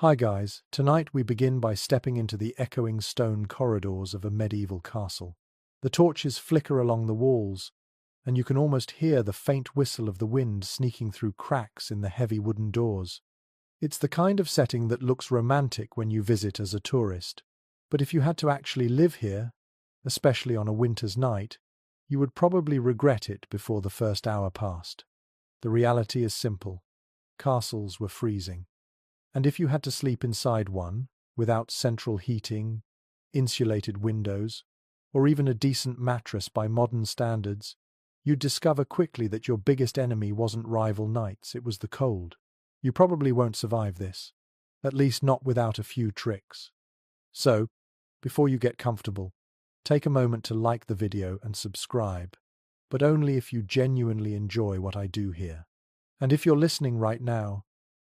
Hi guys, tonight we begin by stepping into the echoing stone corridors of a medieval castle. The torches flicker along the walls, and you can almost hear the faint whistle of the wind sneaking through cracks in the heavy wooden doors. It's the kind of setting that looks romantic when you visit as a tourist, but if you had to actually live here, especially on a winter's night, you would probably regret it before the first hour passed. The reality is simple. Castles were freezing. And if you had to sleep inside one, without central heating, insulated windows, or even a decent mattress by modern standards, you'd discover quickly that your biggest enemy wasn't rival knights, it was the cold. You probably won't survive this, at least not without a few tricks. So, before you get comfortable, take a moment to like the video and subscribe, but only if you genuinely enjoy what I do here. And if you're listening right now,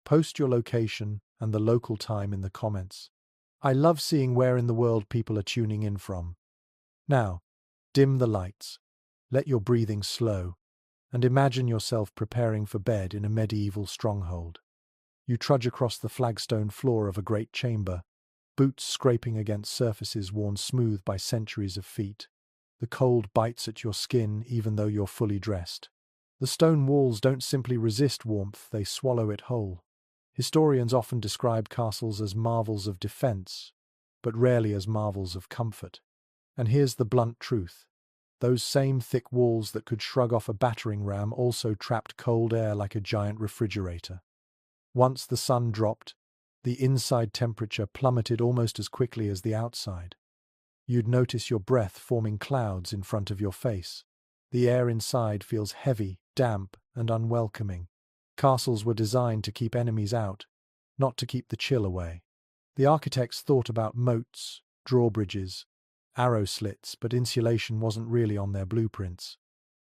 post your location and the local time in the comments. I love seeing where in the world people are tuning in from. Now, dim the lights, let your breathing slow, and imagine yourself preparing for bed in a medieval stronghold. You trudge across the flagstone floor of a great chamber, boots scraping against surfaces worn smooth by centuries of feet. The cold bites at your skin even though you're fully dressed. The stone walls don't simply resist warmth, they swallow it whole. Historians often describe castles as marvels of defense, but rarely as marvels of comfort. And here's the blunt truth. Those same thick walls that could shrug off a battering ram also trapped cold air like a giant refrigerator. Once the sun dropped, the inside temperature plummeted almost as quickly as the outside. You'd notice your breath forming clouds in front of your face. The air inside feels heavy, damp, and unwelcoming. Castles were designed to keep enemies out, not to keep the chill away. The architects thought about moats, drawbridges, arrow slits, but insulation wasn't really on their blueprints.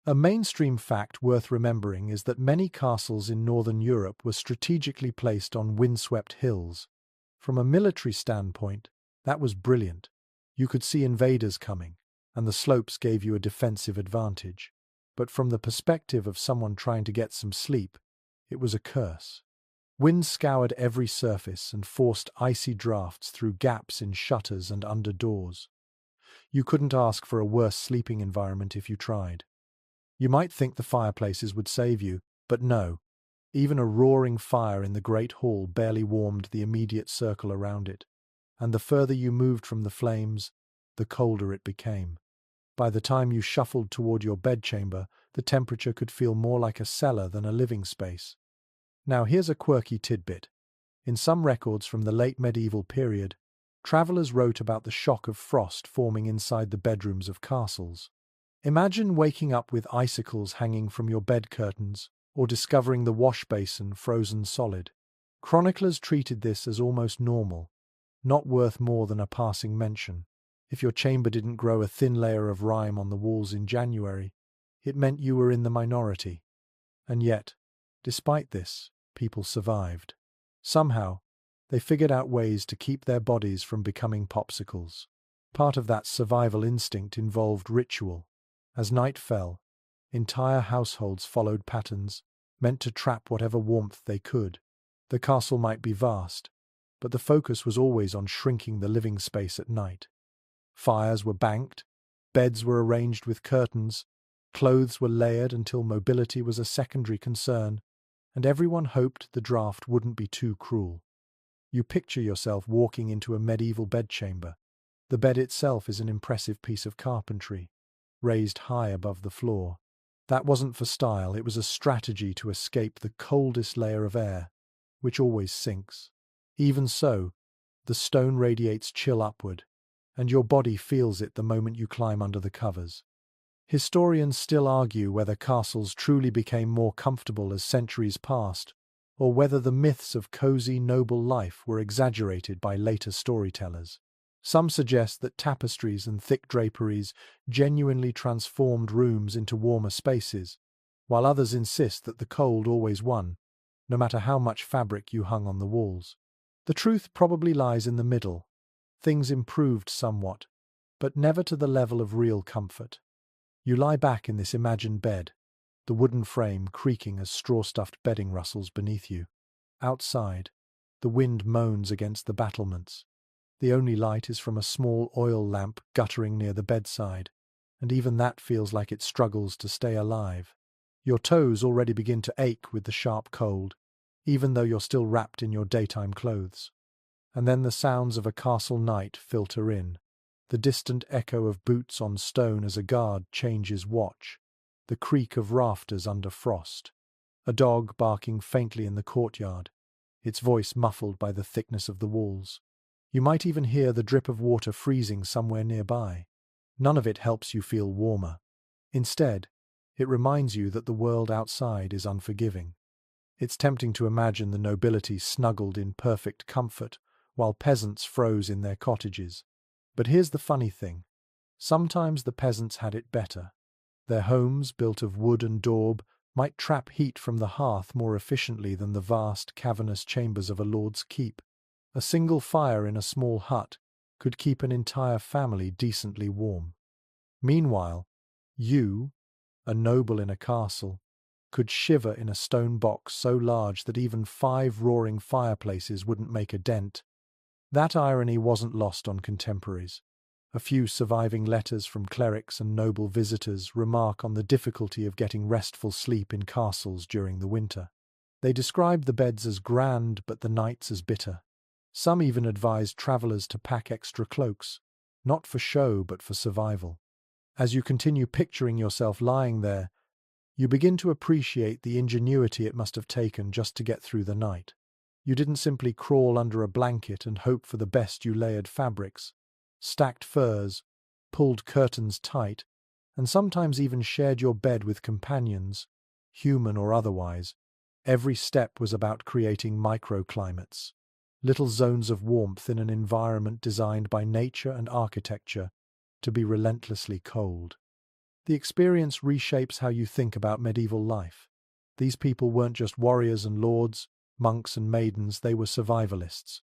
A mainstream fact worth remembering is that many castles in northern Europe were strategically placed on windswept hills. From a military standpoint, that was brilliant. You could see invaders coming, and the slopes gave you a defensive advantage. But from the perspective of someone trying to get some sleep, it was a curse. Wind scoured every surface and forced icy drafts through gaps in shutters and under doors. You couldn't ask for a worse sleeping environment if you tried. You might think the fireplaces would save you, but no. Even a roaring fire in the great hall barely warmed the immediate circle around it, and the further you moved from the flames, the colder it became. By the time you shuffled toward your bedchamber, the temperature could feel more like a cellar than a living space. Now here's a quirky tidbit. In some records from the late medieval period, travelers wrote about the shock of frost forming inside the bedrooms of castles. Imagine waking up with icicles hanging from your bed curtains, or discovering the wash basin frozen solid. Chroniclers treated this as almost normal, not worth more than a passing mention. If your chamber didn't grow a thin layer of rime on the walls in January, it meant you were in the minority. And yet, despite this, people survived. Somehow, they figured out ways to keep their bodies from becoming popsicles. Part of that survival instinct involved ritual. As night fell, entire households followed patterns meant to trap whatever warmth they could. The castle might be vast, but the focus was always on shrinking the living space at night. Fires were banked, beds were arranged with curtains, clothes were layered until mobility was a secondary concern, and everyone hoped the draft wouldn't be too cruel. You picture yourself walking into a medieval bedchamber. The bed itself is an impressive piece of carpentry, raised high above the floor. That wasn't for style, it was a strategy to escape the coldest layer of air, which always sinks. Even so, the stone radiates chill upward, and your body feels it the moment you climb under the covers. Historians still argue whether castles truly became more comfortable as centuries passed, or whether the myths of cozy, noble life were exaggerated by later storytellers. Some suggest that tapestries and thick draperies genuinely transformed rooms into warmer spaces, while others insist that the cold always won, no matter how much fabric you hung on the walls. The truth probably lies in the middle. Things improved somewhat, but never to the level of real comfort. You lie back in this imagined bed, the wooden frame creaking as straw-stuffed bedding rustles beneath you. Outside, The wind moans against the battlements. The only light is from a small oil lamp guttering near the bedside, and even that feels like it struggles to stay alive. Your toes already begin to ache with the sharp cold, even though you're still wrapped in your daytime clothes. And then the sounds of a castle night filter in. The distant echo of boots on stone as a guard changes watch, the creak of rafters under frost, a dog barking faintly in the courtyard, its voice muffled by the thickness of the walls. You might even hear the drip of water freezing somewhere nearby. None of it helps you feel warmer. Instead, it reminds you that the world outside is unforgiving. It's tempting to imagine the nobility snuggled in perfect comfort, while peasants froze in their cottages. But here's the funny thing. Sometimes the peasants had it better. Their homes, built of wood and daub, might trap heat from the hearth more efficiently than the vast, cavernous chambers of a lord's keep. A single fire in a small hut could keep an entire family decently warm. Meanwhile, you, a noble in a castle, could shiver in a stone box so large that even 5 roaring fireplaces wouldn't make a dent. That irony wasn't lost on contemporaries. A few surviving letters from clerics and noble visitors remark on the difficulty of getting restful sleep in castles during the winter. They describe the beds as grand but the nights as bitter. Some even advised travellers to pack extra cloaks, not for show but for survival. As you continue picturing yourself lying there, you begin to appreciate the ingenuity it must have taken just to get through the night. You didn't simply crawl under a blanket and hope for the best. You layered fabrics, stacked furs, pulled curtains tight, and sometimes even shared your bed with companions, human or otherwise. Every step was about creating microclimates, little zones of warmth in an environment designed by nature and architecture to be relentlessly cold. The experience reshapes how you think about medieval life. These people weren't just warriors and lords, monks and maidens, they were survivalists.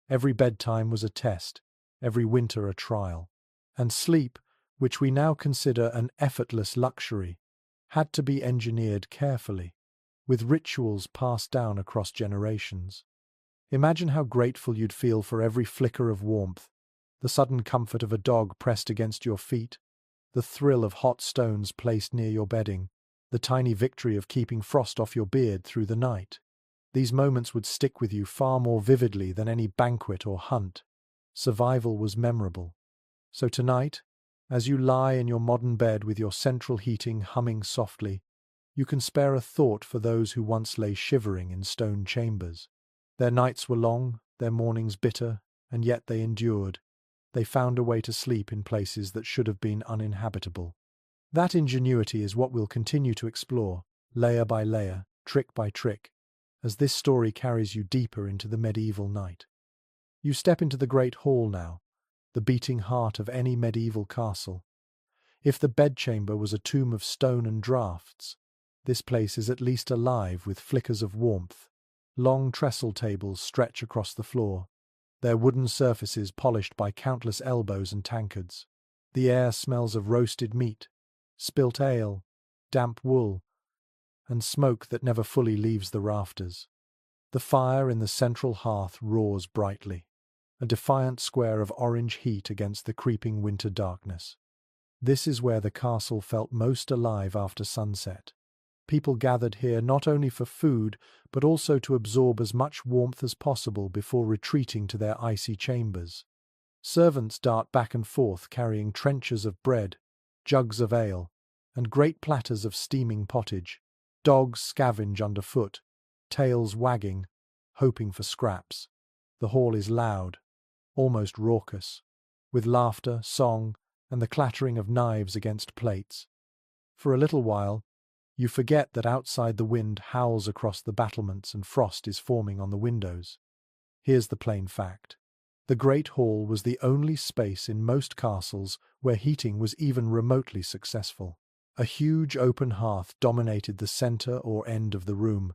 Every bedtime was a test, every winter a trial. And sleep, which we now consider an effortless luxury, had to be engineered carefully, with rituals passed down across generations. Imagine how grateful you'd feel for every flicker of warmth, the sudden comfort of a dog pressed against your feet, the thrill of hot stones placed near your bedding, the tiny victory of keeping frost off your beard through the night. These moments would stick with you far more vividly than any banquet or hunt. Survival was memorable. So tonight, as you lie in your modern bed with your central heating humming softly, you can spare a thought for those who once lay shivering in stone chambers. Their nights were long, their mornings bitter, and yet they endured. They found a way to sleep in places that should have been uninhabitable. That ingenuity is what we'll continue to explore, layer by layer, trick by trick, as this story carries you deeper into the medieval night. You step into the great hall now, the beating heart of any medieval castle. If the bedchamber was a tomb of stone and draughts, this place is at least alive with flickers of warmth. Long trestle tables stretch across the floor, their wooden surfaces polished by countless elbows and tankards. The air smells of roasted meat, spilt ale, damp wool, and smoke that never fully leaves the rafters. The fire in the central hearth roars brightly, a defiant square of orange heat against the creeping winter darkness. This is where the castle felt most alive after sunset. People gathered here not only for food, but also to absorb as much warmth as possible before retreating to their icy chambers. Servants dart back and forth carrying trenchers of bread, jugs of ale, and great platters of steaming pottage. Dogs scavenge underfoot, tails wagging, hoping for scraps. The hall is loud, almost raucous, with laughter, song, and the clattering of knives against plates. For a little while, you forget that outside the wind howls across the battlements and frost is forming on the windows. Here's the plain fact. The Great Hall was the only space in most castles where heating was even remotely successful. A huge open hearth dominated the centre or end of the room,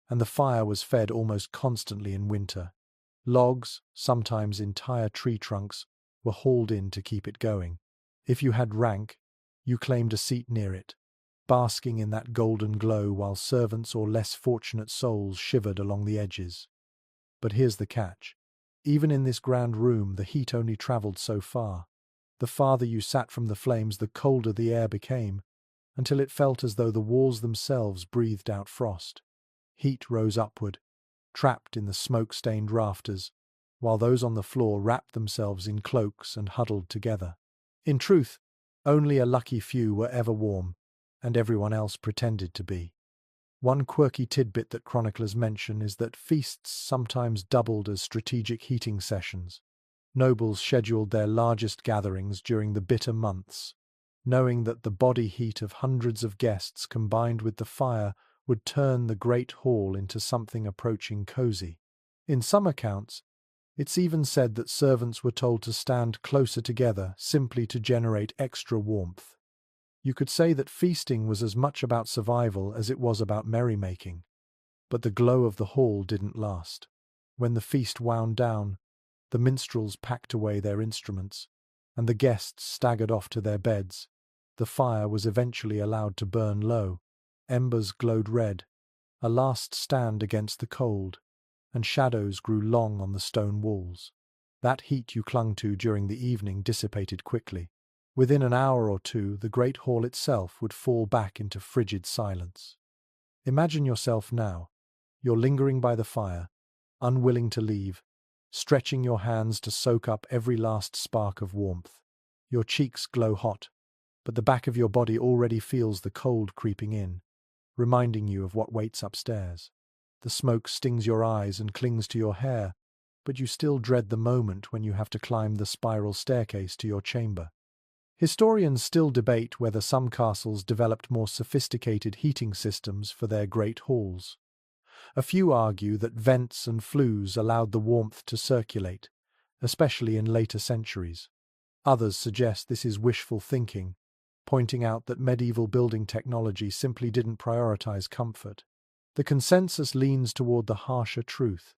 and the fire was fed almost constantly in winter. Logs, sometimes entire tree trunks, were hauled in to keep it going. If you had rank, you claimed a seat near it, basking in that golden glow while servants or less fortunate souls shivered along the edges. But here's the catch. Even in this grand room, the heat only travelled so far. The farther you sat from the flames, the colder the air became, until it felt as though the walls themselves breathed out frost. Heat rose upward, trapped in the smoke-stained rafters, while those on the floor wrapped themselves in cloaks and huddled together. In truth, only a lucky few were ever warm, and everyone else pretended to be. One quirky tidbit that chroniclers mention is that feasts sometimes doubled as strategic heating sessions. Nobles scheduled their largest gatherings during the bitter months, knowing that the body heat of hundreds of guests combined with the fire would turn the great hall into something approaching cozy. In some accounts, it's even said that servants were told to stand closer together simply to generate extra warmth. You could say that feasting was as much about survival as it was about merrymaking. But the glow of the hall didn't last. When the feast wound down, the minstrels packed away their instruments, and the guests staggered off to their beds. The fire was eventually allowed to burn low. Embers glowed red, a last stand against the cold, and shadows grew long on the stone walls. That heat you clung to during the evening dissipated quickly. Within an hour or two, the great hall itself would fall back into frigid silence. Imagine yourself now. You're lingering by the fire, unwilling to leave, stretching your hands to soak up every last spark of warmth. Your cheeks glow hot, but the back of your body already feels the cold creeping in, reminding you of what waits upstairs. The smoke stings your eyes and clings to your hair, but you still dread the moment when you have to climb the spiral staircase to your chamber. Historians still debate whether some castles developed more sophisticated heating systems for their great halls. A few argue that vents and flues allowed the warmth to circulate, especially in later centuries. Others suggest this is wishful thinking, pointing out that medieval building technology simply didn't prioritize comfort. The consensus leans toward the harsher truth.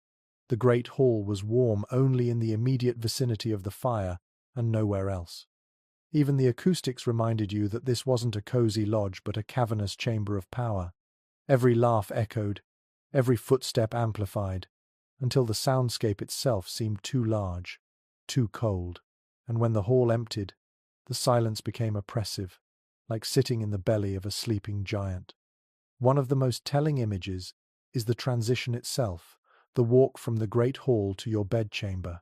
The great hall was warm only in the immediate vicinity of the fire and nowhere else. Even the acoustics reminded you that this wasn't a cozy lodge but a cavernous chamber of power. Every laugh echoed, every footstep amplified, until the soundscape itself seemed too large, too cold. And when the hall emptied, the silence became oppressive, like sitting in the belly of a sleeping giant. One of the most telling images is the transition itself, the walk from the great hall to your bedchamber.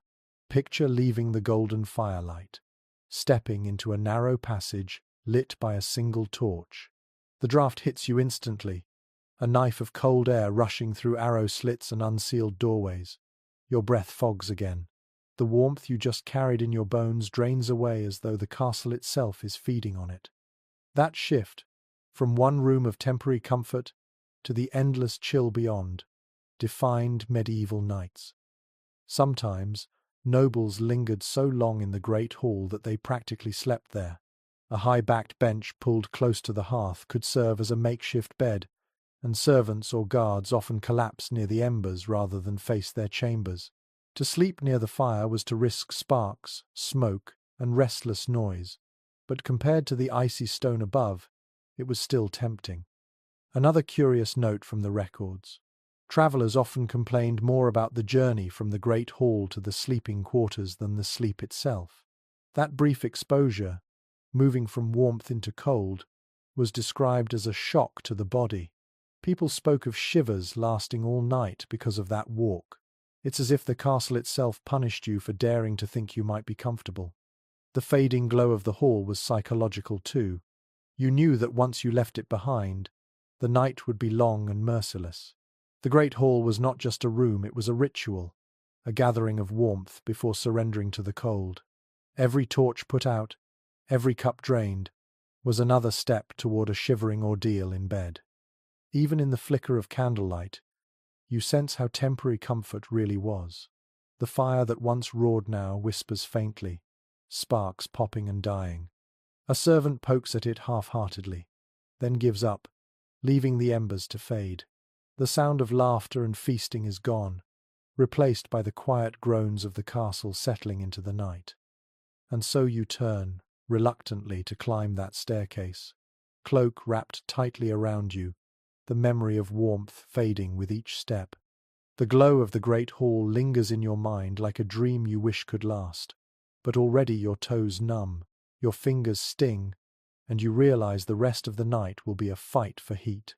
Picture leaving the golden firelight, stepping into a narrow passage lit by a single torch. The draft hits you instantly, a knife of cold air rushing through arrow slits and unsealed doorways. Your breath fogs again. The warmth you just carried in your bones drains away as though the castle itself is feeding on it. That shift, from one room of temporary comfort to the endless chill beyond, defined medieval nights. Sometimes, nobles lingered so long in the great hall that they practically slept there. A high-backed bench pulled close to the hearth could serve as a makeshift bed, and servants or guards often collapsed near the embers rather than face their chambers. To sleep near the fire was to risk sparks, smoke, and restless noise, but compared to the icy stone above, it was still tempting. Another curious note from the records. Travellers often complained more about the journey from the great hall to the sleeping quarters than the sleep itself. That brief exposure, moving from warmth into cold, was described as a shock to the body. People spoke of shivers lasting all night because of that walk. It's as if the castle itself punished you for daring to think you might be comfortable. The fading glow of the hall was psychological too. You knew that once you left it behind, the night would be long and merciless. The great hall was not just a room, it was a ritual, a gathering of warmth before surrendering to the cold. Every torch put out, every cup drained, was another step toward a shivering ordeal in bed. Even in the flicker of candlelight, you sense how temporary comfort really was. The fire that once roared now whispers faintly, sparks popping and dying. A servant pokes at it half-heartedly, then gives up, leaving the embers to fade. The sound of laughter and feasting is gone, replaced by the quiet groans of the castle settling into the night. And so you turn, reluctantly, to climb that staircase, cloak wrapped tightly around you, the memory of warmth fading with each step. The glow of the great hall lingers in your mind like a dream you wish could last. But already your toes numb, your fingers sting, and you realize the rest of the night will be a fight for heat.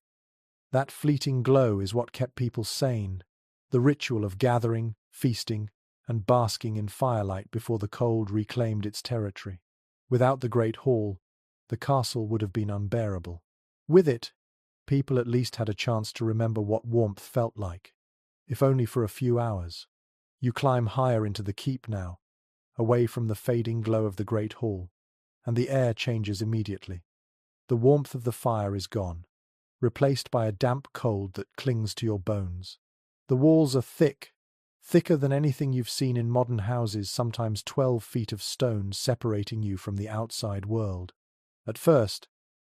That fleeting glow is what kept people sane, the ritual of gathering, feasting, and basking in firelight before the cold reclaimed its territory. Without the great hall, the castle would have been unbearable. With it, people at least had a chance to remember what warmth felt like, if only for a few hours. You climb higher into the keep now, away from the fading glow of the great hall, and the air changes immediately. The warmth of the fire is gone, replaced by a damp cold that clings to your bones. The walls are thick, thicker than anything you've seen in modern houses, sometimes 12 feet of stone separating you from the outside world. At first,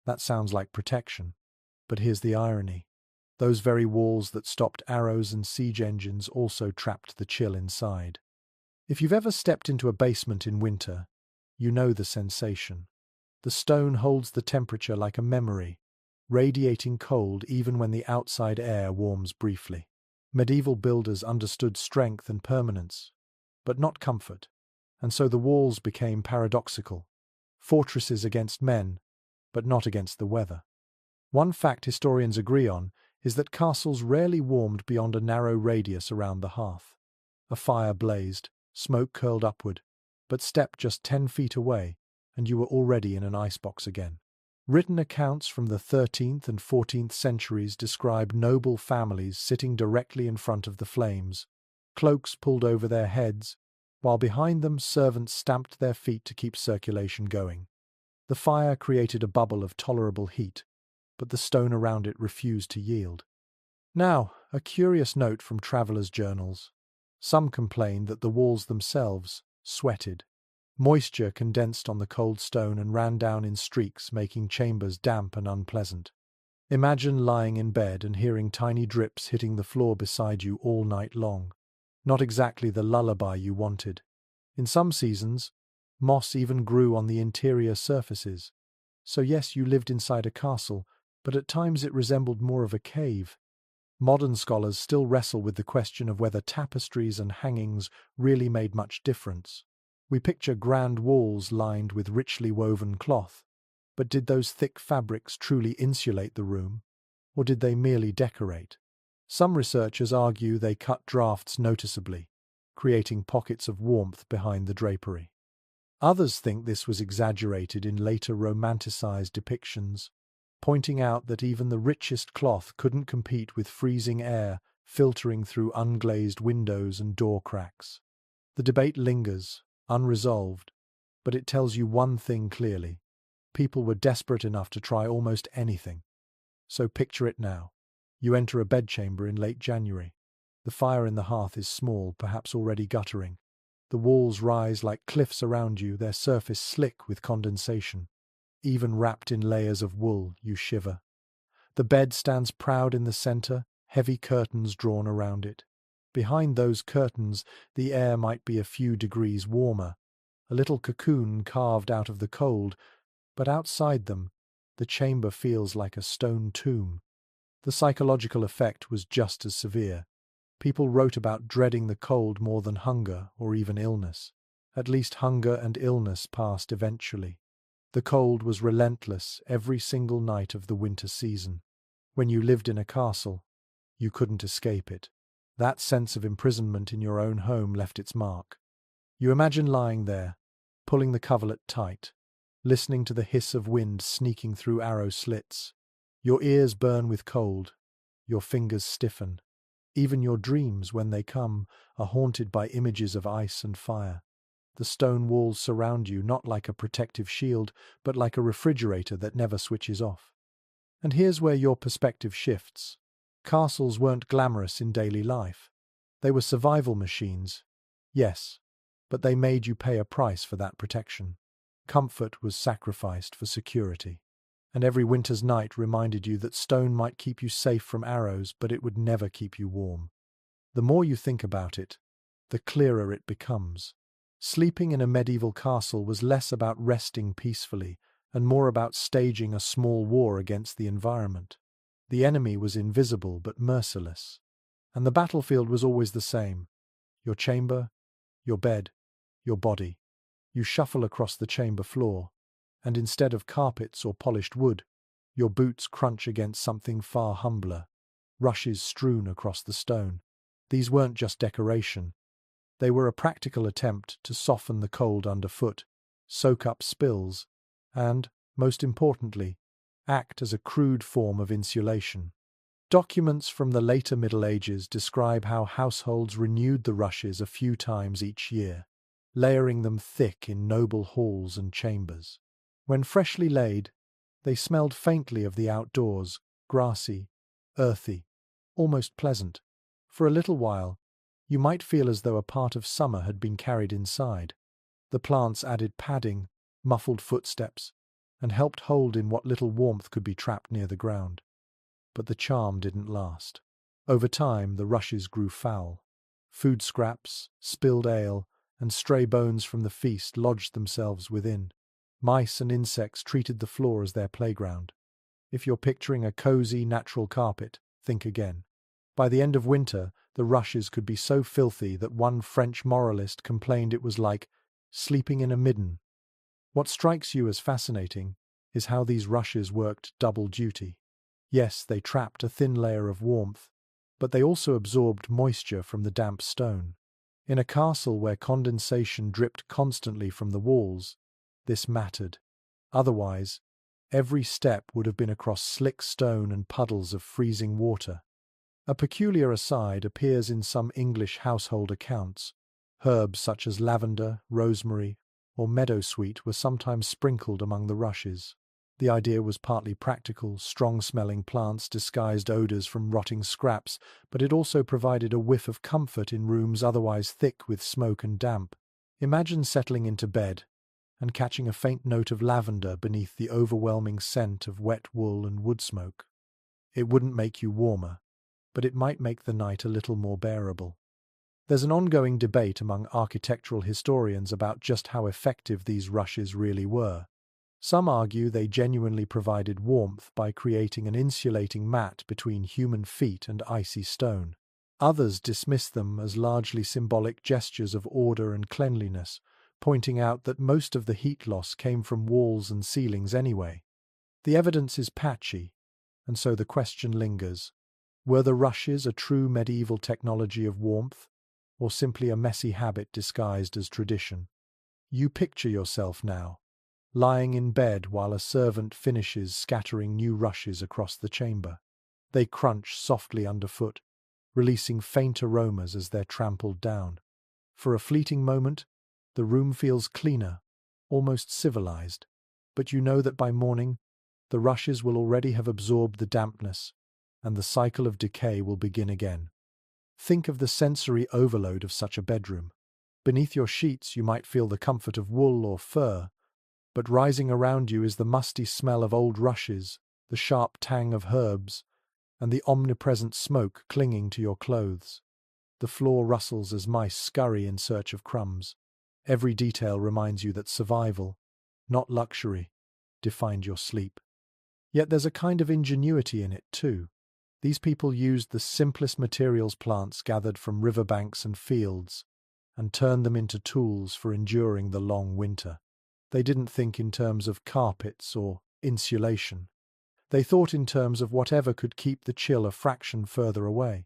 that sounds like protection. But here's the irony. Those very walls that stopped arrows and siege engines also trapped the chill inside. If you've ever stepped into a basement in winter, you know the sensation. The stone holds the temperature like a memory, radiating cold even when the outside air warms briefly. Medieval builders understood strength and permanence, but not comfort, and so the walls became paradoxical. Fortresses against men, but not against the weather. One fact historians agree on is that castles rarely warmed beyond a narrow radius around the hearth. A fire blazed, smoke curled upward, but step just 10 feet away, and you were already in an icebox again. Written accounts from the 13th and 14th centuries describe noble families sitting directly in front of the flames, cloaks pulled over their heads, while behind them servants stamped their feet to keep circulation going. The fire created a bubble of tolerable heat, but the stone around it refused to yield. Now, a curious note from travellers' journals. Some complained that the walls themselves sweated. Moisture condensed on the cold stone and ran down in streaks, making chambers damp and unpleasant. Imagine lying in bed and hearing tiny drips hitting the floor beside you all night long. Not exactly the lullaby you wanted. In some seasons, moss even grew on the interior surfaces. So yes, you lived inside a castle, but at times it resembled more of a cave. Modern scholars still wrestle with the question of whether tapestries and hangings really made much difference. We picture grand walls lined with richly woven cloth, but did those thick fabrics truly insulate the room, or did they merely decorate? Some researchers argue they cut drafts noticeably, creating pockets of warmth behind the drapery. Others think this was exaggerated in later romanticized depictions, pointing out that even the richest cloth couldn't compete with freezing air filtering through unglazed windows and door cracks. The debate lingers, unresolved, but it tells you one thing clearly. People were desperate enough to try almost anything. So picture it now. You enter a bedchamber in late January. The fire in the hearth is small, perhaps already guttering. The walls rise like cliffs around you, their surface slick with condensation. Even wrapped in layers of wool, you shiver. The bed stands proud in the center, heavy curtains drawn around it. Behind those curtains, the air might be a few degrees warmer, a little cocoon carved out of the cold, but outside them, the chamber feels like a stone tomb. The psychological effect was just as severe. People wrote about dreading the cold more than hunger or even illness. At least hunger and illness passed eventually. The cold was relentless every single night of the winter season. When you lived in a castle, you couldn't escape it. That sense of imprisonment in your own home left its mark. You imagine lying there, pulling the coverlet tight, listening to the hiss of wind sneaking through arrow slits. Your ears burn with cold, your fingers stiffen. Even your dreams, when they come, are haunted by images of ice and fire. The stone walls surround you not like a protective shield, but like a refrigerator that never switches off. And here's where your perspective shifts. Castles weren't glamorous in daily life. They were survival machines, yes, but they made you pay a price for that protection. Comfort was sacrificed for security. And every winter's night reminded you that stone might keep you safe from arrows, but it would never keep you warm. The more you think about it, the clearer it becomes. Sleeping in a medieval castle was less about resting peacefully and more about staging a small war against the environment. The enemy was invisible but merciless. And the battlefield was always the same. Your chamber, your bed, your body. You shuffle across the chamber floor, and instead of carpets or polished wood, your boots crunch against something far humbler, rushes strewn across the stone. These weren't just decoration. They were a practical attempt to soften the cold underfoot, soak up spills, and, most importantly, act as a crude form of insulation. Documents from the later Middle Ages describe how households renewed the rushes a few times each year, layering them thick in noble halls and chambers. When freshly laid, they smelled faintly of the outdoors, grassy, earthy, almost pleasant. For a little while, you might feel as though a part of summer had been carried inside. The plants added padding, muffled footsteps, and helped hold in what little warmth could be trapped near the ground. But the charm didn't last. Over time, the rushes grew foul. Food scraps, spilled ale, and stray bones from the feast lodged themselves within. Mice and insects treated the floor as their playground. If you're picturing a cozy, natural carpet, think again. By the end of winter, the rushes could be so filthy that one French moralist complained it was like sleeping in a midden. What strikes you as fascinating is how these rushes worked double duty. Yes, they trapped a thin layer of warmth, but they also absorbed moisture from the damp stone. In a castle where condensation dripped constantly from the walls, this mattered. Otherwise, every step would have been across slick stone and puddles of freezing water. A peculiar aside appears in some English household accounts. Herbs such as lavender, rosemary, or meadowsweet were sometimes sprinkled among the rushes. The idea was partly practical. Strong-smelling plants disguised odors from rotting scraps, but it also provided a whiff of comfort in rooms otherwise thick with smoke and damp. Imagine settling into bed and catching a faint note of lavender beneath the overwhelming scent of wet wool and wood smoke. It wouldn't make you warmer, but it might make the night a little more bearable. There's an ongoing debate among architectural historians about just how effective these rushes really were. Some argue they genuinely provided warmth by creating an insulating mat between human feet and icy stone. Others dismiss them as largely symbolic gestures of order and cleanliness, pointing out that most of the heat loss came from walls and ceilings anyway. The evidence is patchy, and so the question lingers. Were the rushes a true medieval technology of warmth, or simply a messy habit disguised as tradition? You picture yourself now, lying in bed while a servant finishes scattering new rushes across the chamber. They crunch softly underfoot, releasing faint aromas as they're trampled down. For a fleeting moment, the room feels cleaner, almost civilized, but you know that by morning, the rushes will already have absorbed the dampness, and the cycle of decay will begin again. Think of the sensory overload of such a bedroom. Beneath your sheets you might feel the comfort of wool or fur, but rising around you is the musty smell of old rushes, the sharp tang of herbs, and the omnipresent smoke clinging to your clothes. The floor rustles as mice scurry in search of crumbs. Every detail reminds you that survival, not luxury, defined your sleep. Yet there's a kind of ingenuity in it too. These people used the simplest materials, plants gathered from riverbanks and fields, and turned them into tools for enduring the long winter. They didn't think in terms of carpets or insulation. They thought in terms of whatever could keep the chill a fraction further away.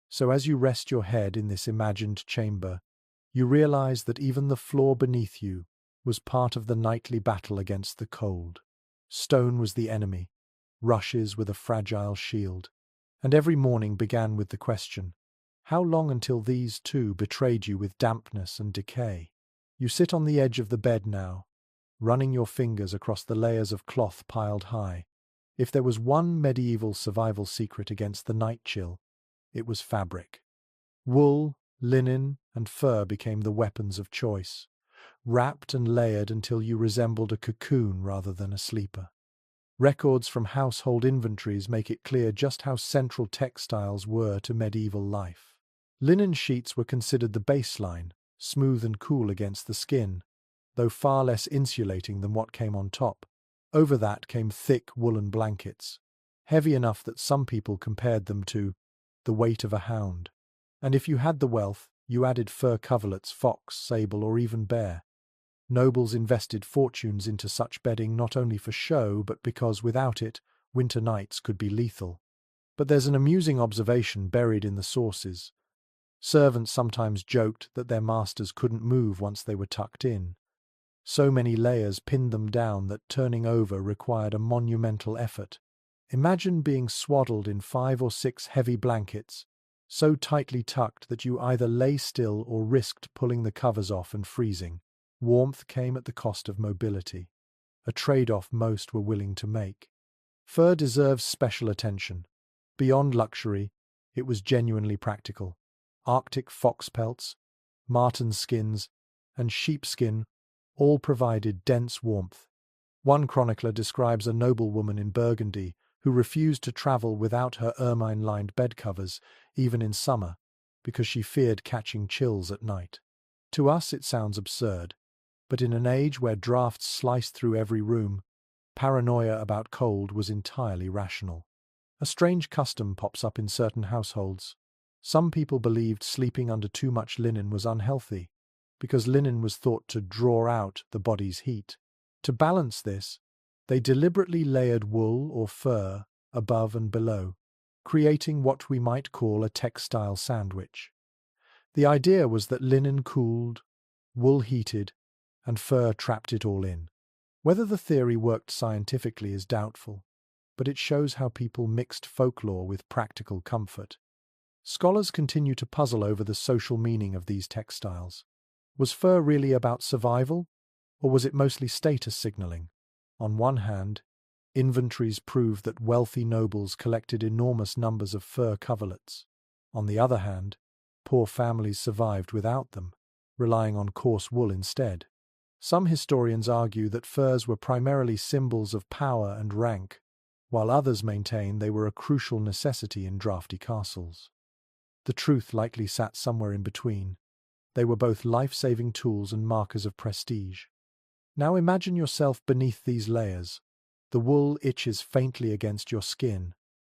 So as you rest your head in this imagined chamber, you realize that even the floor beneath you was part of the nightly battle against the cold. Stone was the enemy, rushes were the fragile shield. And every morning began with the question, how long until these too betrayed you with dampness and decay? You sit on the edge of the bed now, running your fingers across the layers of cloth piled high. If there was one medieval survival secret against the night chill, it was fabric. Wool, linen, and fur became the weapons of choice, wrapped and layered until you resembled a cocoon rather than a sleeper. Records from household inventories make it clear just how central textiles were to medieval life. Linen sheets were considered the baseline, smooth and cool against the skin, though far less insulating than what came on top. Over that came thick woolen blankets, heavy enough that some people compared them to the weight of a hound. And if you had the wealth, you added fur coverlets, fox, sable, or even bear. Nobles invested fortunes into such bedding not only for show, but because without it, winter nights could be lethal. But there's an amusing observation buried in the sources. Servants sometimes joked that their masters couldn't move once they were tucked in. So many layers pinned them down that turning over required a monumental effort. Imagine being swaddled in 5 or 6 heavy blankets, so tightly tucked that you either lay still or risked pulling the covers off and freezing. Warmth came at the cost of mobility, a trade-off most were willing to make. Fur deserves special attention. Beyond luxury, it was genuinely practical. Arctic fox pelts, marten skins, and sheepskin all provided dense warmth. One chronicler describes a noblewoman in Burgundy who refused to travel without her ermine-lined bed covers, even in summer, because she feared catching chills at night. To us it sounds absurd, but in an age where drafts sliced through every room, paranoia about cold was entirely rational. A strange custom pops up in certain households. Some people believed sleeping under too much linen was unhealthy, because linen was thought to draw out the body's heat. To balance this, they deliberately layered wool or fur above and below, creating what we might call a textile sandwich. The idea was that linen cooled, wool heated, and fur trapped it all in. Whether the theory worked scientifically is doubtful, but it shows how people mixed folklore with practical comfort. Scholars continue to puzzle over the social meaning of these textiles. Was fur really about survival, or was it mostly status signaling? On one hand, inventories prove that wealthy nobles collected enormous numbers of fur coverlets. On the other hand, poor families survived without them, relying on coarse wool instead. Some historians argue that furs were primarily symbols of power and rank, while others maintain they were a crucial necessity in drafty castles. The truth likely sat somewhere in between. They were both life-saving tools and markers of prestige. Now imagine yourself beneath these layers. The wool itches faintly against your skin,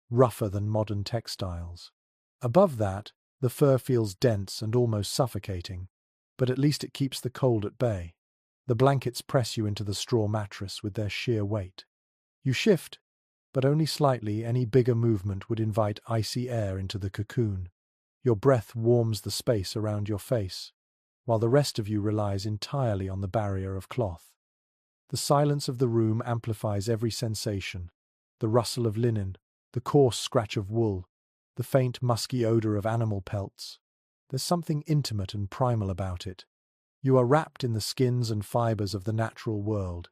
rougher than modern textiles. Above that, the fur feels dense and almost suffocating, but at least it keeps the cold at bay. The blankets press you into the straw mattress with their sheer weight. You shift, but only slightly. Any bigger movement would invite icy air into the cocoon. Your breath warms the space around your face, while the rest of you relies entirely on the barrier of cloth. The silence of the room amplifies every sensation: the rustle of linen, the coarse scratch of wool, the faint musky odor of animal pelts. There's something intimate and primal about it. You are wrapped in the skins and fibers of the natural world,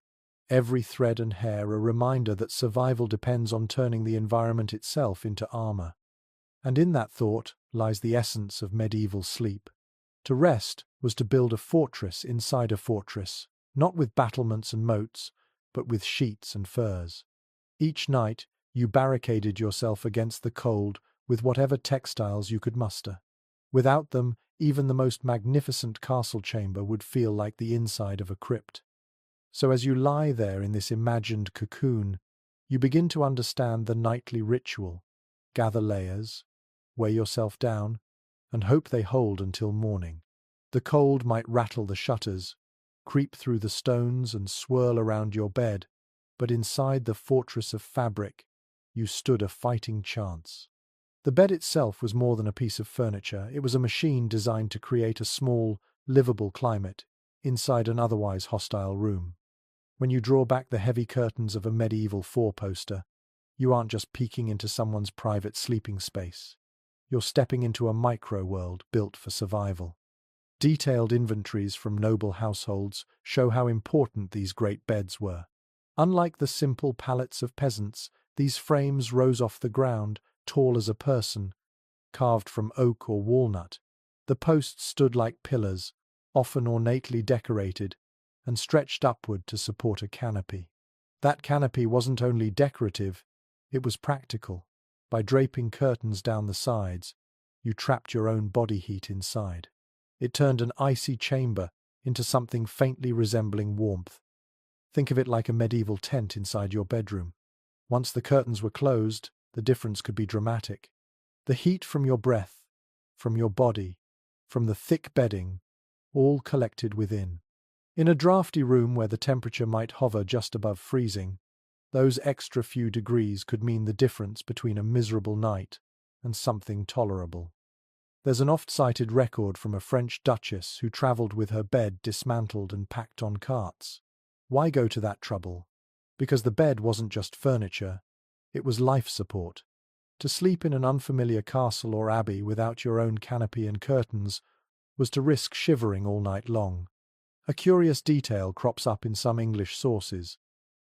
every thread and hair a reminder that survival depends on turning the environment itself into armor. And in that thought lies the essence of medieval sleep. To rest was to build a fortress inside a fortress, not with battlements and moats, but with sheets and furs. Each night you barricaded yourself against the cold with whatever textiles you could muster. Without them, even the most magnificent castle chamber would feel like the inside of a crypt. So as you lie there in this imagined cocoon, you begin to understand the nightly ritual. Gather layers, weigh yourself down, and hope they hold until morning. The cold might rattle the shutters, creep through the stones and swirl around your bed, but inside the fortress of fabric, you stood a fighting chance. The bed itself was more than a piece of furniture. It was a machine designed to create a small, livable climate inside an otherwise hostile room. When you draw back the heavy curtains of a medieval four-poster, you aren't just peeking into someone's private sleeping space. You're stepping into a micro-world built for survival. Detailed inventories from noble households show how important these great beds were. Unlike the simple pallets of peasants, these frames rose off the ground, tall as a person, carved from oak or walnut. The posts stood like pillars, often ornately decorated, and stretched upward to support a canopy. That canopy wasn't only decorative, it was practical. By draping curtains down the sides, you trapped your own body heat inside. It turned an icy chamber into something faintly resembling warmth. Think of it like a medieval tent inside your bedroom. Once the curtains were closed, the difference could be dramatic. The heat from your breath, from your body, from the thick bedding, all collected within. In a drafty room where the temperature might hover just above freezing, those extra few degrees could mean the difference between a miserable night and something tolerable. There's an oft-cited record from a French duchess who travelled with her bed dismantled and packed on carts. Why go to that trouble? Because the bed wasn't just furniture, it was life support. To sleep in an unfamiliar castle or abbey without your own canopy and curtains was to risk shivering all night long. A curious detail crops up in some English sources.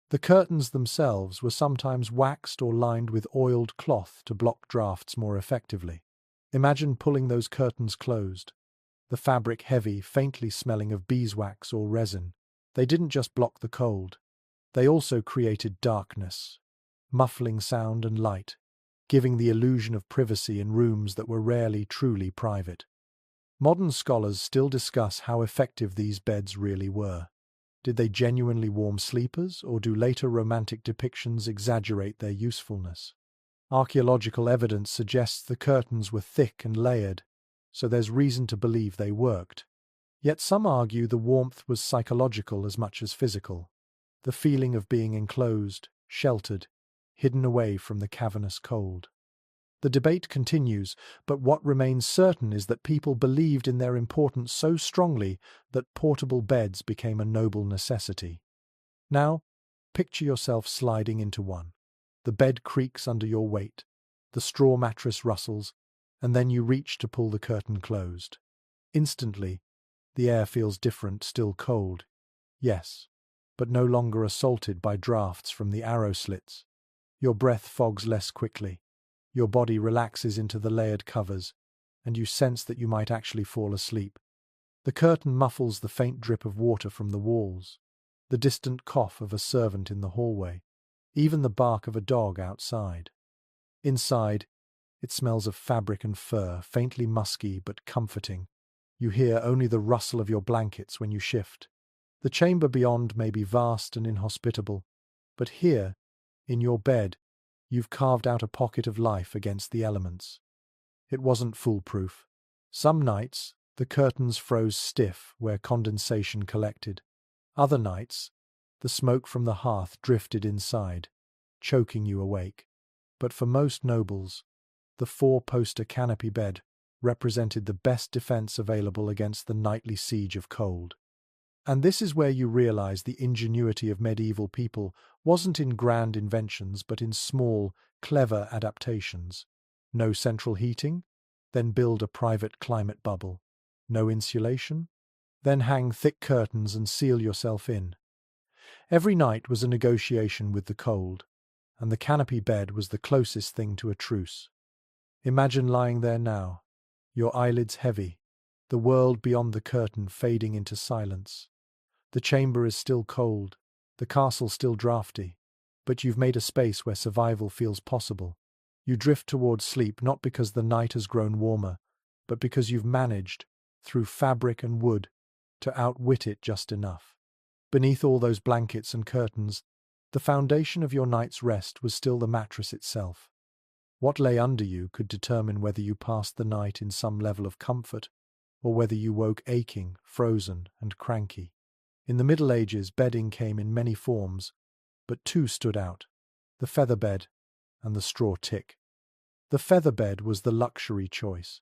The curtains themselves were sometimes waxed or lined with oiled cloth to block drafts more effectively. Imagine pulling those curtains closed, the fabric heavy, faintly smelling of beeswax or resin. They didn't just block the cold, they also created darkness, muffling sound and light, giving the illusion of privacy in rooms that were rarely truly private. Modern scholars still discuss how effective these beds really were. Did they genuinely warm sleepers, or do later romantic depictions exaggerate their usefulness? Archaeological evidence suggests the curtains were thick and layered, so there's reason to believe they worked. Yet some argue the warmth was psychological as much as physical, the feeling of being enclosed, sheltered, hidden away from the cavernous cold. The debate continues, but what remains certain is that people believed in their importance so strongly that portable beds became a noble necessity. Now, picture yourself sliding into one. The bed creaks under your weight, the straw mattress rustles, and then you reach to pull the curtain closed. Instantly, the air feels different, still cold. Yes, but no longer assaulted by drafts from the arrow slits. Your breath fogs less quickly. Your body relaxes into the layered covers, and you sense that you might actually fall asleep. The curtain muffles the faint drip of water from the walls, the distant cough of a servant in the hallway, even the bark of a dog outside. Inside, it smells of fabric and fur, faintly musky but comforting. You hear only the rustle of your blankets when you shift. The chamber beyond may be vast and inhospitable, but here, in your bed, you've carved out a pocket of life against the elements. It wasn't foolproof. Some nights, the curtains froze stiff where condensation collected. Other nights, the smoke from the hearth drifted inside, choking you awake. But for most nobles, the four-poster canopy bed represented the best defense available against the nightly siege of cold. And this is where you realize the ingenuity of medieval people wasn't in grand inventions but in small, clever adaptations. No central heating? Then build a private climate bubble. No insulation? Then hang thick curtains and seal yourself in. Every night was a negotiation with the cold, and the canopy bed was the closest thing to a truce. Imagine lying there now, your eyelids heavy, the world beyond the curtain fading into silence. The chamber is still cold, the castle still drafty, but you've made a space where survival feels possible. You drift towards sleep not because the night has grown warmer, but because you've managed, through fabric and wood, to outwit it just enough. Beneath all those blankets and curtains, the foundation of your night's rest was still the mattress itself. What lay under you could determine whether you passed the night in some level of comfort, or whether you woke aching, frozen, and cranky. In the Middle Ages, bedding came in many forms, but two stood out: the feather bed and the straw tick. The feather bed was the luxury choice.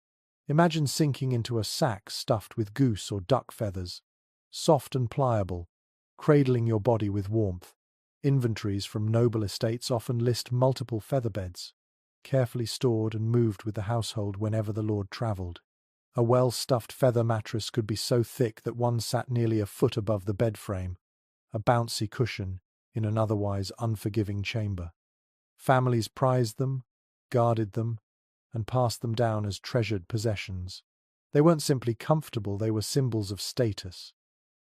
Imagine sinking into a sack stuffed with goose or duck feathers, soft and pliable, cradling your body with warmth. Inventories from noble estates often list multiple feather beds, carefully stored and moved with the household whenever the lord travelled. A well-stuffed feather mattress could be so thick that one sat nearly a foot above the bed frame, a bouncy cushion in an otherwise unforgiving chamber. Families prized them, guarded them, and passed them down as treasured possessions. They weren't simply comfortable, they were symbols of status.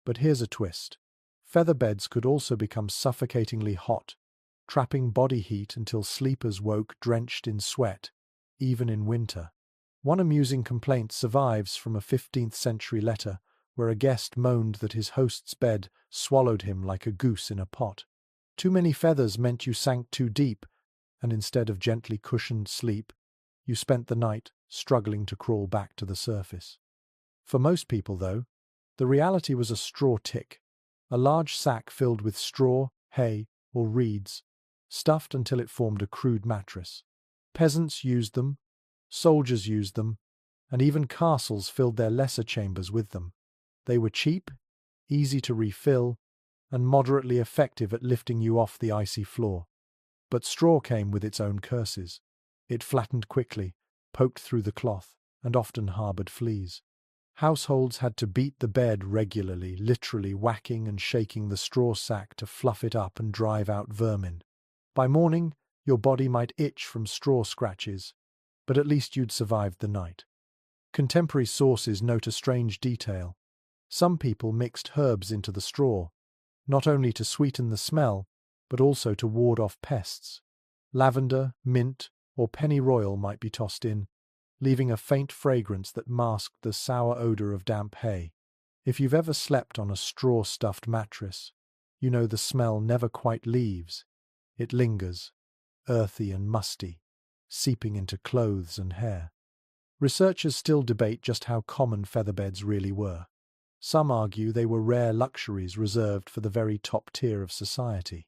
But here's a twist. Feather beds could also become suffocatingly hot, trapping body heat until sleepers woke drenched in sweat, even in winter. One amusing complaint survives from a 15th century letter where a guest moaned that his host's bed swallowed him like a goose in a pot. Too many feathers meant you sank too deep, and instead of gently cushioned sleep, You spent the night struggling to crawl back to the surface. For most people, though, the reality was a straw tick, a large sack filled with straw, hay, or reeds, stuffed until it formed a crude mattress. Peasants used them, soldiers used them, and even castles filled their lesser chambers with them. They were cheap, easy to refill, and moderately effective at lifting you off the icy floor. But straw came with its own curses. It flattened quickly, poked through the cloth, and often harbored fleas. Households had to beat the bed regularly, literally whacking and shaking the straw sack to fluff it up and drive out vermin. By morning, your body might itch from straw scratches, but at least you'd survived the night. Contemporary sources note a strange detail. Some people mixed herbs into the straw, not only to sweeten the smell, but also to ward off pests. Lavender, mint, or pennyroyal might be tossed in, leaving a faint fragrance that masked the sour odor of damp hay. If you've ever slept on a straw-stuffed mattress, you know the smell never quite leaves. It lingers, earthy and musty, seeping into clothes and hair. Researchers still debate just how common featherbeds really were. Some argue they were rare luxuries reserved for the very top tier of society.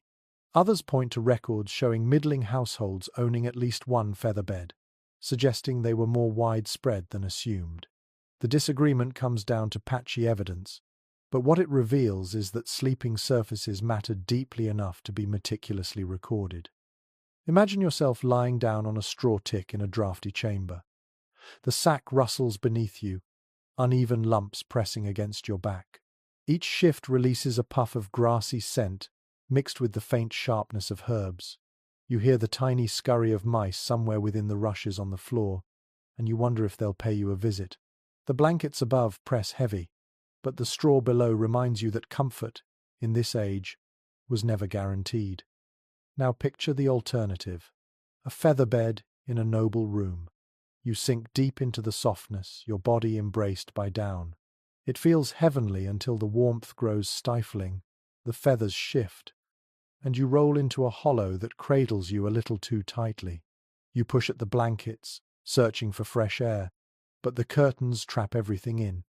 Others point to records showing middling households owning at least one featherbed, suggesting they were more widespread than assumed. The disagreement comes down to patchy evidence, but what it reveals is that sleeping surfaces mattered deeply enough to be meticulously recorded. Imagine yourself lying down on a straw tick in a drafty chamber. The sack rustles beneath you, uneven lumps pressing against your back. Each shift releases a puff of grassy scent, mixed with the faint sharpness of herbs. You hear the tiny scurry of mice somewhere within the rushes on the floor, and you wonder if they'll pay you a visit. The blankets above press heavy, but the straw below reminds you that comfort, in this age, was never guaranteed. Now picture the alternative: a feather bed in a noble room. You sink deep into the softness, your body embraced by down. It feels heavenly until the warmth grows stifling, the feathers shift, and you roll into a hollow that cradles you a little too tightly. You push at the blankets, searching for fresh air, but the curtains trap everything in.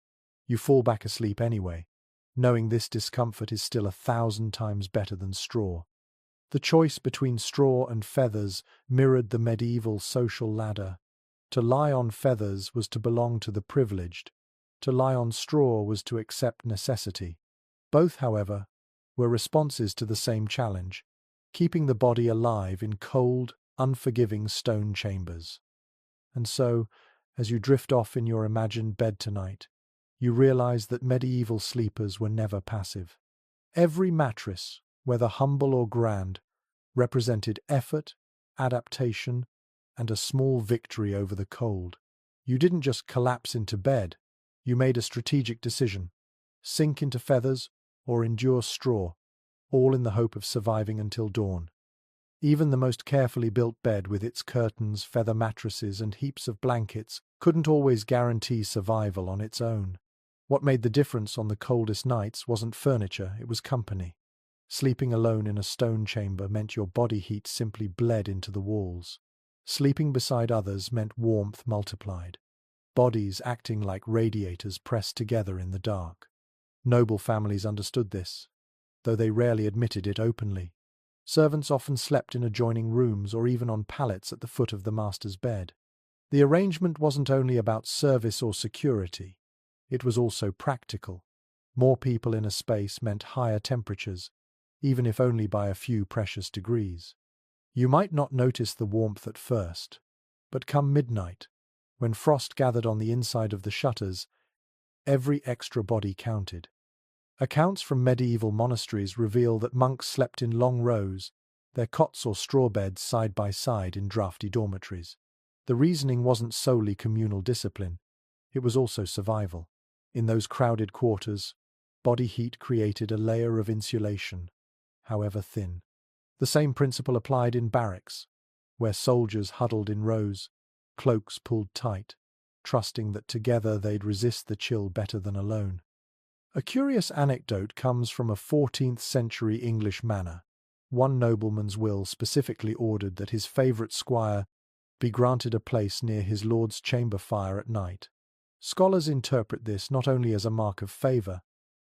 You fall back asleep anyway, knowing this discomfort is still 1,000 times better than straw. The choice between straw and feathers mirrored the medieval social ladder. To lie on feathers was to belong to the privileged. To lie on straw was to accept necessity. Both, however, were responses to the same challenge: keeping the body alive in cold, unforgiving stone chambers. And so, as you drift off in your imagined bed tonight, you realize that medieval sleepers were never passive. Every mattress, whether humble or grand, represented effort, adaptation, and a small victory over the cold. You didn't just collapse into bed, you made a strategic decision: sink into feathers or endure straw, all in the hope of surviving until dawn. Even the most carefully built bed with its curtains, feather mattresses, and heaps of blankets couldn't always guarantee survival on its own. What made the difference on the coldest nights wasn't furniture, it was company. Sleeping alone in a stone chamber meant your body heat simply bled into the walls. Sleeping beside others meant warmth multiplied, bodies acting like radiators pressed together in the dark. Noble families understood this, though they rarely admitted it openly. Servants often slept in adjoining rooms or even on pallets at the foot of the master's bed. The arrangement wasn't only about service or security, it was also practical. More people in a space meant higher temperatures, even if only by a few precious degrees. You might not notice the warmth at first, but come midnight, when frost gathered on the inside of the shutters, every extra body counted. Accounts from medieval monasteries reveal that monks slept in long rows, their cots or straw beds side by side in drafty dormitories. The reasoning wasn't solely communal discipline, it was also survival. In those crowded quarters, body heat created a layer of insulation, however thin. The same principle applied in barracks, where soldiers huddled in rows, cloaks pulled tight, trusting that together they'd resist the chill better than alone. A curious anecdote comes from a 14th century English manor. One nobleman's will specifically ordered that his favourite squire be granted a place near his lord's chamber fire at night. Scholars interpret this not only as a mark of favour,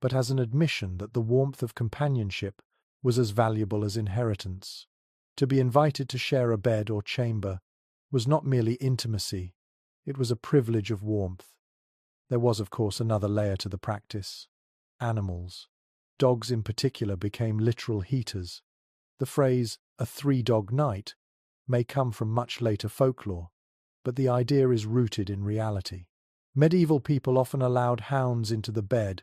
but as an admission that the warmth of companionship was as valuable as inheritance. To be invited to share a bed or chamber was not merely intimacy, it was a privilege of warmth. There was, of course, another layer to the practice. Animals. Dogs in particular became literal heaters. The phrase, a three-dog night, may come from much later folklore, but the idea is rooted in reality. Medieval people often allowed hounds into the bed,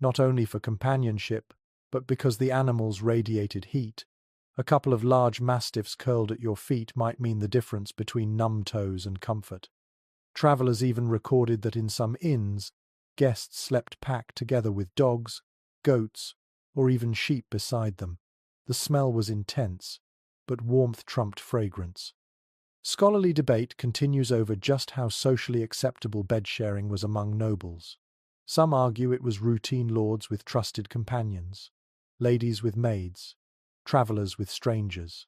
not only for companionship, but because the animals radiated heat. A couple of large mastiffs curled at your feet might mean the difference between numb toes and comfort. Travellers even recorded that in some inns, guests slept packed together with dogs, goats, or even sheep beside them. The smell was intense, but warmth trumped fragrance. Scholarly debate continues over just how socially acceptable bed-sharing was among nobles. Some argue it was routine lords with trusted companions, ladies with maids, travellers with strangers.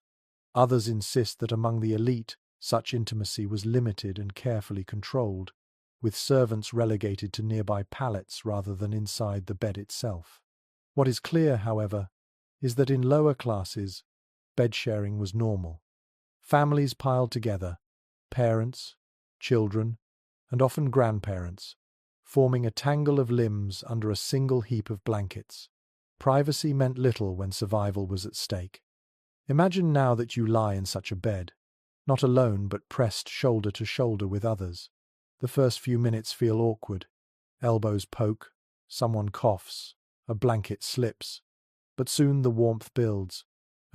Others insist that among the elite, such intimacy was limited and carefully controlled, with servants relegated to nearby pallets rather than inside the bed itself. What is clear, however, is that in lower classes, bed-sharing was normal. Families piled together, parents, children, and often grandparents, forming a tangle of limbs under a single heap of blankets. Privacy meant little when survival was at stake. Imagine now that you lie in such a bed, not alone but pressed shoulder to shoulder with others. The first few minutes feel awkward. Elbows poke, someone coughs, a blanket slips. But soon the warmth builds,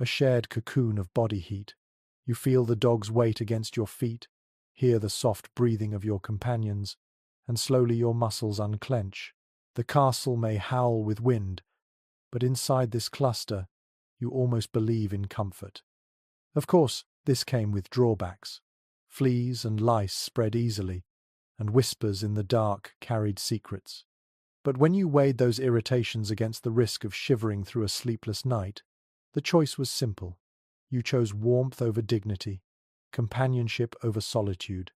a shared cocoon of body heat. You feel the dog's weight against your feet, hear the soft breathing of your companions, and slowly your muscles unclench. The castle may howl with wind, but inside this cluster, you almost believe in comfort. Of course, this came with drawbacks. Fleas and lice spread easily, and whispers in the dark carried secrets. But when you weighed those irritations against the risk of shivering through a sleepless night, the choice was simple. You chose warmth over dignity, companionship over solitude.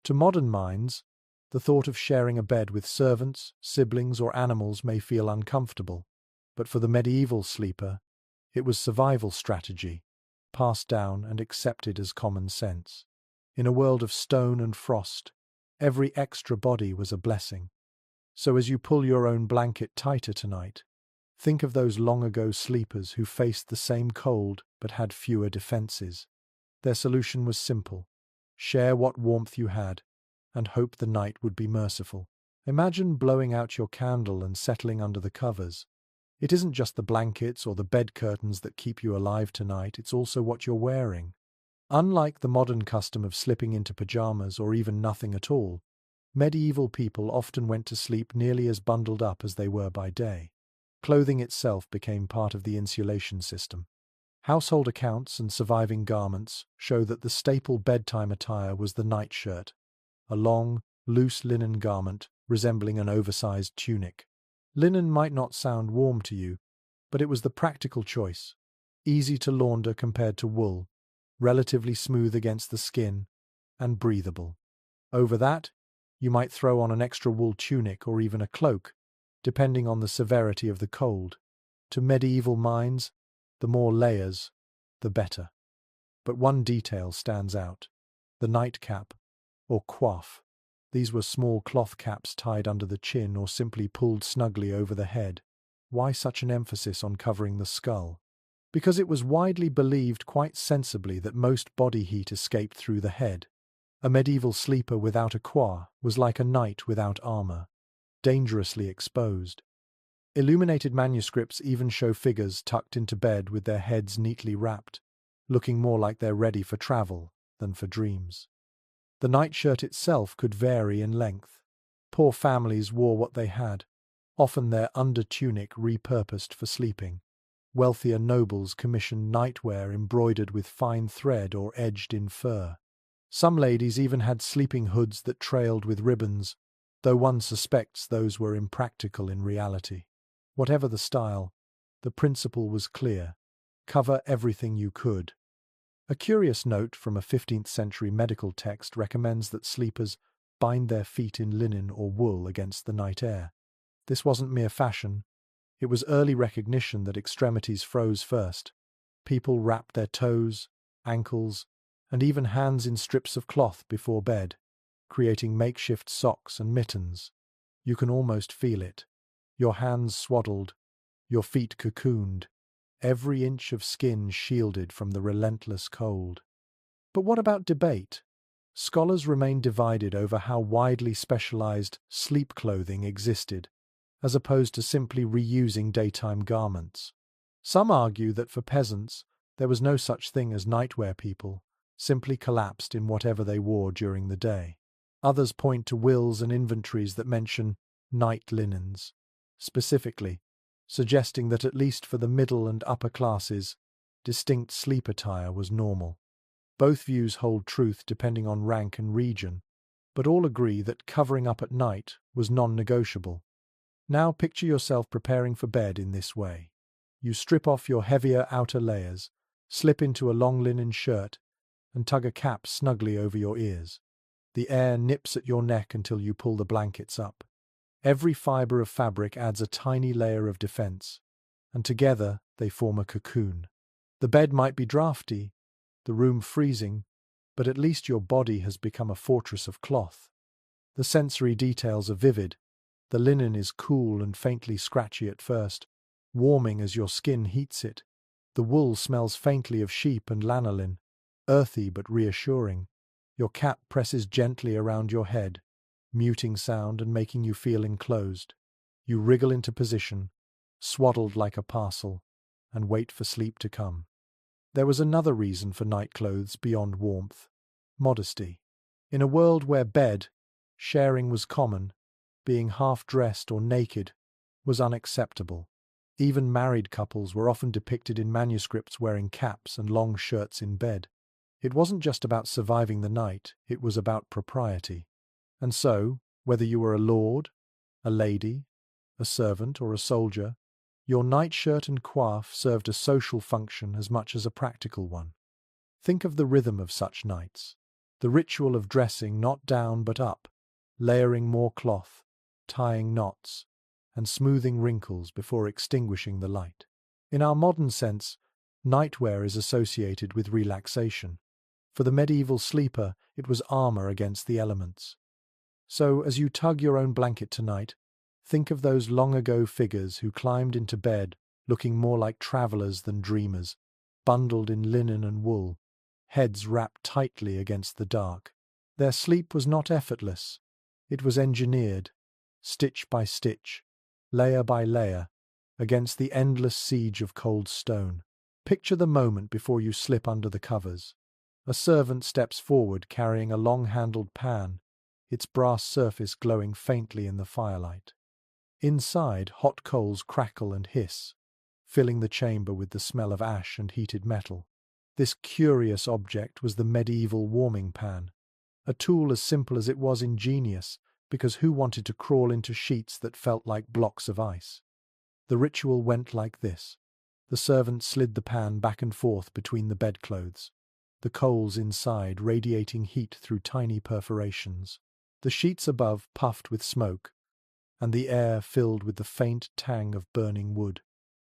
To modern minds, the thought of sharing a bed with servants, siblings, or animals may feel uncomfortable, but for the medieval sleeper, it was survival strategy, passed down and accepted as common sense. In a world of stone and frost, every extra body was a blessing. So as you pull your own blanket tighter tonight, think of those long-ago sleepers who faced the same cold but had fewer defenses. Their solution was simple: share what warmth you had, and hope the night would be merciful. Imagine blowing out your candle and settling under the covers. It isn't just the blankets or the bed curtains that keep you alive tonight, it's also what you're wearing. Unlike the modern custom of slipping into pajamas or even nothing at all, medieval people often went to sleep nearly as bundled up as they were by day. Clothing itself became part of the insulation system. Household accounts and surviving garments show that the staple bedtime attire was the nightshirt, a long, loose linen garment resembling an oversized tunic. Linen might not sound warm to you, but it was the practical choice. Easy to launder compared to wool, relatively smooth against the skin, and breathable. Over that, you might throw on an extra wool tunic or even a cloak, depending on the severity of the cold. To medieval minds, the more layers, the better. But one detail stands out: the nightcap, or coif. These were small cloth caps tied under the chin or simply pulled snugly over the head. Why such an emphasis on covering the skull? Because it was widely believed, quite sensibly, that most body heat escaped through the head. A medieval sleeper without a coif was like a knight without armor, dangerously exposed. Illuminated manuscripts even show figures tucked into bed with their heads neatly wrapped, looking more like they're ready for travel than for dreams. The nightshirt itself could vary in length. Poor families wore what they had, often their under-tunic repurposed for sleeping. Wealthier nobles commissioned nightwear embroidered with fine thread or edged in fur. Some ladies even had sleeping hoods that trailed with ribbons, though one suspects those were impractical in reality. Whatever the style, the principle was clear: cover everything you could. A curious note from a 15th century medical text recommends that sleepers bind their feet in linen or wool against the night air. This wasn't mere fashion, it was early recognition that extremities froze first. People wrapped their toes, ankles, and even hands in strips of cloth before bed, creating makeshift socks and mittens. You can almost feel it. Your hands swaddled, your feet cocooned, every inch of skin shielded from the relentless cold. But what about debate? Scholars remain divided over how widely specialized sleep clothing existed, as opposed to simply reusing daytime garments. Some argue that for peasants, there was no such thing as nightwear. People simply collapsed in whatever they wore during the day. Others point to wills and inventories that mention night linens, specifically, suggesting that at least for the middle and upper classes, distinct sleep attire was normal. Both views hold truth depending on rank and region, but all agree that covering up at night was non-negotiable. Now picture yourself preparing for bed in this way. You strip off your heavier outer layers, slip into a long linen shirt, and tug a cap snugly over your ears. The air nips at your neck until you pull the blankets up. Every fiber of fabric adds a tiny layer of defense, and together they form a cocoon. The bed might be drafty, the room freezing, but at least your body has become a fortress of cloth. The sensory details are vivid. The linen is cool and faintly scratchy at first, warming as your skin heats it. The wool smells faintly of sheep and lanolin, earthy but reassuring. Your cap presses gently around your head, muting sound and making you feel enclosed. You wriggle into position, swaddled like a parcel, and wait for sleep to come. There was another reason for night clothes beyond warmth: modesty. In a world where sharing was common, being half-dressed or naked was unacceptable. Even married couples were often depicted in manuscripts wearing caps and long shirts in bed. It wasn't just about surviving the night, it was about propriety. And so, whether you were a lord, a lady, a servant, or a soldier, your nightshirt and coif served a social function as much as a practical one. Think of the rhythm of such nights. The ritual of dressing not down but up, layering more cloth, tying knots, and smoothing wrinkles before extinguishing the light. In our modern sense, nightwear is associated with relaxation. For the medieval sleeper, it was armor against the elements. So, as you tug your own blanket tonight, think of those long-ago figures who climbed into bed looking more like travelers than dreamers, bundled in linen and wool, heads wrapped tightly against the dark. Their sleep was not effortless. It was engineered, stitch by stitch, layer by layer, against the endless siege of cold stone. Picture the moment before you slip under the covers. A servant steps forward carrying a long-handled pan, its brass surface glowing faintly in the firelight. Inside, hot coals crackle and hiss, filling the chamber with the smell of ash and heated metal. This curious object was the medieval warming pan, a tool as simple as it was ingenious, because who wanted to crawl into sheets that felt like blocks of ice? The ritual went like this. The servant slid the pan back and forth between the bedclothes, the coals inside radiating heat through tiny perforations. The sheets above puffed with smoke, and the air filled with the faint tang of burning wood.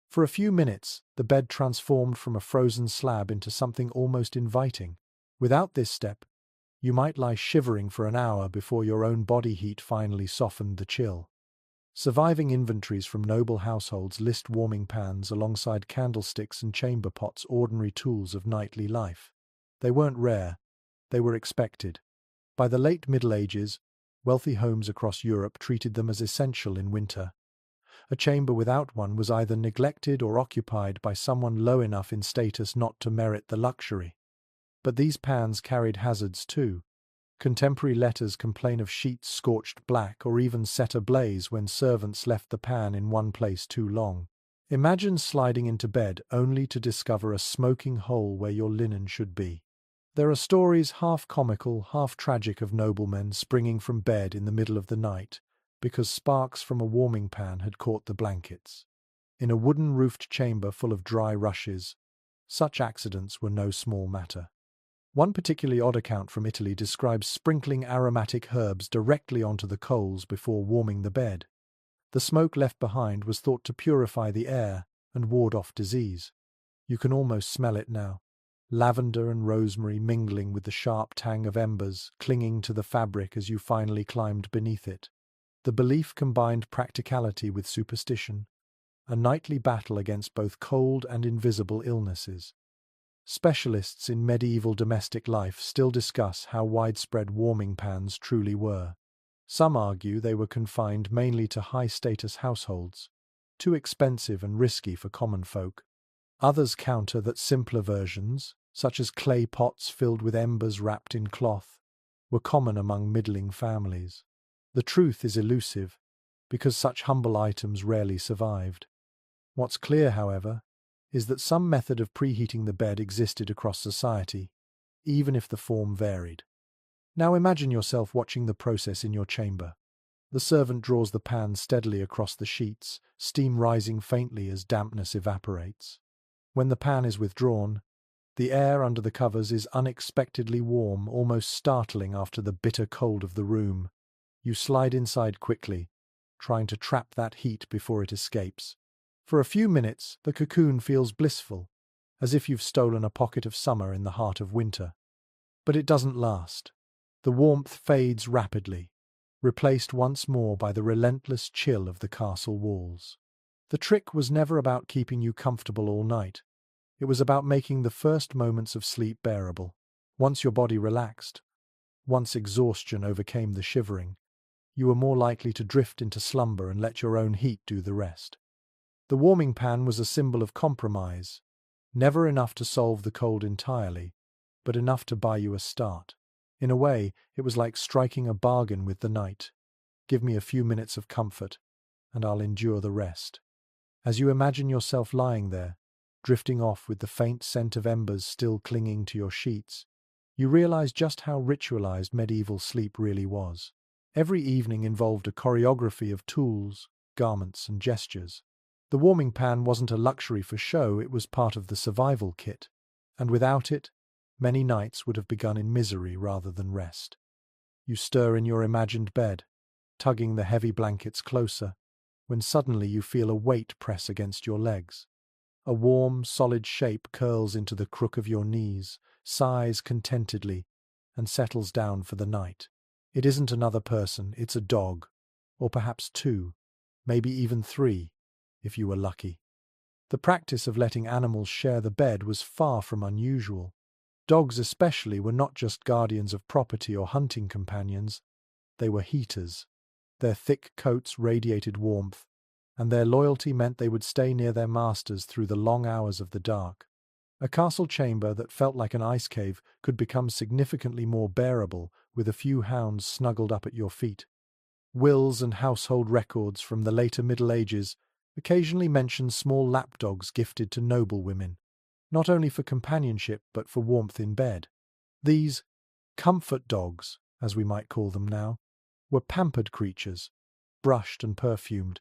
For a few minutes, the bed transformed from a frozen slab into something almost inviting. Without this step, you might lie shivering for an hour before your own body heat finally softened the chill. Surviving inventories from noble households list warming pans alongside candlesticks and chamber pots, ordinary tools of nightly life. They weren't rare, they were expected. By the late Middle Ages, wealthy homes across Europe treated them as essential in winter. A chamber without one was either neglected or occupied by someone low enough in status not to merit the luxury. But these pans carried hazards too. Contemporary letters complain of sheets scorched black or even set ablaze when servants left the pan in one place too long. Imagine sliding into bed only to discover a smoking hole where your linen should be. There are stories half comical, half tragic of noblemen springing from bed in the middle of the night because sparks from a warming pan had caught the blankets. In a wooden-roofed chamber full of dry rushes, such accidents were no small matter. One particularly odd account from Italy describes sprinkling aromatic herbs directly onto the coals before warming the bed. The smoke left behind was thought to purify the air and ward off disease. You can almost smell it now. Lavender and rosemary mingling with the sharp tang of embers, clinging to the fabric as you finally climbed beneath it. The belief combined practicality with superstition, a nightly battle against both cold and invisible illnesses. Specialists in medieval domestic life still discuss how widespread warming pans truly were. Some argue they were confined mainly to high-status households, too expensive and risky for common folk. Others counter that simpler versions, such as clay pots filled with embers wrapped in cloth, were common among middling families. The truth is elusive, because such humble items rarely survived. What's clear, however, is that some method of preheating the bed existed across society, even if the form varied. Now imagine yourself watching the process in your chamber. The servant draws the pan steadily across the sheets, steam rising faintly as dampness evaporates. When the pan is withdrawn, the air under the covers is unexpectedly warm, almost startling after the bitter cold of the room. You slide inside quickly, trying to trap that heat before it escapes. For a few minutes, the cocoon feels blissful, as if you've stolen a pocket of summer in the heart of winter. But it doesn't last. The warmth fades rapidly, replaced once more by the relentless chill of the castle walls. The trick was never about keeping you comfortable all night. It was about making the first moments of sleep bearable. Once your body relaxed, once exhaustion overcame the shivering, you were more likely to drift into slumber and let your own heat do the rest. The warming pan was a symbol of compromise, never enough to solve the cold entirely, but enough to buy you a start. In a way, it was like striking a bargain with the night. Give me a few minutes of comfort, and I'll endure the rest. As you imagine yourself lying there, drifting off with the faint scent of embers still clinging to your sheets, you realize just how ritualized medieval sleep really was. Every evening involved a choreography of tools, garments, and gestures. The warming pan wasn't a luxury for show, it was part of the survival kit, and without it, many nights would have begun in misery rather than rest. You stir in your imagined bed, tugging the heavy blankets closer, when suddenly you feel a weight press against your legs. A warm, solid shape curls into the crook of your knees, sighs contentedly, and settles down for the night. It isn't another person, it's a dog, or perhaps two, maybe even three, if you were lucky. The practice of letting animals share the bed was far from unusual. Dogs especially were not just guardians of property or hunting companions, they were heaters. Their thick coats radiated warmth, and their loyalty meant they would stay near their masters through the long hours of the dark. A castle chamber that felt like an ice cave could become significantly more bearable with a few hounds snuggled up at your feet. Wills and household records from the later Middle Ages occasionally mention small lapdogs gifted to noble women, not only for companionship but for warmth in bed. These comfort dogs, as we might call them now, were pampered creatures, brushed and perfumed,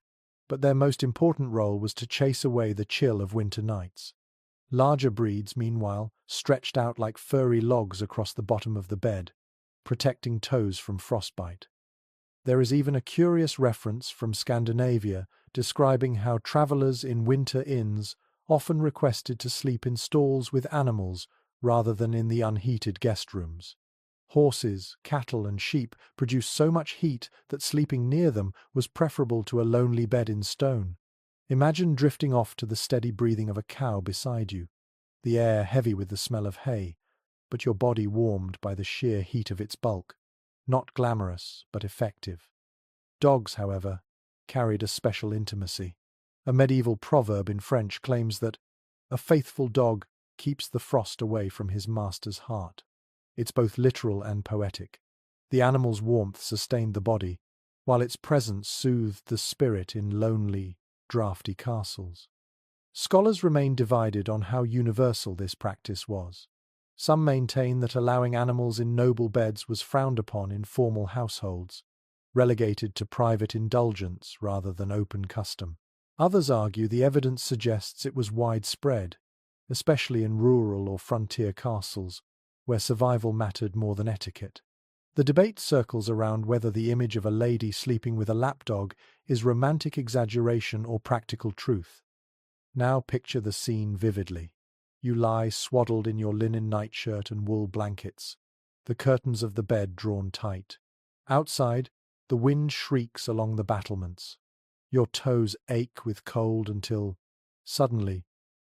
but their most important role was to chase away the chill of winter nights. Larger breeds, meanwhile, stretched out like furry logs across the bottom of the bed, protecting toes from frostbite. There is even a curious reference from Scandinavia describing how travellers in winter inns often requested to sleep in stalls with animals rather than in the unheated guest rooms. Horses, cattle, and sheep produced so much heat that sleeping near them was preferable to a lonely bed in stone. Imagine drifting off to the steady breathing of a cow beside you, the air heavy with the smell of hay, but your body warmed by the sheer heat of its bulk. Not glamorous, but effective. Dogs, however, carried a special intimacy. A medieval proverb in French claims that a faithful dog keeps the frost away from his master's heart. It's both literal and poetic. The animal's warmth sustained the body, while its presence soothed the spirit in lonely, draughty castles. Scholars remain divided on how universal this practice was. Some maintain that allowing animals in noble beds was frowned upon in formal households, relegated to private indulgence rather than open custom. Others argue the evidence suggests it was widespread, especially in rural or frontier castles, where survival mattered more than etiquette. The debate circles around whether the image of a lady sleeping with a lapdog is romantic exaggeration or practical truth. Now picture the scene vividly. You lie swaddled in your linen nightshirt and wool blankets, the curtains of the bed drawn tight. Outside, the wind shrieks along the battlements. Your toes ache with cold until, suddenly,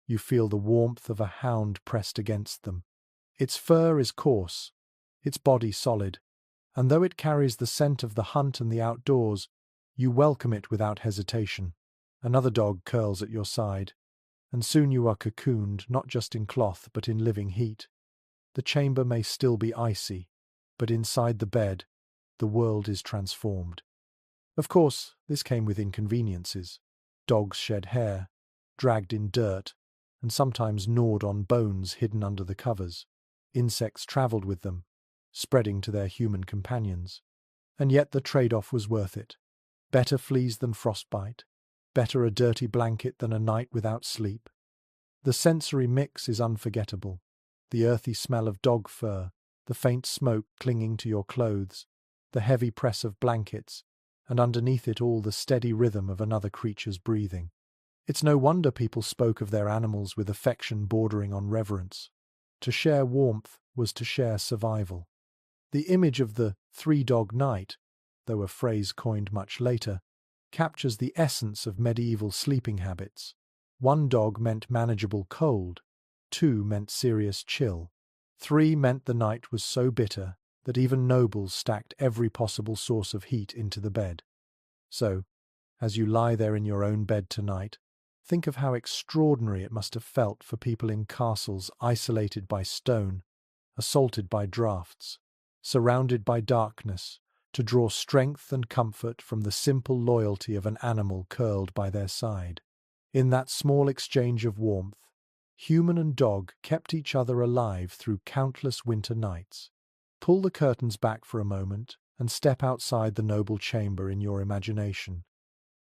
you feel the warmth of a hound pressed against them. Its fur is coarse, its body solid, and though it carries the scent of the hunt and the outdoors, you welcome it without hesitation. Another dog curls at your side, and soon you are cocooned not just in cloth but in living heat. The chamber may still be icy, but inside the bed, the world is transformed. Of course, this came with inconveniences. Dogs shed hair, dragged in dirt, and sometimes gnawed on bones hidden under the covers. Insects travelled with them, spreading to their human companions. And yet the trade-off was worth it. Better fleas than frostbite, better a dirty blanket than a night without sleep. The sensory mix is unforgettable. The earthy smell of dog fur, the faint smoke clinging to your clothes, the heavy press of blankets, and underneath it all the steady rhythm of another creature's breathing. It's no wonder people spoke of their animals with affection bordering on reverence. To share warmth was to share survival. The image of the three-dog night, though a phrase coined much later, captures the essence of medieval sleeping habits. One dog meant manageable cold, two meant serious chill, three meant the night was so bitter that even nobles stacked every possible source of heat into the bed. So, as you lie there in your own bed tonight, think of how extraordinary it must have felt for people in castles isolated by stone, assaulted by draughts, surrounded by darkness, to draw strength and comfort from the simple loyalty of an animal curled by their side. In that small exchange of warmth, human and dog kept each other alive through countless winter nights. Pull the curtains back for a moment and step outside the noble chamber in your imagination.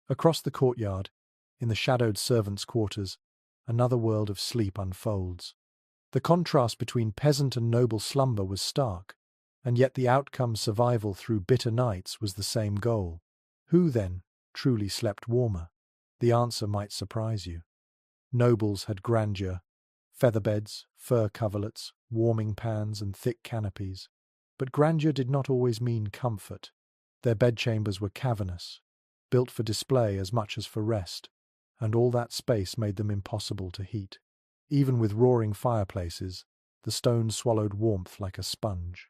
Across the courtyard, in the shadowed servants' quarters, another world of sleep unfolds. The contrast between peasant and noble slumber was stark, and yet the outcome, survival through bitter nights, was the same goal. Who, then, truly slept warmer? The answer might surprise you. Nobles had grandeur, featherbeds, fur coverlets, warming pans, and thick canopies. But grandeur did not always mean comfort. Their bedchambers were cavernous, built for display as much as for rest, and all that space made them impossible to heat. Even with roaring fireplaces, the stone swallowed warmth like a sponge.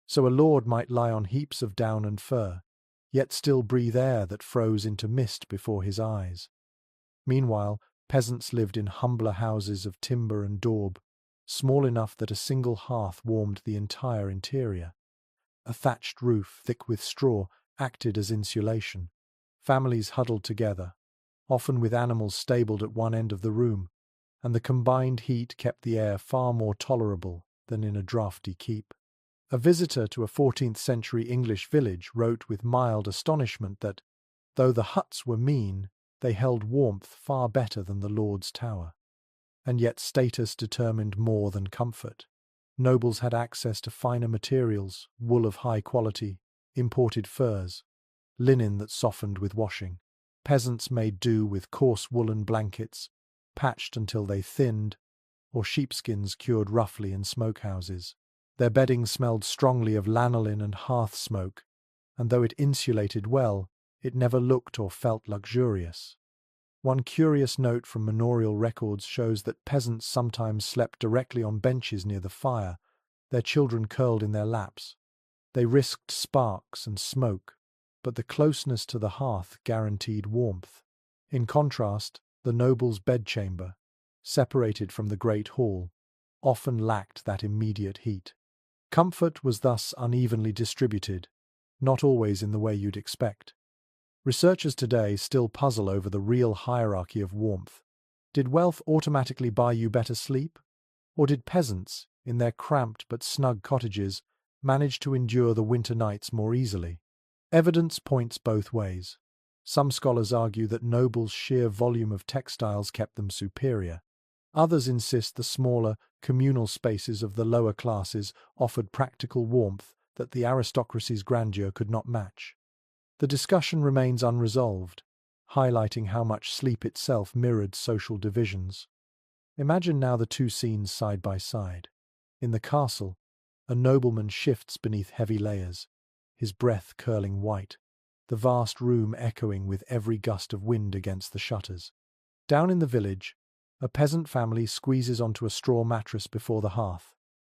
So a lord might lie on heaps of down and fur, yet still breathe air that froze into mist before his eyes. Meanwhile, peasants lived in humbler houses of timber and daub, small enough that a single hearth warmed the entire interior. A thatched roof, thick with straw, acted as insulation. Families huddled together, often with animals stabled at one end of the room, and the combined heat kept the air far more tolerable than in a draughty keep. A visitor to a 14th-century English village wrote with mild astonishment that, though the huts were mean, they held warmth far better than the Lord's Tower. And yet status determined more than comfort. Nobles had access to finer materials, wool of high quality, imported furs, linen that softened with washing. Peasants made do with coarse woolen blankets, patched until they thinned, or sheepskins cured roughly in smokehouses. Their bedding smelled strongly of lanolin and hearth smoke, and though it insulated well, it never looked or felt luxurious. One curious note from manorial records shows that peasants sometimes slept directly on benches near the fire, their children curled in their laps. They risked sparks and smoke, but the closeness to the hearth guaranteed warmth. In contrast, the noble's bedchamber, separated from the great hall, often lacked that immediate heat. Comfort was thus unevenly distributed, not always in the way you'd expect. Researchers today still puzzle over the real hierarchy of warmth. Did wealth automatically buy you better sleep? Or did peasants, in their cramped but snug cottages, manage to endure the winter nights more easily? Evidence points both ways. Some scholars argue that nobles' sheer volume of textiles kept them superior. Others insist the smaller, communal spaces of the lower classes offered practical warmth that the aristocracy's grandeur could not match. The discussion remains unresolved, highlighting how much sleep itself mirrored social divisions. Imagine now the two scenes side by side. In the castle, a nobleman shifts beneath heavy layers, his breath curling white, the vast room echoing with every gust of wind against the shutters. Down in the village, a peasant family squeezes onto a straw mattress before the hearth,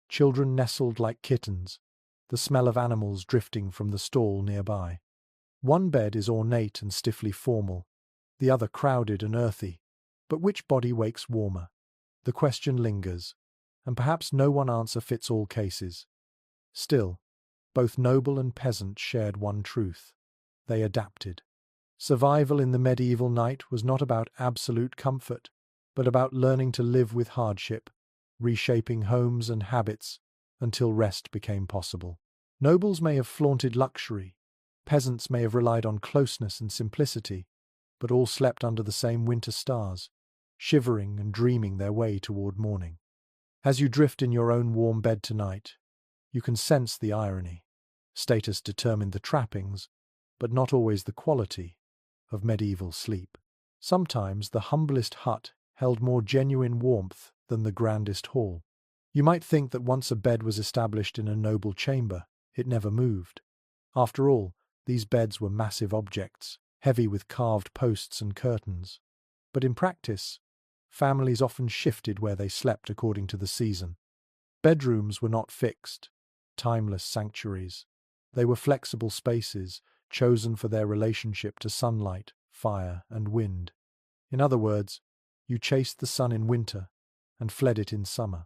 children nestled like kittens, the smell of animals drifting from the stall nearby. One bed is ornate and stiffly formal, the other crowded and earthy. But which body wakes warmer? The question lingers, and perhaps no one answer fits all cases. Still, both noble and peasant shared one truth. They adapted. Survival in the medieval night was not about absolute comfort, but about learning to live with hardship, reshaping homes and habits until rest became possible. Nobles may have flaunted luxury, peasants may have relied on closeness and simplicity, but all slept under the same winter stars, shivering and dreaming their way toward morning. As you drift in your own warm bed tonight, you can sense the irony. Status determined the trappings, but not always the quality, of medieval sleep. Sometimes the humblest hut held more genuine warmth than the grandest hall. You might think that once a bed was established in a noble chamber, it never moved. After all, these beds were massive objects, heavy with carved posts and curtains. But in practice, families often shifted where they slept according to the season. Bedrooms were not fixed, timeless sanctuaries. They were flexible spaces, chosen for their relationship to sunlight, fire, and wind. In other words, you chased the sun in winter and fled it in summer.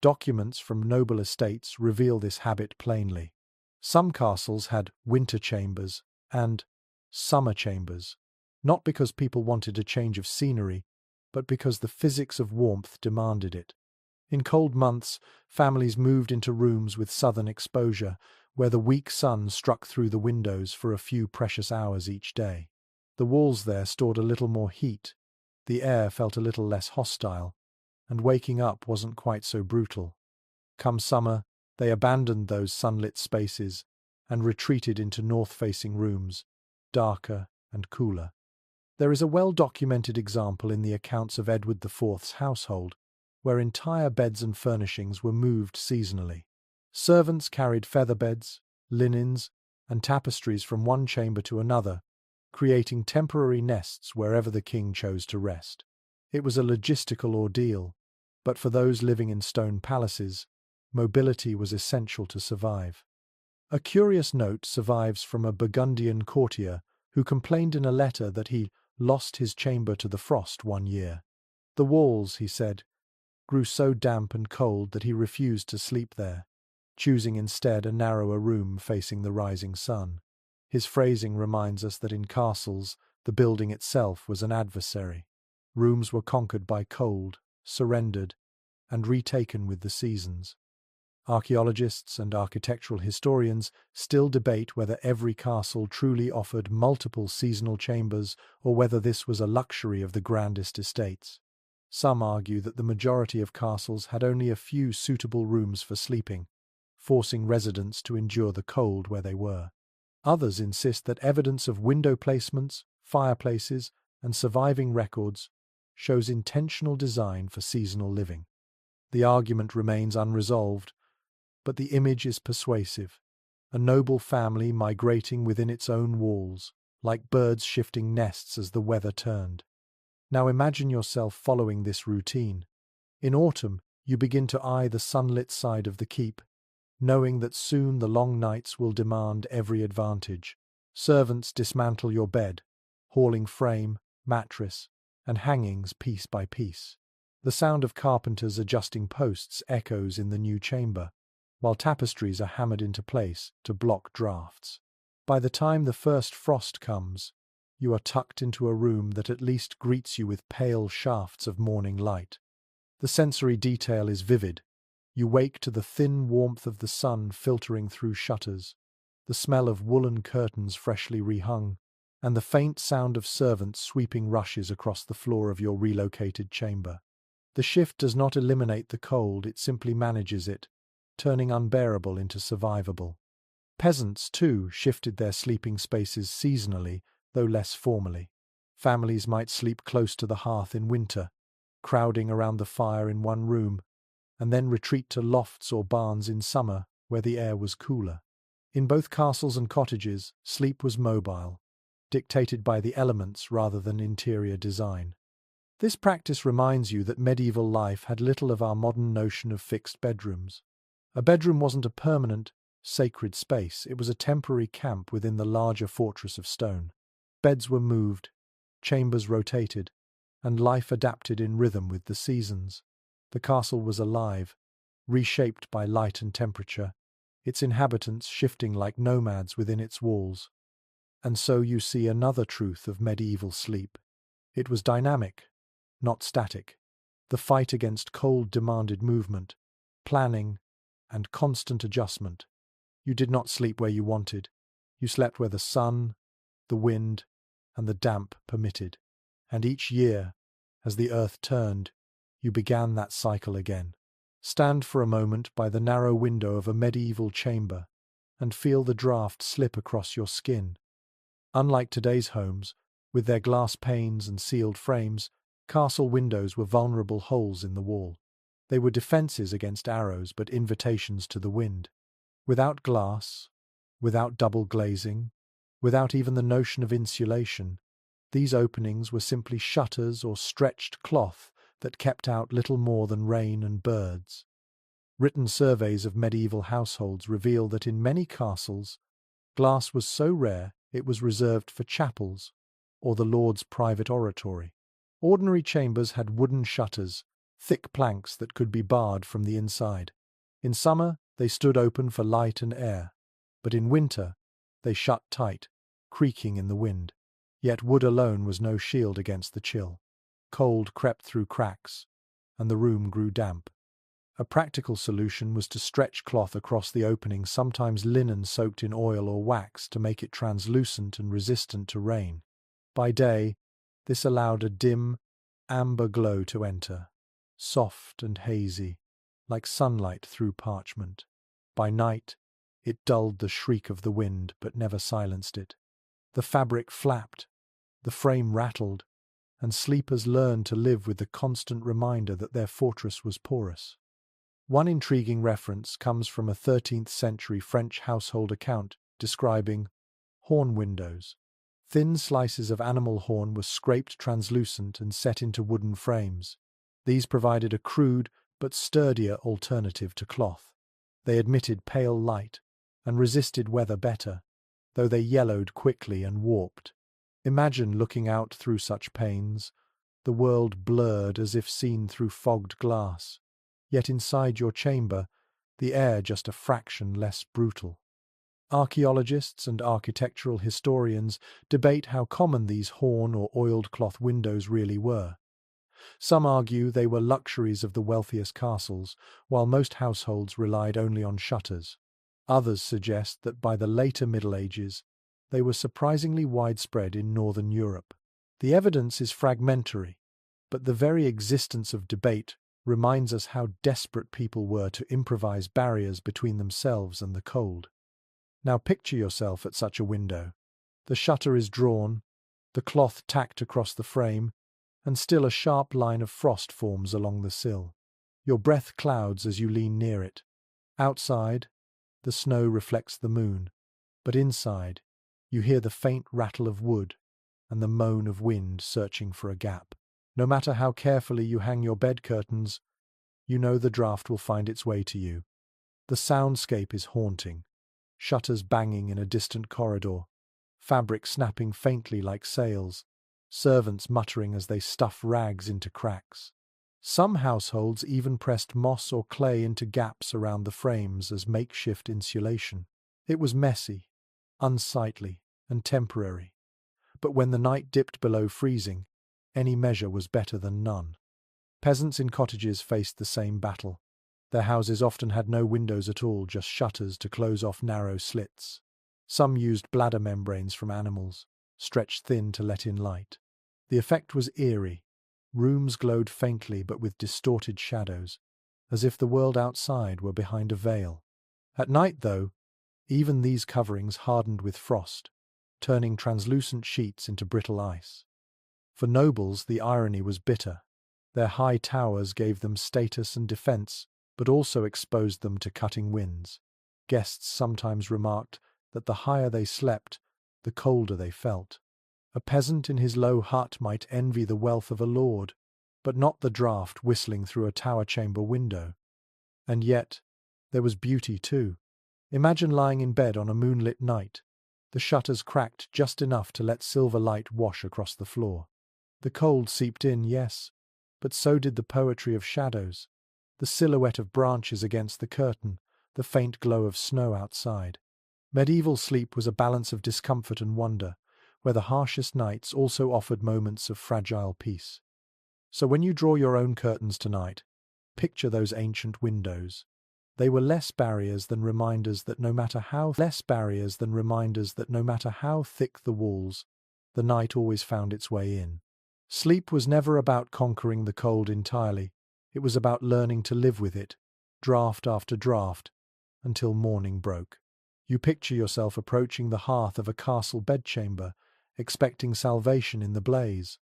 Documents from noble estates reveal this habit plainly. Some castles had winter chambers and summer chambers, not because people wanted a change of scenery, but because the physics of warmth demanded it. In cold months, families moved into rooms with southern exposure, where the weak sun struck through the windows for a few precious hours each day. The walls there stored a little more heat, the air felt a little less hostile, and waking up wasn't quite so brutal. Come summer, they abandoned those sunlit spaces and retreated into north-facing rooms, darker and cooler. There is a well-documented example in the accounts of Edward IV's household, where entire beds and furnishings were moved seasonally. Servants carried feather beds, linens, and tapestries from one chamber to another, creating temporary nests wherever the king chose to rest. It was a logistical ordeal, but for those living in stone palaces, mobility was essential to survive. A curious note survives from a Burgundian courtier who complained in a letter that he lost his chamber to the frost one year. The walls, he said, grew so damp and cold that he refused to sleep there, choosing instead a narrower room facing the rising sun. His phrasing reminds us that in castles, the building itself was an adversary. Rooms were conquered by cold, surrendered, and retaken with the seasons. Archaeologists and architectural historians still debate whether every castle truly offered multiple seasonal chambers or whether this was a luxury of the grandest estates. Some argue that the majority of castles had only a few suitable rooms for sleeping, forcing residents to endure the cold where they were. Others insist that evidence of window placements, fireplaces, and surviving records shows intentional design for seasonal living. The argument remains unresolved, but the image is persuasive. A noble family migrating within its own walls, like birds shifting nests as the weather turned. Now imagine yourself following this routine. In autumn, you begin to eye the sunlit side of the keep, knowing that soon the long nights will demand every advantage. Servants dismantle your bed, hauling frame, mattress, and hangings piece by piece. The sound of carpenters adjusting posts echoes in the new chamber, while tapestries are hammered into place to block drafts. By the time the first frost comes, you are tucked into a room that at least greets you with pale shafts of morning light. The sensory detail is vivid. You wake to the thin warmth of the sun filtering through shutters, the smell of woolen curtains freshly rehung, and the faint sound of servants sweeping rushes across the floor of your relocated chamber. The shift does not eliminate the cold, it simply manages it, turning unbearable into survivable. Peasants, too, shifted their sleeping spaces seasonally, though less formally. Families might sleep close to the hearth in winter, crowding around the fire in one room, and then retreat to lofts or barns in summer, where the air was cooler. In both castles and cottages, sleep was mobile, dictated by the elements rather than interior design. This practice reminds you that medieval life had little of our modern notion of fixed bedrooms. A bedroom wasn't a permanent, sacred space, it was a temporary camp within the larger fortress of stone. Beds were moved, chambers rotated, and life adapted in rhythm with the seasons. The castle was alive, reshaped by light and temperature, its inhabitants shifting like nomads within its walls. And so you see another truth of medieval sleep. It was dynamic, not static. The fight against cold demanded movement, planning, and constant adjustment. You did not sleep where you wanted. You slept where the sun, the wind, and the damp permitted. And each year, as the earth turned, you began that cycle again. Stand for a moment by the narrow window of a medieval chamber and feel the draught slip across your skin. Unlike today's homes, with their glass panes and sealed frames, castle windows were vulnerable holes in the wall. They were defenses against arrows but invitations to the wind. Without glass, without double glazing, without even the notion of insulation, these openings were simply shutters or stretched cloth that kept out little more than rain and birds. Written surveys of medieval households reveal that in many castles, glass was so rare it was reserved for chapels or the lord's private oratory. Ordinary chambers had wooden shutters, thick planks that could be barred from the inside. In summer, they stood open for light and air, but in winter, they shut tight, creaking in the wind. Yet wood alone was no shield against the chill. Cold crept through cracks, and the room grew damp. A practical solution was to stretch cloth across the opening, sometimes linen soaked in oil or wax, to make it translucent and resistant to rain. By day, this allowed a dim, amber glow to enter, soft and hazy, like sunlight through parchment. By night, it dulled the shriek of the wind but never silenced it. The fabric flapped, the frame rattled, and sleepers learned to live with the constant reminder that their fortress was porous. One intriguing reference comes from a 13th-century French household account describing horn windows. Thin slices of animal horn were scraped translucent and set into wooden frames. These provided a crude but sturdier alternative to cloth. They admitted pale light and resisted weather better, though they yellowed quickly and warped. Imagine looking out through such panes, the world blurred as if seen through fogged glass. Yet inside your chamber, the air just a fraction less brutal. Archaeologists and architectural historians debate how common these horn or oiled cloth windows really were. Some argue they were luxuries of the wealthiest castles, while most households relied only on shutters. Others suggest that by the later Middle Ages, they were surprisingly widespread in Northern Europe. The evidence is fragmentary, but the very existence of debate reminds us how desperate people were to improvise barriers between themselves and the cold. Now picture yourself at such a window. The shutter is drawn, the cloth tacked across the frame, and still a sharp line of frost forms along the sill. Your breath clouds as you lean near it. Outside, the snow reflects the moon, but inside, you hear the faint rattle of wood and the moan of wind searching for a gap. No matter how carefully you hang your bed curtains, you know the draught will find its way to you. The soundscape is haunting. Shutters banging in a distant corridor, fabric snapping faintly like sails, servants muttering as they stuff rags into cracks. Some households even pressed moss or clay into gaps around the frames as makeshift insulation. It was messy, unsightly, and temporary. But when the night dipped below freezing, any measure was better than none. Peasants in cottages faced the same battle. Their houses often had no windows at all, just shutters to close off narrow slits. Some used bladder membranes from animals, stretched thin to let in light. The effect was eerie. Rooms glowed faintly but with distorted shadows, as if the world outside were behind a veil. At night, though, even these coverings hardened with frost, turning translucent sheets into brittle ice. For nobles, the irony was bitter. Their high towers gave them status and defense, but also exposed them to cutting winds. Guests sometimes remarked that the higher they slept, the colder they felt. A peasant in his low hut might envy the wealth of a lord, but not the draught whistling through a tower chamber window. And yet, there was beauty too. Imagine lying in bed on a moonlit night, the shutters cracked just enough to let silver light wash across the floor. The cold seeped in, yes, but so did the poetry of shadows, the silhouette of branches against the curtain, the faint glow of snow outside. Medieval sleep was a balance of discomfort and wonder, where the harshest nights also offered moments of fragile peace. So when you draw your own curtains tonight, picture those ancient windows. They were less barriers than reminders that no matter how thick the walls, the night always found its way in. Sleep was never about conquering the cold entirely. It was about learning to live with it, draught after draught, until morning broke. You picture yourself approaching the hearth of a castle bedchamber, expecting salvation in the blaze.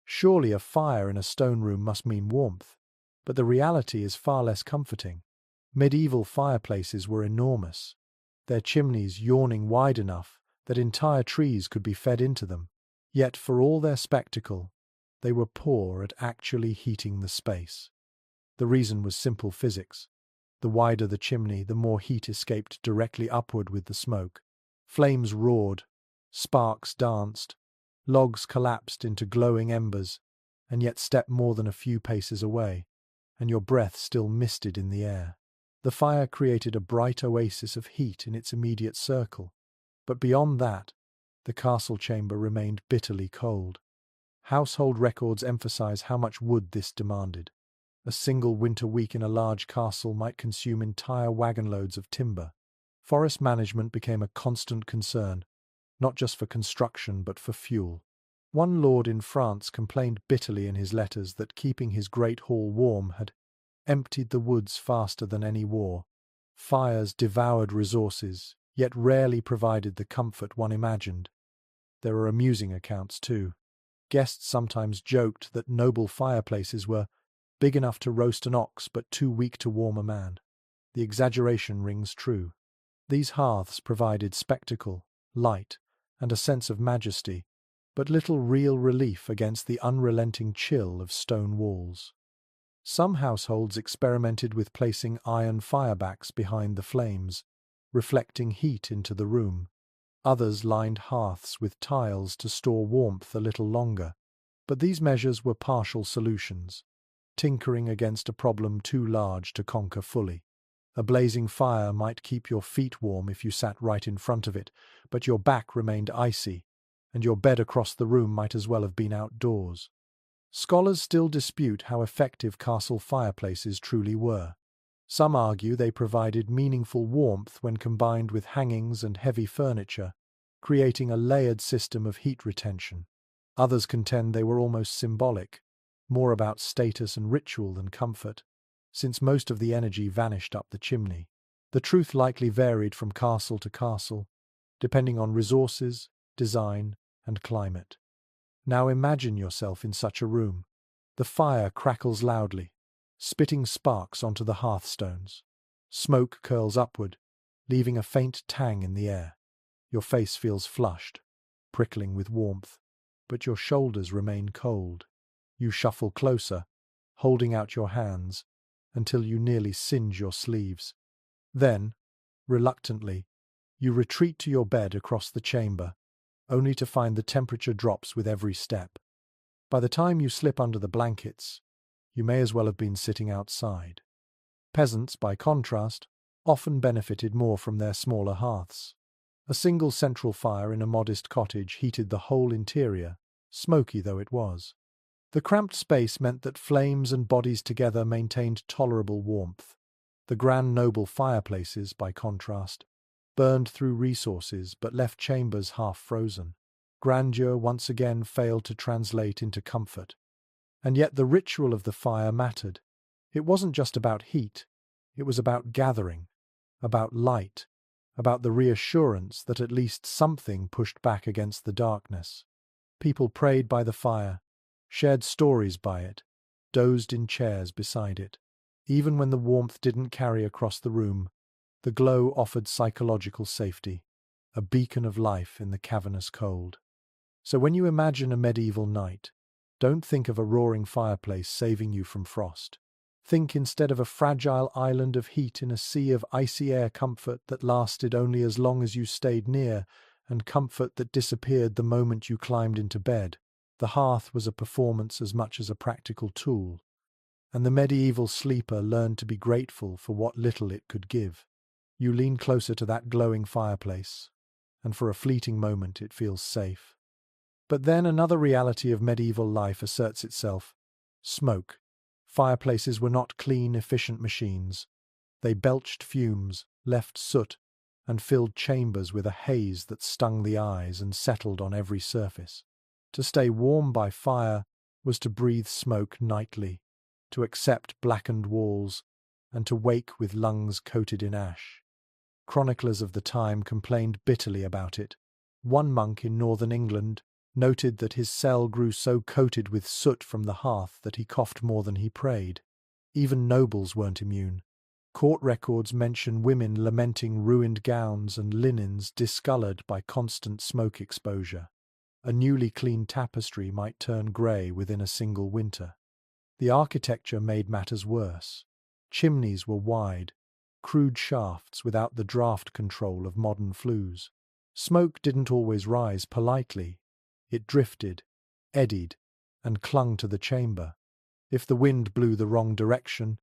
Surely a fire in a stone room must mean warmth, but the reality is far less comforting. Medieval fireplaces were enormous, their chimneys yawning wide enough that entire trees could be fed into them. Yet for all their spectacle, they were poor at actually heating the space. The reason was simple physics. The wider the chimney, the more heat escaped directly upward with the smoke. Flames roared, sparks danced, logs collapsed into glowing embers, and yet stepped more than a few paces away, and your breath still misted in the air. The fire created a bright oasis of heat in its immediate circle, but beyond that, the castle chamber remained bitterly cold. Household records emphasize how much wood this demanded. A single winter week in a large castle might consume entire wagon-loads of timber. Forest management became a constant concern, not just for construction but for fuel. One lord in France complained bitterly in his letters that keeping his great hall warm had emptied the woods faster than any war. Fires devoured resources, yet rarely provided the comfort one imagined. There are amusing accounts too. Guests sometimes joked that noble fireplaces were big enough to roast an ox but too weak to warm a man. The exaggeration rings true. These hearths provided spectacle, light, and a sense of majesty, but little real relief against the unrelenting chill of stone walls. Some households experimented with placing iron firebacks behind the flames, reflecting heat into the room. Others lined hearths with tiles to store warmth a little longer, but these measures were partial solutions, tinkering against a problem too large to conquer fully. A blazing fire might keep your feet warm if you sat right in front of it, but your back remained icy, and your bed across the room might as well have been outdoors. Scholars still dispute how effective castle fireplaces truly were. Some argue they provided meaningful warmth when combined with hangings and heavy furniture, creating a layered system of heat retention. Others contend they were almost symbolic, more about status and ritual than comfort, since most of the energy vanished up the chimney. The truth likely varied from castle to castle, depending on resources, design, and climate. Now imagine yourself in such a room. The fire crackles loudly, spitting sparks onto the hearthstones. Smoke curls upward, leaving a faint tang in the air. Your face feels flushed, prickling with warmth, but your shoulders remain cold. You shuffle closer, holding out your hands, until you nearly singe your sleeves. Then, reluctantly, you retreat to your bed across the chamber, only to find the temperature drops with every step. By the time you slip under the blankets, you may as well have been sitting outside. Peasants, by contrast, often benefited more from their smaller hearths. A single central fire in a modest cottage heated the whole interior, smoky though it was. The cramped space meant that flames and bodies together maintained tolerable warmth. The grand noble fireplaces, by contrast, burned through resources but left chambers half frozen. Grandeur once again failed to translate into comfort. And yet the ritual of the fire mattered. It wasn't just about heat, it was about gathering, about light, about the reassurance that at least something pushed back against the darkness. People prayed by the fire, shared stories by it, dozed in chairs beside it. Even when the warmth didn't carry across the room, the glow offered psychological safety, a beacon of life in the cavernous cold. So when you imagine a medieval night, don't think of a roaring fireplace saving you from frost. Think instead of a fragile island of heat in a sea of icy air, comfort that lasted only as long as you stayed near, and comfort that disappeared the moment you climbed into bed. The hearth was a performance as much as a practical tool, and the medieval sleeper learned to be grateful for what little it could give. You lean closer to that glowing fireplace, and for a fleeting moment it feels safe. But then another reality of medieval life asserts itself: smoke. Fireplaces were not clean, efficient machines. They belched fumes, left soot, and filled chambers with a haze that stung the eyes and settled on every surface. To stay warm by fire was to breathe smoke nightly, to accept blackened walls, and to wake with lungs coated in ash. Chroniclers of the time complained bitterly about it. One monk in northern England noted that his cell grew so coated with soot from the hearth that he coughed more than he prayed. Even nobles weren't immune. Court records mention women lamenting ruined gowns and linens discolored by constant smoke exposure. A newly cleaned tapestry might turn grey within a single winter. The architecture made matters worse. Chimneys were wide, crude shafts without the draft control of modern flues. Smoke didn't always rise politely. It drifted, eddied, and clung to the chamber. If the wind blew the wrong direction,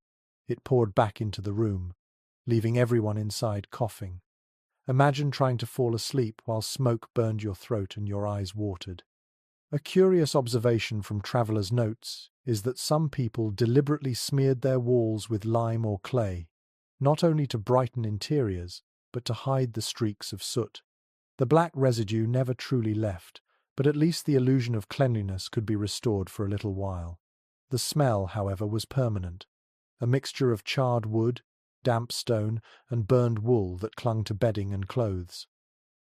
it poured back into the room, leaving everyone inside coughing. Imagine trying to fall asleep while smoke burned your throat and your eyes watered. A curious observation from travelers' notes is that some people deliberately smeared their walls with lime or clay, not only to brighten interiors, but to hide the streaks of soot. The black residue never truly left, but at least the illusion of cleanliness could be restored for a little while. The smell, however, was permanent, a mixture of charred wood, damp stone, and burned wool that clung to bedding and clothes.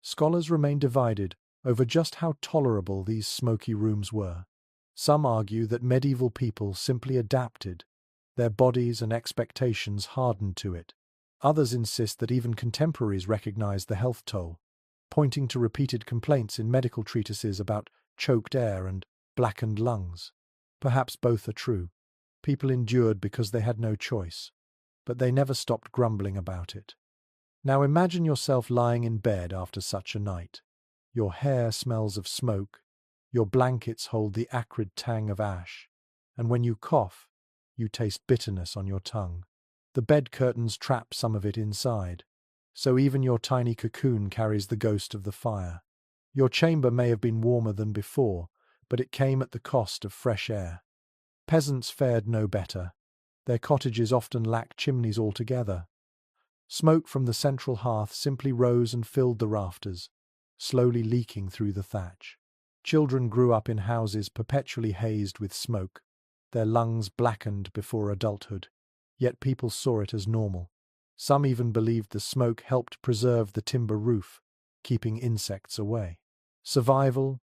Scholars remain divided over just how tolerable these smoky rooms were. Some argue that medieval people simply adapted. Their bodies and expectations hardened to it. Others insist that even contemporaries recognized the health toll, pointing to repeated complaints in medical treatises about choked air and blackened lungs. Perhaps both are true. People endured because they had no choice, but they never stopped grumbling about it. Now imagine yourself lying in bed after such a night. Your hair smells of smoke, your blankets hold the acrid tang of ash, and when you cough, you taste bitterness on your tongue. The bed curtains trap some of it inside, so even your tiny cocoon carries the ghost of the fire. Your chamber may have been warmer than before, but it came at the cost of fresh air. Peasants fared no better. Their cottages often lacked chimneys altogether. Smoke from the central hearth simply rose and filled the rafters, slowly leaking through the thatch. Children grew up in houses perpetually hazed with smoke, their lungs blackened before adulthood. Yet people saw it as normal. Some even believed the smoke helped preserve the timber roof, keeping insects away. Survival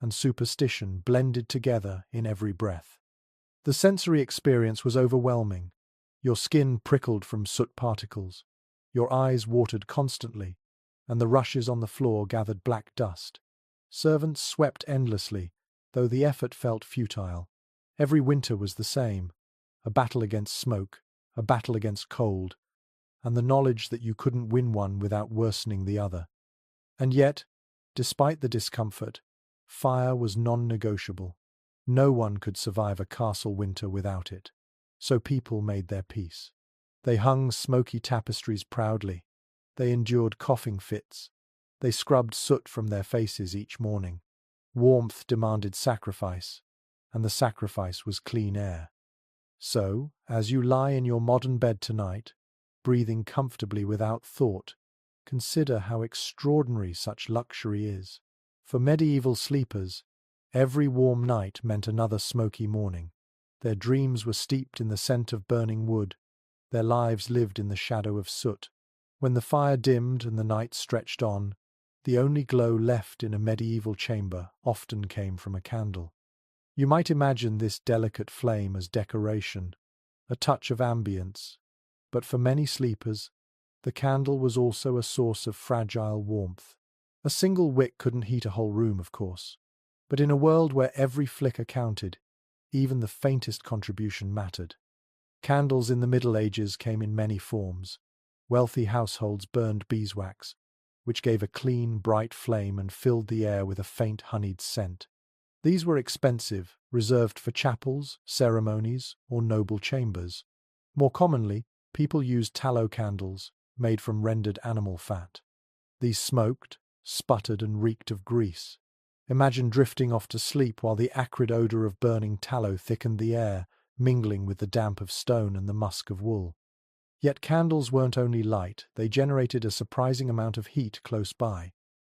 and superstition blended together in every breath. The sensory experience was overwhelming. Your skin prickled from soot particles. Your eyes watered constantly, and the rushes on the floor gathered black dust. Servants swept endlessly, though the effort felt futile. Every winter was the same: a battle against smoke, a battle against cold, and the knowledge that you couldn't win one without worsening the other. And yet, despite the discomfort, fire was non-negotiable. No one could survive a castle winter without it. So people made their peace. They hung smoky tapestries proudly. They endured coughing fits. They scrubbed soot from their faces each morning. Warmth demanded sacrifice, and the sacrifice was clean air. So, as you lie in your modern bed tonight, breathing comfortably without thought, consider how extraordinary such luxury is. For medieval sleepers, every warm night meant another smoky morning. Their dreams were steeped in the scent of burning wood. Their lives lived in the shadow of soot. When the fire dimmed and the night stretched on, the only glow left in a medieval chamber often came from a candle. You might imagine this delicate flame as decoration, a touch of ambience, but for many sleepers, the candle was also a source of fragile warmth. A single wick couldn't heat a whole room, of course, but in a world where every flicker counted, even the faintest contribution mattered. Candles in the Middle Ages came in many forms. Wealthy households burned beeswax, which gave a clean, bright flame and filled the air with a faint honeyed scent. These were expensive, reserved for chapels, ceremonies, or noble chambers. More commonly, people used tallow candles, made from rendered animal fat. These smoked, sputtered, and reeked of grease. Imagine drifting off to sleep while the acrid odor of burning tallow thickened the air, mingling with the damp of stone and the musk of wool. Yet candles weren't only light, they generated a surprising amount of heat close by.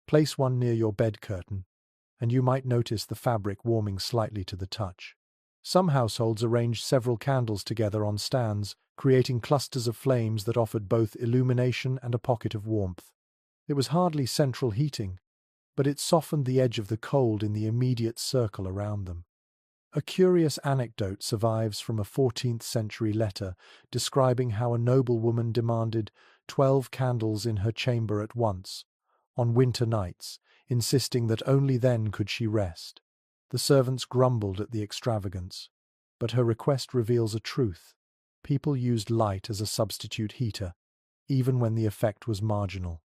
Place one near your bed curtain, and you might notice the fabric warming slightly to the touch. Some households arranged several candles together on stands, creating clusters of flames that offered both illumination and a pocket of warmth. It was hardly central heating, but it softened the edge of the cold in the immediate circle around them. A curious anecdote survives from a 14th-century letter describing how a noblewoman demanded 12 candles in her chamber at once, on winter nights, insisting that only then could she rest. The servants grumbled at the extravagance, but her request reveals a truth. People used light as a substitute heater, even when the effect was marginal.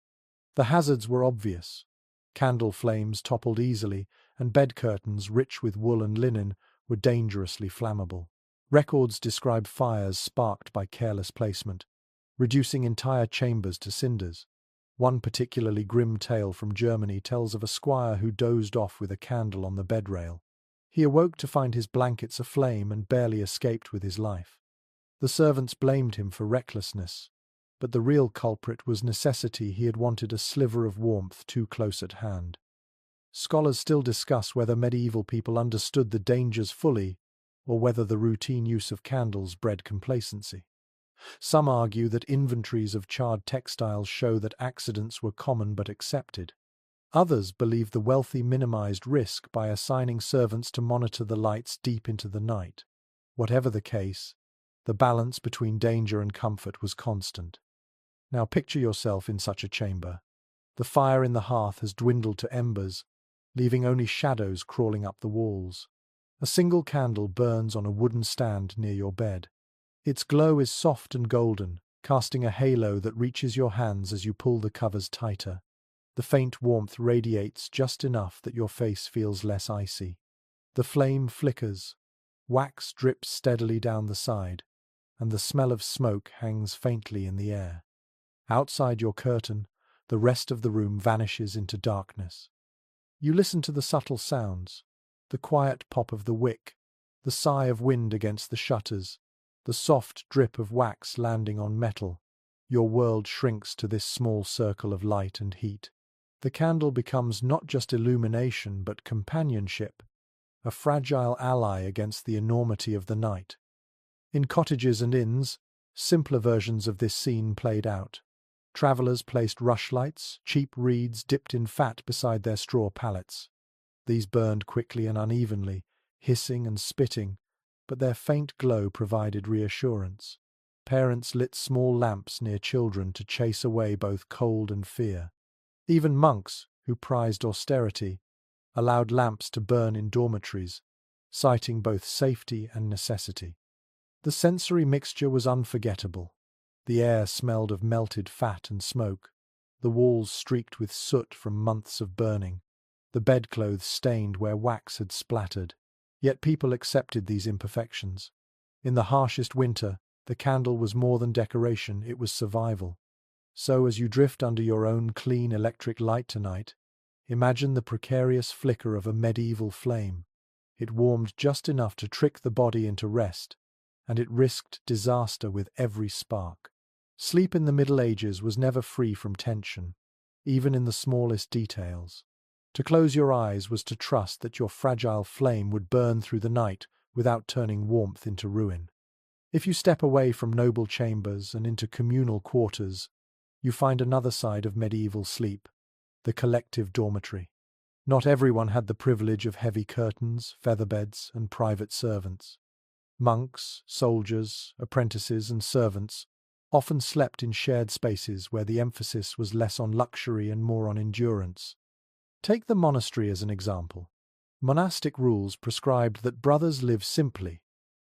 The hazards were obvious. Candle flames toppled easily, and bed curtains, rich with wool and linen, were dangerously flammable. Records describe fires sparked by careless placement, reducing entire chambers to cinders. One particularly grim tale from Germany tells of a squire who dozed off with a candle on the bedrail. He awoke to find his blankets aflame and barely escaped with his life. The servants blamed him for recklessness, but the real culprit was necessity. He had wanted a sliver of warmth too close at hand. Scholars still discuss whether medieval people understood the dangers fully, or whether the routine use of candles bred complacency. Some argue that inventories of charred textiles show that accidents were common but accepted. Others believe the wealthy minimized risk by assigning servants to monitor the lights deep into the night. Whatever the case, the balance between danger and comfort was constant. Now picture yourself in such a chamber. The fire in the hearth has dwindled to embers, leaving only shadows crawling up the walls. A single candle burns on a wooden stand near your bed. Its glow is soft and golden, casting a halo that reaches your hands as you pull the covers tighter. The faint warmth radiates just enough that your face feels less icy. The flame flickers, wax drips steadily down the side, and the smell of smoke hangs faintly in the air. Outside your curtain, the rest of the room vanishes into darkness. You listen to the subtle sounds, the quiet pop of the wick, the sigh of wind against the shutters, the soft drip of wax landing on metal. Your world shrinks to this small circle of light and heat. The candle becomes not just illumination but companionship, a fragile ally against the enormity of the night. In cottages and inns, simpler versions of this scene played out. Travellers placed rushlights, cheap reeds dipped in fat beside their straw pallets. These burned quickly and unevenly, hissing and spitting, but their faint glow provided reassurance. Parents lit small lamps near children to chase away both cold and fear. Even monks, who prized austerity, allowed lamps to burn in dormitories, citing both safety and necessity. The sensory mixture was unforgettable. The air smelled of melted fat and smoke, the walls streaked with soot from months of burning, the bedclothes stained where wax had splattered. Yet people accepted these imperfections. In the harshest winter, the candle was more than decoration, it was survival. So as you drift under your own clean electric light tonight, imagine the precarious flicker of a medieval flame. It warmed just enough to trick the body into rest, and it risked disaster with every spark. Sleep in the Middle Ages was never free from tension, even in the smallest details. To close your eyes was to trust that your fragile flame would burn through the night without turning warmth into ruin. If you step away from noble chambers and into communal quarters, you find another side of medieval sleep, the collective dormitory. Not everyone had the privilege of heavy curtains, featherbeds, and private servants. Monks, soldiers, apprentices, and servants often slept in shared spaces where the emphasis was less on luxury and more on endurance. Take the monastery as an example. Monastic rules prescribed that brothers live simply,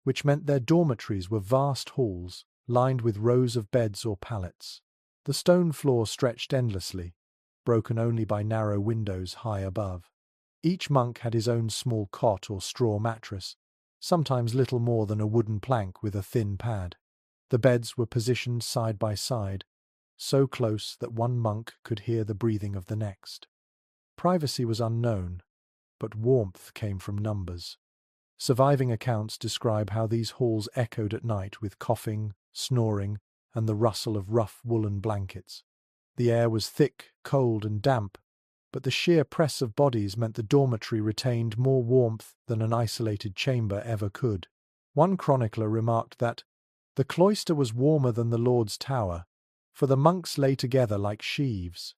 which meant their dormitories were vast halls lined with rows of beds or pallets. The stone floor stretched endlessly, broken only by narrow windows high above. Each monk had his own small cot or straw mattress, sometimes little more than a wooden plank with a thin pad. The beds were positioned side by side, so close that one monk could hear the breathing of the next. Privacy was unknown, but warmth came from numbers. Surviving accounts describe how these halls echoed at night with coughing, snoring, and the rustle of rough woolen blankets. The air was thick, cold, and damp, but the sheer press of bodies meant the dormitory retained more warmth than an isolated chamber ever could. One chronicler remarked that the cloister was warmer than the Lord's tower, for the monks lay together like sheaves.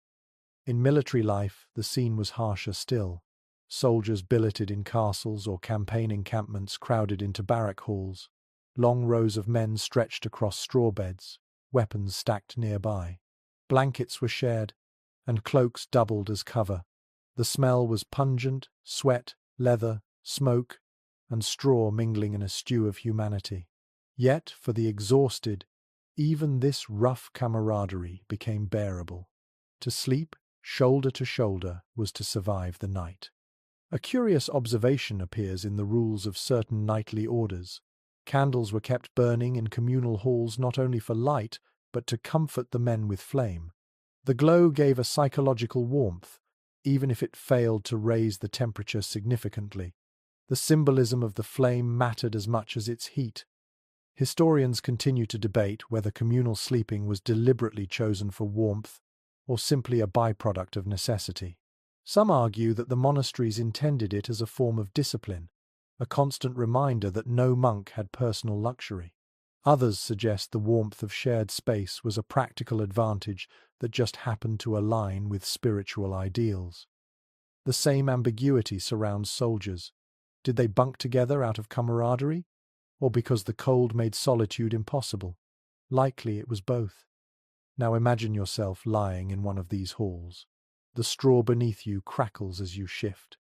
In military life, the scene was harsher still. Soldiers billeted in castles or campaign encampments crowded into barrack halls. Long rows of men stretched across straw beds, weapons stacked nearby. Blankets were shared, and cloaks doubled as cover. The smell was pungent, sweat, leather, smoke, and straw mingling in a stew of humanity. Yet, for the exhausted, even this rough camaraderie became bearable. To sleep, shoulder to shoulder, was to survive the night. A curious observation appears in the rules of certain knightly orders. Candles were kept burning in communal halls not only for light, but to comfort the men with flame. The glow gave a psychological warmth, even if it failed to raise the temperature significantly. The symbolism of the flame mattered as much as its heat. Historians continue to debate whether communal sleeping was deliberately chosen for warmth or simply a byproduct of necessity. Some argue that the monasteries intended it as a form of discipline, a constant reminder that no monk had personal luxury. Others suggest the warmth of shared space was a practical advantage that just happened to align with spiritual ideals. The same ambiguity surrounds soldiers. Did they bunk together out of camaraderie, or because the cold made solitude impossible? Likely it was both. Now imagine yourself lying in one of these halls. The straw beneath you crackles as you shift.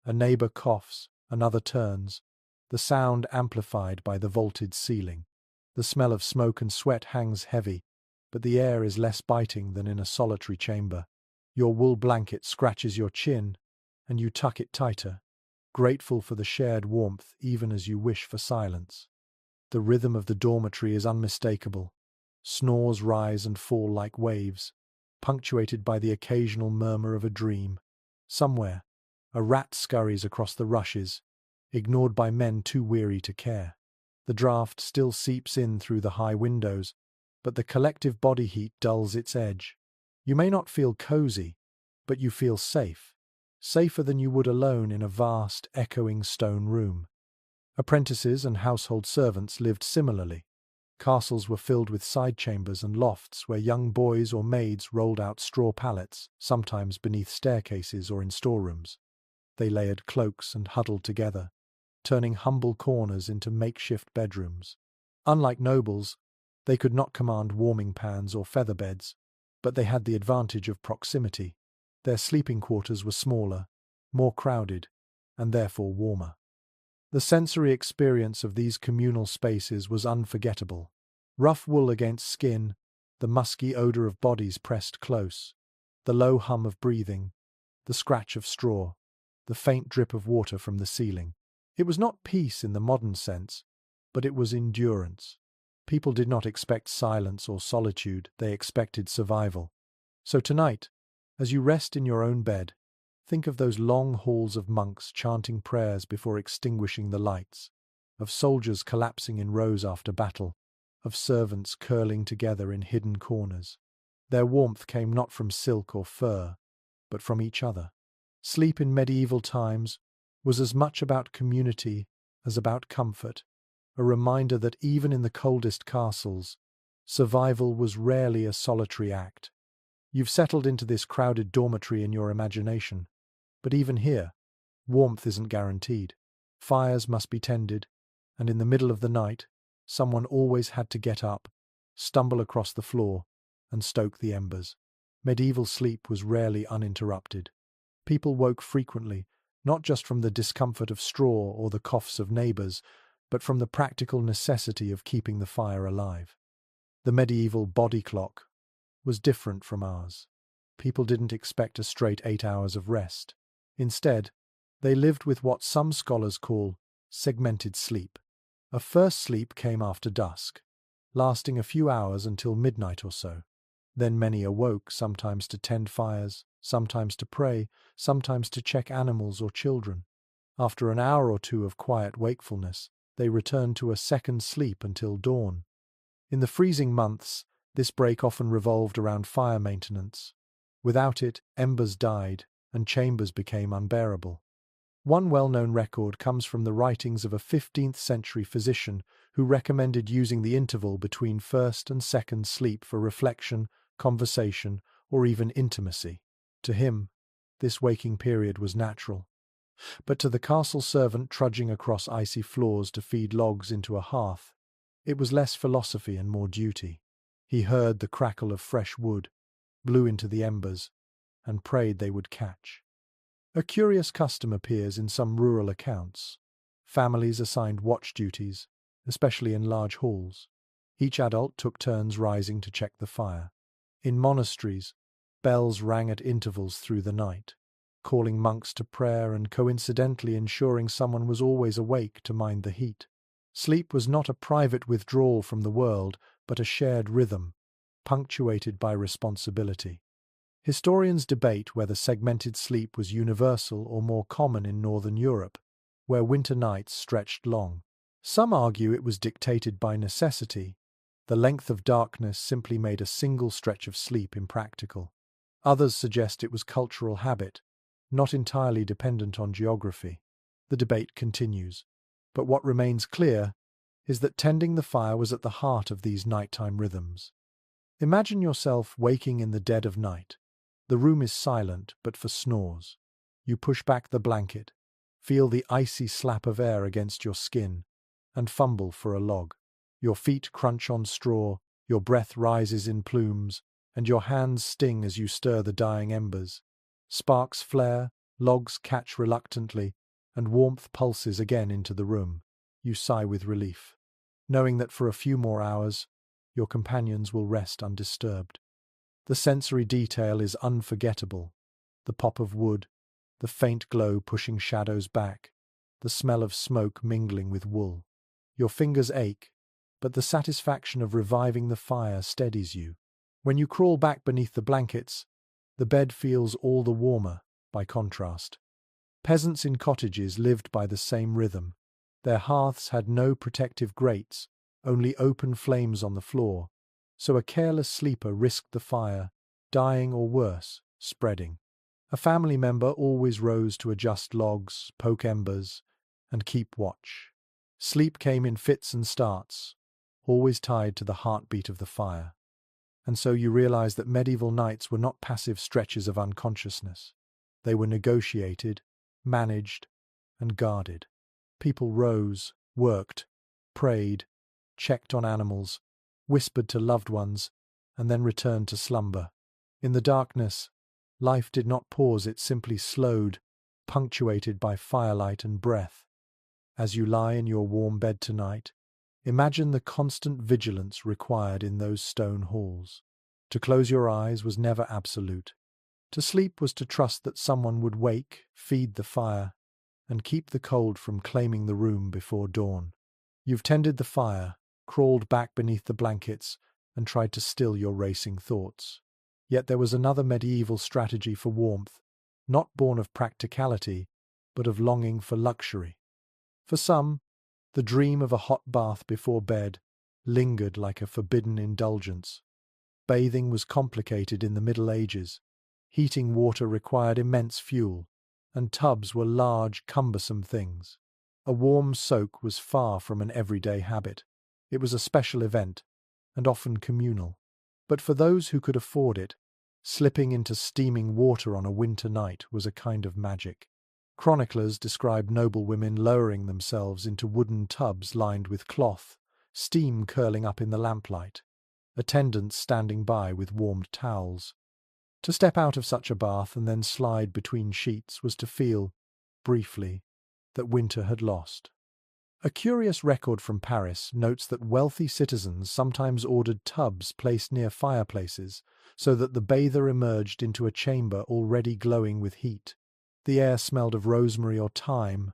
A neighbor coughs, another turns, the sound amplified by the vaulted ceiling. The smell of smoke and sweat hangs heavy, but the air is less biting than in a solitary chamber. Your wool blanket scratches your chin, and you tuck it tighter, grateful for the shared warmth even as you wish for silence. The rhythm of the dormitory is unmistakable. Snores rise and fall like waves, punctuated by the occasional murmur of a dream. Somewhere, a rat scurries across the rushes, ignored by men too weary to care. The draught still seeps in through the high windows, but the collective body heat dulls its edge. You may not feel cozy, but you feel safe, safer than you would alone in a vast, echoing stone room. Apprentices and household servants lived similarly. Castles were filled with side chambers and lofts where young boys or maids rolled out straw pallets, sometimes beneath staircases or in storerooms. They layered cloaks and huddled together, turning humble corners into makeshift bedrooms. Unlike nobles, they could not command warming pans or feather beds, but they had the advantage of proximity. Their sleeping quarters were smaller, more crowded, and therefore warmer. The sensory experience of these communal spaces was unforgettable. Rough wool against skin, the musky odor of bodies pressed close, the low hum of breathing, the scratch of straw, the faint drip of water from the ceiling. It was not peace in the modern sense, but it was endurance. People did not expect silence or solitude, they expected survival. So tonight, as you rest in your own bed, think of those long halls of monks chanting prayers before extinguishing the lights, of soldiers collapsing in rows after battle, of servants curling together in hidden corners. Their warmth came not from silk or fur, but from each other. Sleep in medieval times was as much about community as about comfort, a reminder that even in the coldest castles, survival was rarely a solitary act. You've settled into this crowded dormitory in your imagination, but even here, warmth isn't guaranteed. Fires must be tended, and in the middle of the night, someone always had to get up, stumble across the floor, and stoke the embers. Medieval sleep was rarely uninterrupted. People woke frequently, not just from the discomfort of straw or the coughs of neighbours, but from the practical necessity of keeping the fire alive. The medieval body clock was different from ours. People didn't expect a straight 8 hours of rest. Instead, they lived with what some scholars call segmented sleep. A first sleep came after dusk, lasting a few hours until midnight or so. Then many awoke, sometimes to tend fires, sometimes to pray, sometimes to check animals or children. After an hour or two of quiet wakefulness, they returned to a second sleep until dawn. In the freezing months, this break often revolved around fire maintenance. Without it, embers died, and chambers became unbearable. One well-known record comes from the writings of a 15th-century physician who recommended using the interval between first and second sleep for reflection, conversation, or even intimacy. To him, this waking period was natural. But to the castle servant trudging across icy floors to feed logs into a hearth, it was less philosophy and more duty. He heard the crackle of fresh wood, blew into the embers, and prayed they would catch. A curious custom appears in some rural accounts. Families assigned watch duties, especially in large halls. Each adult took turns rising to check the fire. In monasteries, bells rang at intervals through the night, calling monks to prayer and coincidentally ensuring someone was always awake to mind the heat. Sleep was not a private withdrawal from the world, but a shared rhythm, punctuated by responsibility. Historians debate whether segmented sleep was universal or more common in Northern Europe, where winter nights stretched long. Some argue it was dictated by necessity. The length of darkness simply made a single stretch of sleep impractical. Others suggest it was cultural habit, not entirely dependent on geography. The debate continues, but what remains clear is that tending the fire was at the heart of these nighttime rhythms. Imagine yourself waking in the dead of night. The room is silent, but for snores. You push back the blanket, feel the icy slap of air against your skin, and fumble for a log. Your feet crunch on straw, your breath rises in plumes, and your hands sting as you stir the dying embers. Sparks flare, logs catch reluctantly, and warmth pulses again into the room. You sigh with relief, knowing that for a few more hours, your companions will rest undisturbed. The sensory detail is unforgettable. The pop of wood, the faint glow pushing shadows back, the smell of smoke mingling with wool. Your fingers ache, but the satisfaction of reviving the fire steadies you. When you crawl back beneath the blankets, the bed feels all the warmer, by contrast. Peasants in cottages lived by the same rhythm. Their hearths had no protective grates, only open flames on the floor, so a careless sleeper risked the fire, dying or worse, spreading. A family member always rose to adjust logs, poke embers, and keep watch. Sleep came in fits and starts, always tied to the heartbeat of the fire. And so you realize that medieval nights were not passive stretches of unconsciousness. They were negotiated, managed, and guarded. People rose, worked, prayed, checked on animals, whispered to loved ones, and then returned to slumber. In the darkness, life did not pause, it simply slowed, punctuated by firelight and breath. As you lie in your warm bed tonight, imagine the constant vigilance required in those stone halls. To close your eyes was never absolute. To sleep was to trust that someone would wake, feed the fire, and keep the cold from claiming the room before dawn. You've tended the fire, crawled back beneath the blankets, and tried to still your racing thoughts. Yet there was another medieval strategy for warmth, not born of practicality, but of longing for luxury. For some, the dream of a hot bath before bed lingered like a forbidden indulgence. Bathing was complicated in the Middle Ages. Heating water required immense fuel, and tubs were large, cumbersome things. A warm soak was far from an everyday habit. It was a special event, and often communal. But for those who could afford it, slipping into steaming water on a winter night was a kind of magic. Chroniclers describe noblewomen lowering themselves into wooden tubs lined with cloth, steam curling up in the lamplight, attendants standing by with warmed towels. To step out of such a bath and then slide between sheets was to feel, briefly, that winter had lost. A curious record from Paris notes that wealthy citizens sometimes ordered tubs placed near fireplaces so that the bather emerged into a chamber already glowing with heat. The air smelled of rosemary or thyme,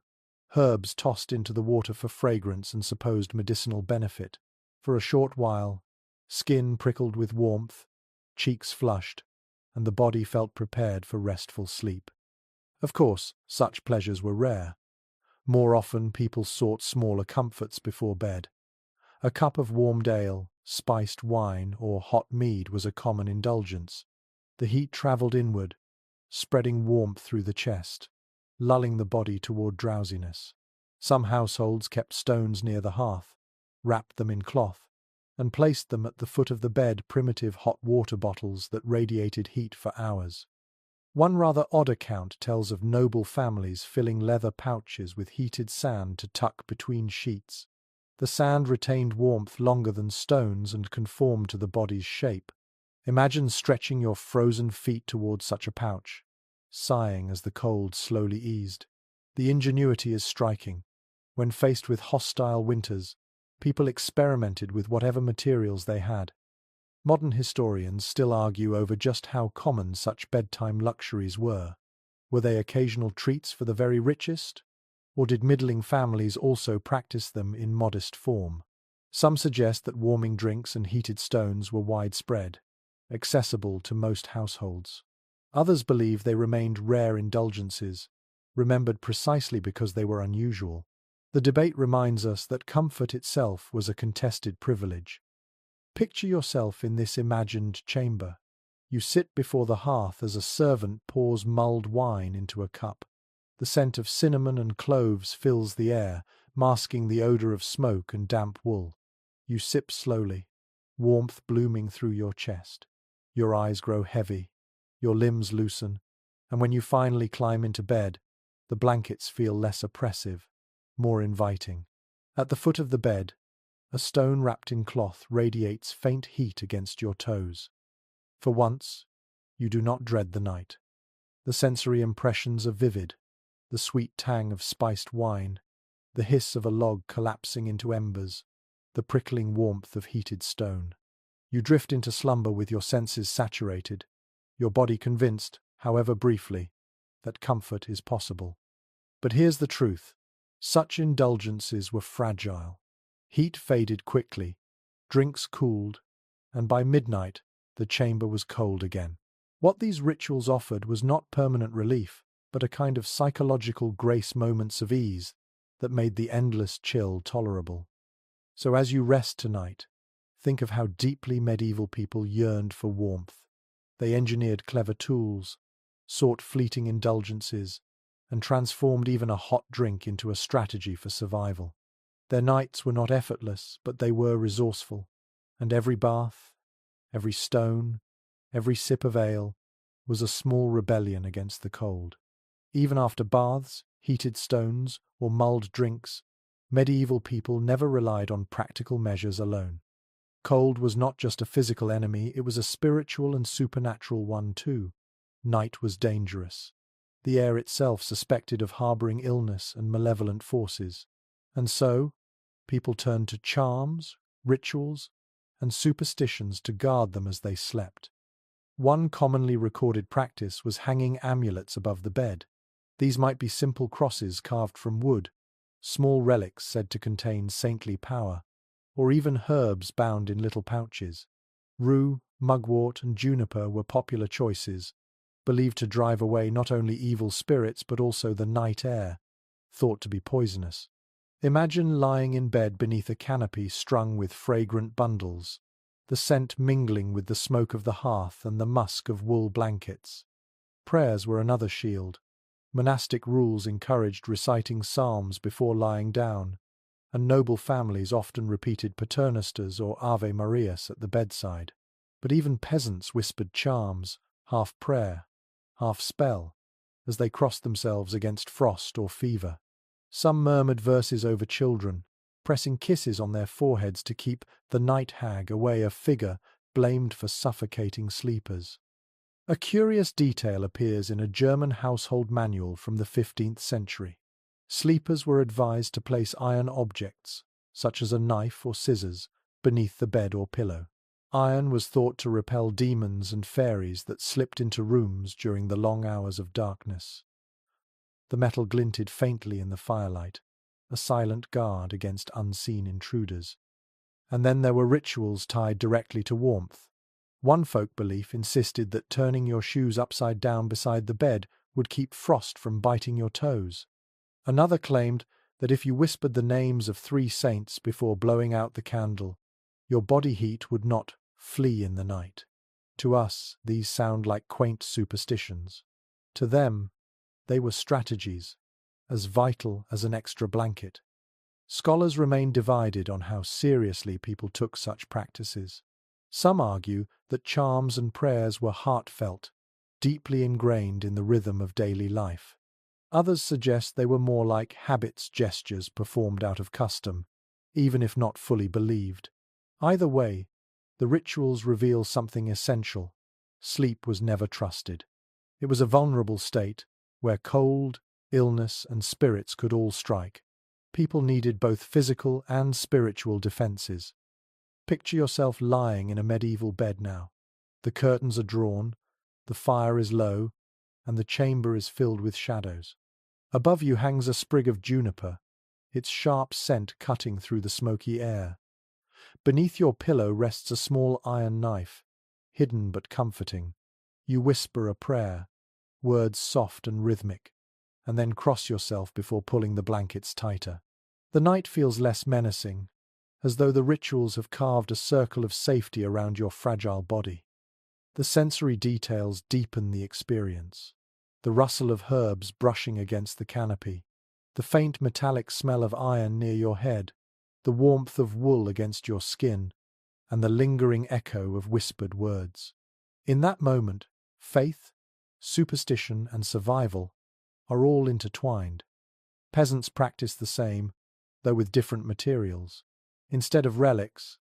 herbs tossed into the water for fragrance and supposed medicinal benefit. For a short while, skin prickled with warmth, cheeks flushed, and the body felt prepared for restful sleep. Of course, such pleasures were rare. More often, people sought smaller comforts before bed. A cup of warmed ale, spiced wine, or hot mead was a common indulgence. The heat travelled inward, spreading warmth through the chest, lulling the body toward drowsiness. Some households kept stones near the hearth, wrapped them in cloth, and placed them at the foot of the bed primitive hot water bottles that radiated heat for hours. One rather odd account tells of noble families filling leather pouches with heated sand to tuck between sheets. The sand retained warmth longer than stones and conformed to the body's shape. Imagine stretching your frozen feet towards such a pouch, sighing as the cold slowly eased. The ingenuity is striking. When faced with hostile winters, people experimented with whatever materials they had. Modern historians still argue over just how common such bedtime luxuries were. Were they occasional treats for the very richest? Or did middling families also practice them in modest form? Some suggest that warming drinks and heated stones were widespread, accessible to most households. Others believe they remained rare indulgences, remembered precisely because they were unusual. The debate reminds us that comfort itself was a contested privilege. Picture yourself in this imagined chamber. You sit before the hearth as a servant pours mulled wine into a cup. The scent of cinnamon and cloves fills the air, masking the odor of smoke and damp wool. You sip slowly, warmth blooming through your chest. Your eyes grow heavy, your limbs loosen, and when you finally climb into bed, the blankets feel less oppressive, more inviting. At the foot of the bed, a stone wrapped in cloth radiates faint heat against your toes. For once, you do not dread the night. The sensory impressions are vivid, the sweet tang of spiced wine, the hiss of a log collapsing into embers, the prickling warmth of heated stone. You drift into slumber with your senses saturated, your body convinced, however briefly, that comfort is possible. But here's the truth. Such indulgences were fragile. Heat faded quickly, drinks cooled, and by midnight the chamber was cold again. What these rituals offered was not permanent relief, but a kind of psychological grace, moments of ease that made the endless chill tolerable. So as you rest tonight, think of how deeply medieval people yearned for warmth. They engineered clever tools, sought fleeting indulgences, and transformed even a hot drink into a strategy for survival. Their nights were not effortless, but they were resourceful, and every bath, every stone, every sip of ale was a small rebellion against the cold. Even after baths, heated stones, or mulled drinks, medieval people never relied on practical measures alone. Cold was not just a physical enemy, it was a spiritual and supernatural one too. Night was dangerous. The air itself suspected of harboring illness and malevolent forces. And so, people turned to charms, rituals, and superstitions to guard them as they slept. One commonly recorded practice was hanging amulets above the bed. These might be simple crosses carved from wood, small relics said to contain saintly power, or even herbs bound in little pouches. Rue, mugwort, and juniper were popular choices, believed to drive away not only evil spirits but also the night air, thought to be poisonous. Imagine lying in bed beneath a canopy strung with fragrant bundles, the scent mingling with the smoke of the hearth and the musk of wool blankets. Prayers were another shield. Monastic rules encouraged reciting psalms before lying down, and noble families often repeated paternosters or Ave Marias at the bedside. But even peasants whispered charms, half prayer, half spell, as they crossed themselves against frost or fever. Some murmured verses over children, pressing kisses on their foreheads to keep the night hag away, a figure blamed for suffocating sleepers. A curious detail appears in a German household manual from the 15th century. Sleepers were advised to place iron objects, such as a knife or scissors, beneath the bed or pillow. Iron was thought to repel demons and fairies that slipped into rooms during the long hours of darkness. The metal glinted faintly in the firelight, a silent guard against unseen intruders. And then there were rituals tied directly to warmth. One folk belief insisted that turning your shoes upside down beside the bed would keep frost from biting your toes. Another claimed that if you whispered the names of 3 saints before blowing out the candle, your body heat would not flee in the night. To us, these sound like quaint superstitions. To them, they were strategies, as vital as an extra blanket. Scholars remain divided on how seriously people took such practices. Some argue that charms and prayers were heartfelt, deeply ingrained in the rhythm of daily life. Others suggest they were more like habits, gestures performed out of custom, even if not fully believed. Either way, the rituals reveal something essential. Sleep was never trusted. It was a vulnerable state, where cold, illness, and spirits could all strike. People needed both physical and spiritual defenses. Picture yourself lying in a medieval bed now. The curtains are drawn, the fire is low, and the chamber is filled with shadows. Above you hangs a sprig of juniper, its sharp scent cutting through the smoky air. Beneath your pillow rests a small iron knife, hidden but comforting. You whisper a prayer, words soft and rhythmic, and then cross yourself before pulling the blankets tighter. The night feels less menacing, as though the rituals have carved a circle of safety around your fragile body. The sensory details deepen the experience. The rustle of herbs brushing against the canopy, the faint metallic smell of iron near your head, the warmth of wool against your skin, and the lingering echo of whispered words. In that moment, faith, superstition, and survival are all intertwined. Peasants practiced the same, though with different materials. Instead of relics,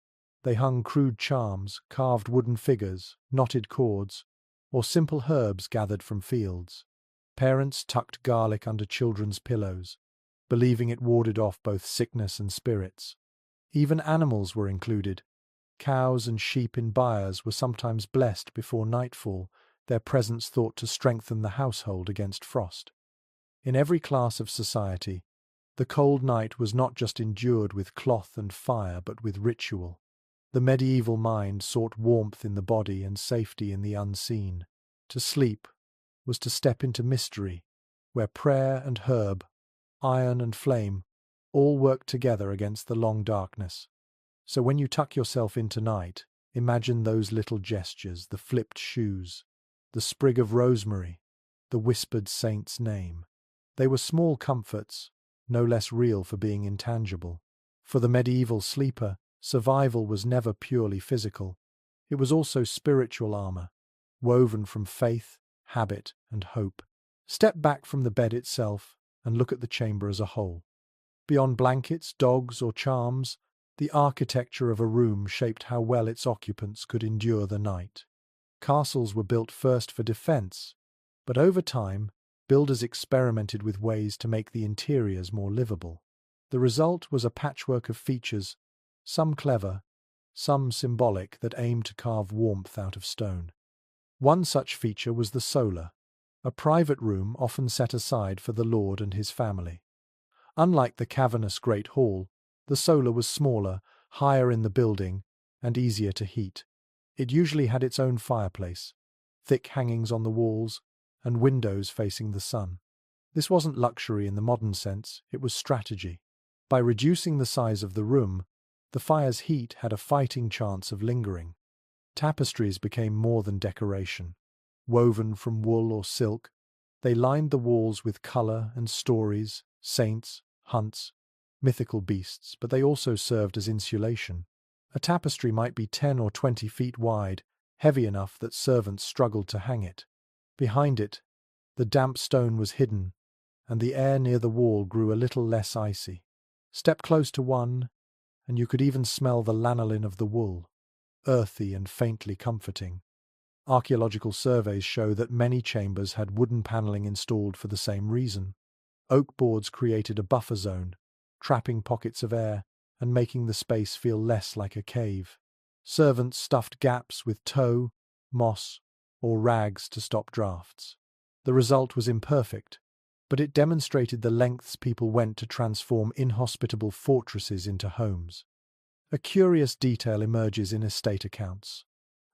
they hung crude charms, carved wooden figures, knotted cords, or simple herbs gathered from fields. Parents tucked garlic under children's pillows, believing it warded off both sickness and spirits. Even animals were included. Cows and sheep in byres were sometimes blessed before nightfall, their presence thought to strengthen the household against frost. In every class of society, the cold night was not just endured with cloth and fire, but with ritual. The medieval mind sought warmth in the body and safety in the unseen. To sleep was to step into mystery, where prayer and herb, iron and flame, all worked together against the long darkness. So when you tuck yourself in tonight, imagine those little gestures, the flipped shoes, the sprig of rosemary, the whispered saint's name. They were small comforts, no less real for being intangible. For the medieval sleeper, survival was never purely physical. It was also spiritual armor, woven from faith, habit, and hope. Step back from the bed itself and look at the chamber as a whole. Beyond blankets, dogs, or charms, the architecture of a room shaped how well its occupants could endure the night. Castles were built first for defense, but over time, builders experimented with ways to make the interiors more livable. The result was a patchwork of features, some clever, some symbolic, that aimed to carve warmth out of stone. One such feature was the solar, a private room often set aside for the lord and his family. Unlike the cavernous great hall, the solar was smaller, higher in the building, and easier to heat. It usually had its own fireplace, thick hangings on the walls, and windows facing the sun. This wasn't luxury in the modern sense, it was strategy. By reducing the size of the room, the fire's heat had a fighting chance of lingering. Tapestries became more than decoration. Woven from wool or silk, They lined the walls with color and stories, saints, hunts, mythical beasts, but they also served as insulation. A tapestry might be 10 or 20 feet wide, heavy enough that servants struggled to hang it. Behind it, the damp stone was hidden, and the air near the wall grew a little less icy. Step close to one, and you could even smell the lanolin of the wool, earthy and faintly comforting. Archaeological surveys show that many chambers had wooden paneling installed for the same reason. Oak boards created a buffer zone, trapping pockets of air and making the space feel less like a cave. Servants stuffed gaps with tow, moss, or rags to stop drafts. The result was imperfect, but it demonstrated the lengths people went to transform inhospitable fortresses into homes. A curious detail emerges in estate accounts.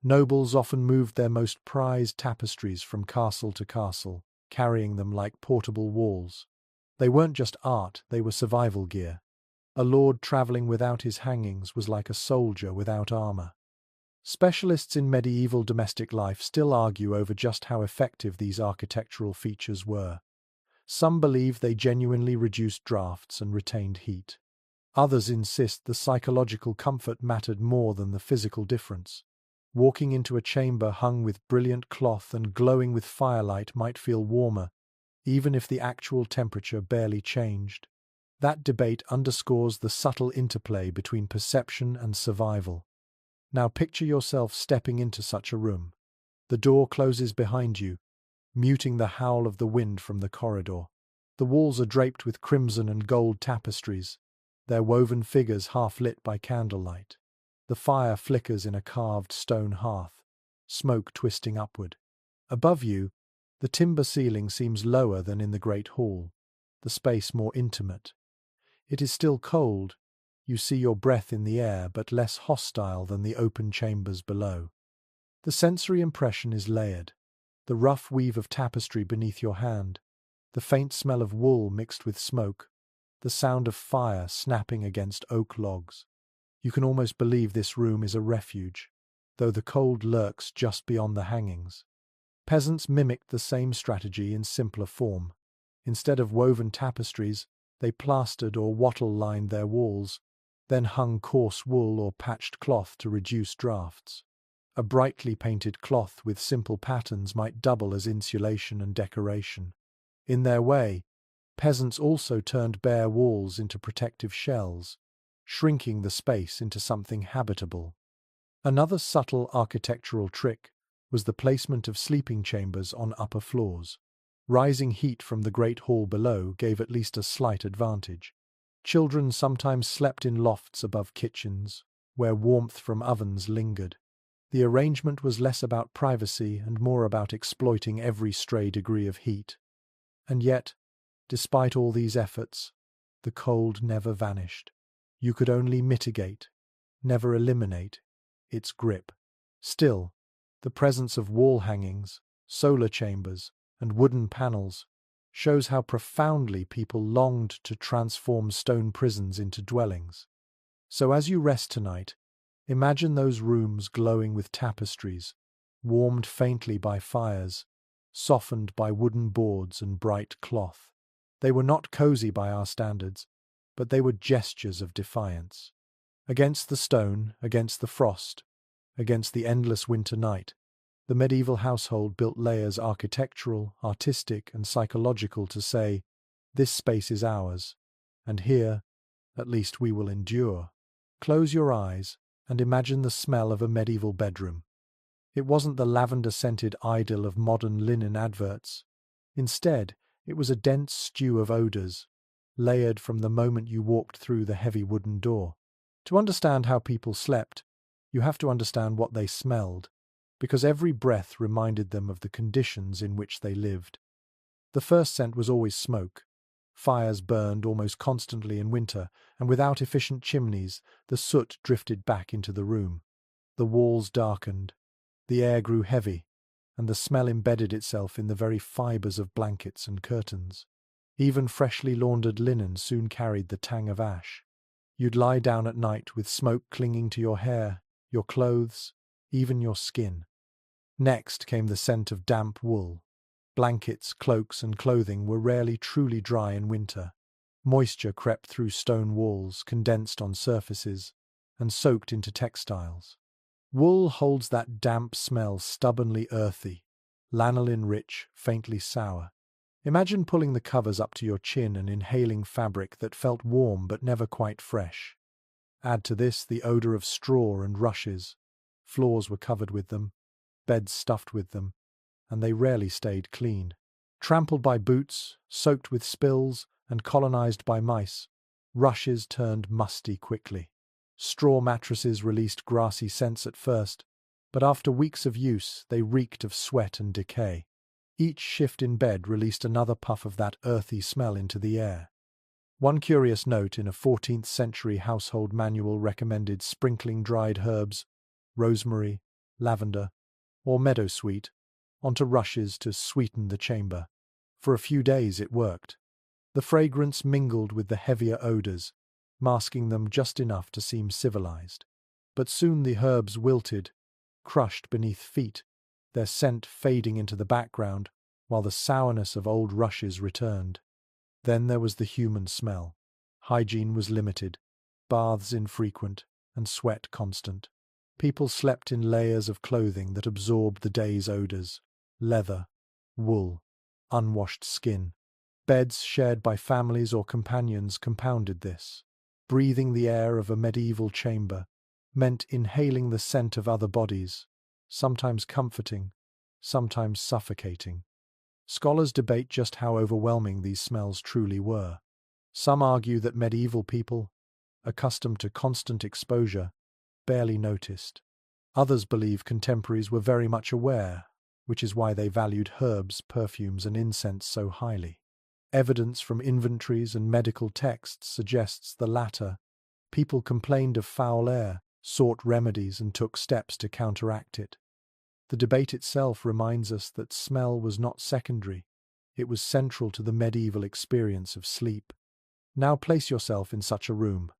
Nobles often moved their most prized tapestries from castle to castle, carrying them like portable walls. They weren't just art, they were survival gear. A lord travelling without his hangings was like a soldier without armour. Specialists in medieval domestic life still argue over just how effective these architectural features were. Some believe they genuinely reduced drafts and retained heat. Others insist the psychological comfort mattered more than the physical difference. Walking into a chamber hung with brilliant cloth and glowing with firelight might feel warmer, even if the actual temperature barely changed. That debate underscores the subtle interplay between perception and survival. Now picture yourself stepping into such a room. The door closes behind you, muting the howl of the wind from the corridor. The walls are draped with crimson and gold tapestries, their woven figures half lit by candlelight. The fire flickers in a carved stone hearth, smoke twisting upward. Above you, the timber ceiling seems lower than in the great hall, the space more intimate. It is still cold, you see your breath in the air, but less hostile than the open chambers below. The sensory impression is layered. The rough weave of tapestry beneath your hand, the faint smell of wool mixed with smoke, the sound of fire snapping against oak logs. You can almost believe this room is a refuge, though the cold lurks just beyond the hangings. Peasants mimicked the same strategy in simpler form. Instead of woven tapestries, they plastered or wattle-lined their walls, then hung coarse wool or patched cloth to reduce drafts. A brightly painted cloth with simple patterns might double as insulation and decoration. In their way, peasants also turned bare walls into protective shells, shrinking the space into something habitable. Another subtle architectural trick was the placement of sleeping chambers on upper floors. Rising heat from the great hall below gave at least a slight advantage. Children sometimes slept in lofts above kitchens, where warmth from ovens lingered. The arrangement was less about privacy and more about exploiting every stray degree of heat. And yet, despite all these efforts, the cold never vanished. You could only mitigate, never eliminate, its grip. Still, the presence of wall hangings, solar chambers, and wooden panels shows how profoundly people longed to transform stone prisons into dwellings. So as you rest tonight, imagine those rooms glowing with tapestries, warmed faintly by fires, softened by wooden boards and bright cloth. They were not cozy by our standards, but they were gestures of defiance. Against the stone, against the frost, against the endless winter night, the medieval household built layers architectural, artistic, and psychological to say, this space is ours, and here, at least we will endure. Close your eyes and imagine the smell of a medieval bedroom. It wasn't the lavender-scented idyll of modern linen adverts. Instead, it was a dense stew of odours, layered from the moment you walked through the heavy wooden door. To understand how people slept, you have to understand what they smelled, because every breath reminded them of the conditions in which they lived. The first scent was always smoke. Fires burned almost constantly in winter, and without efficient chimneys, the soot drifted back into the room. The walls darkened, the air grew heavy, and the smell embedded itself in the very fibres of blankets and curtains. Even freshly laundered linen soon carried the tang of ash. You'd lie down at night with smoke clinging to your hair, your clothes, even your skin. Next came the scent of damp wool. Blankets, cloaks, and clothing were rarely truly dry in winter. Moisture crept through stone walls, condensed on surfaces, and soaked into textiles. Wool holds that damp smell, stubbornly earthy, lanolin rich, faintly sour. Imagine pulling the covers up to your chin and inhaling fabric that felt warm but never quite fresh. Add to this the odor of straw and rushes. Floors were covered with them, beds stuffed with them, and they rarely stayed clean. Trampled by boots, soaked with spills, and colonized by mice, rushes turned musty quickly. Straw mattresses released grassy scents at first, but after weeks of use they reeked of sweat and decay. Each shift in bed released another puff of that earthy smell into the air. One curious note in a 14th century household manual recommended sprinkling dried herbs, rosemary, lavender, or meadowsweet, onto rushes to sweeten the chamber. For a few days it worked. The fragrance mingled with the heavier odors, masking them just enough to seem civilized. But soon the herbs wilted, crushed beneath feet, their scent fading into the background while the sourness of old rushes returned. Then there was the human smell. Hygiene was limited, baths infrequent, and sweat constant. People slept in layers of clothing that absorbed the day's odors: leather, wool, unwashed skin. Beds shared by families or companions compounded this. Breathing the air of a medieval chamber meant inhaling the scent of other bodies, sometimes comforting, sometimes suffocating. Scholars debate just how overwhelming these smells truly were. Some argue that medieval people, accustomed to constant exposure, barely noticed. Others believe contemporaries were very much aware, which is why they valued herbs, perfumes, and incense so highly. Evidence from inventories and medical texts suggests the latter. People complained of foul air, sought remedies, and took steps to counteract it. The debate itself reminds us that smell was not secondary. It was central to the medieval experience of sleep. Now place yourself in such a room.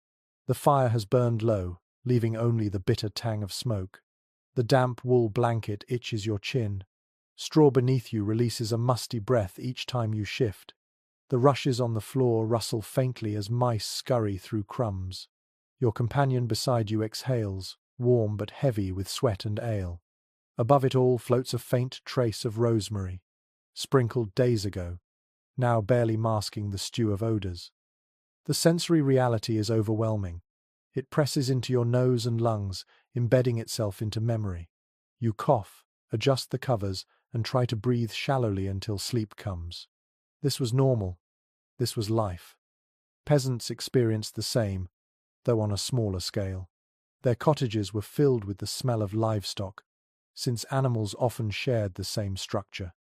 The fire has burned low, leaving only the bitter tang of smoke. The damp wool blanket itches your chin. Straw beneath you releases a musty breath each time you shift. The rushes on the floor rustle faintly as mice scurry through crumbs. Your companion beside you exhales, warm but heavy with sweat and ale. Above it all floats a faint trace of rosemary, sprinkled days ago, now barely masking the stew of odors. The sensory reality is overwhelming. It presses into your nose and lungs, embedding itself into memory. You cough, adjust the covers, and try to breathe shallowly until sleep comes. This was normal. This was life. Peasants experienced the same, though on a smaller scale. Their cottages were filled with the smell of livestock, since animals often shared the same structure.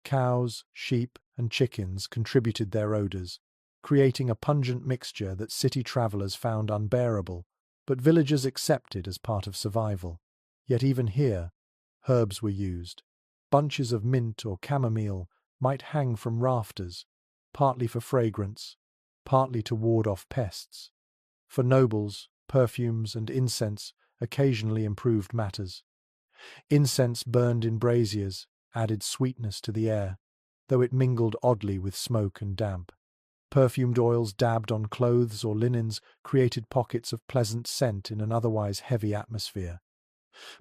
Cows, sheep, and chickens contributed their odors, creating a pungent mixture that city travelers found unbearable, but villagers accepted as part of survival. Yet even here, herbs were used. Bunches of mint or chamomile might hang from rafters, partly for fragrance, partly to ward off pests. For nobles, perfumes and incense occasionally improved matters. Incense burned in braziers added sweetness to the air, though it mingled oddly with smoke and damp. Perfumed oils dabbed on clothes or linens created pockets of pleasant scent in an otherwise heavy atmosphere.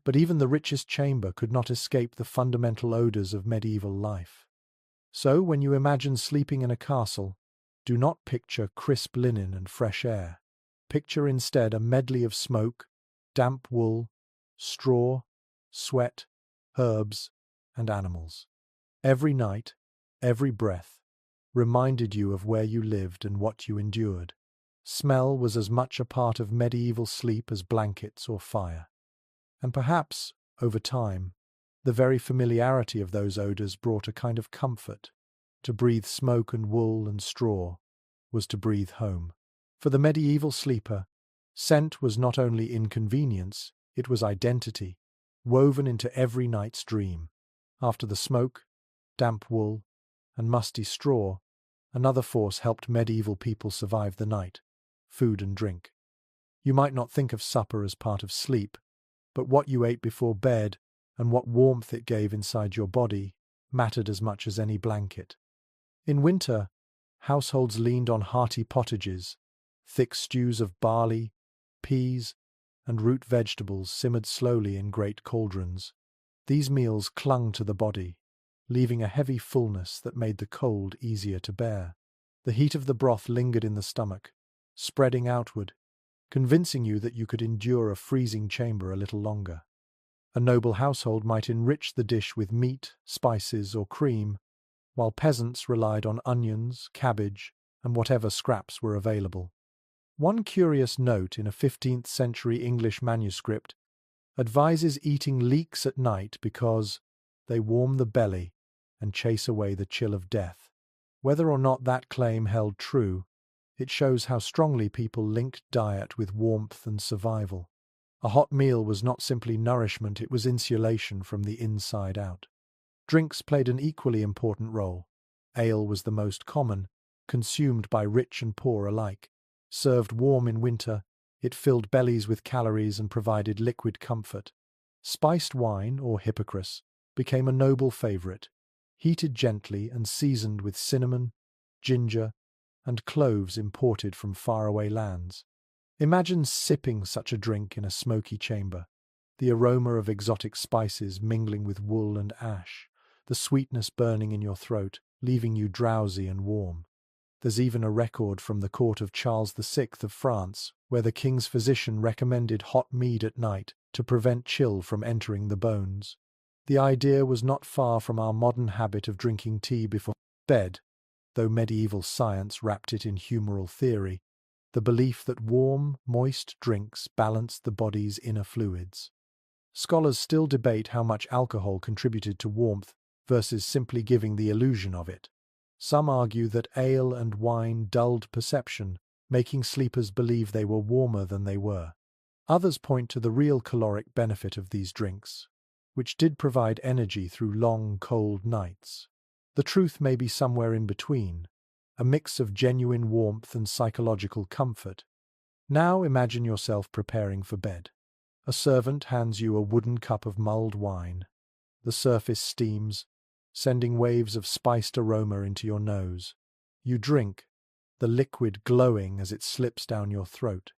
But even the richest chamber could not escape the fundamental odors of medieval life. So, when you imagine sleeping in a castle, do not picture crisp linen and fresh air. Picture instead a medley of smoke, damp wool, straw, sweat, herbs, and animals. Every night, every breath, reminded you of where you lived and what you endured. Smell was as much a part of medieval sleep as blankets or fire. And perhaps, over time, the very familiarity of those odors brought a kind of comfort. To breathe smoke and wool and straw was to breathe home. For the medieval sleeper, scent was not only inconvenience, it was identity, woven into every night's dream. After the smoke, damp wool, and musty straw, another force helped medieval people survive the night: food and drink. You might not think of supper as part of sleep, but what you ate before bed and what warmth it gave inside your body mattered as much as any blanket. In winter, households leaned on hearty pottages, thick stews of barley, peas, and root vegetables simmered slowly in great cauldrons. These meals clung to the body, leaving a heavy fullness that made the cold easier to bear. The heat of the broth lingered in the stomach, spreading outward, convincing you that you could endure a freezing chamber a little longer. A noble household might enrich the dish with meat, spices, or cream, while peasants relied on onions, cabbage, and whatever scraps were available. One curious note in a 15th century English manuscript advises eating leeks at night because they warm the belly and chase away the chill of death. Whether or not that claim held true, it shows how strongly people linked diet with warmth and survival. A hot meal was not simply nourishment, it was insulation from the inside out. Drinks played an equally important role. Ale was the most common, consumed by rich and poor alike. Served warm in winter, it filled bellies with calories and provided liquid comfort. Spiced wine, or hippocras, became a noble favorite, heated gently and seasoned with cinnamon, ginger, and cloves imported from faraway lands. Imagine sipping such a drink in a smoky chamber, the aroma of exotic spices mingling with wool and ash, the sweetness burning in your throat, leaving you drowsy and warm. There's even a record from the court of Charles VI of France, where the king's physician recommended hot mead at night to prevent chill from entering the bones. The idea was not far from our modern habit of drinking tea before bed, though medieval science wrapped it in humoral theory, the belief that warm, moist drinks balanced the body's inner fluids. Scholars still debate how much alcohol contributed to warmth versus simply giving the illusion of it. Some argue that ale and wine dulled perception, making sleepers believe they were warmer than they were. Others point to the real caloric benefit of these drinks, which did provide energy through long, cold nights. The truth may be somewhere in between, a mix of genuine warmth and psychological comfort. Now imagine yourself preparing for bed. A servant hands you a wooden cup of mulled wine. The surface steams, sending waves of spiced aroma into your nose. You drink, the liquid glowing as it slips down your throat.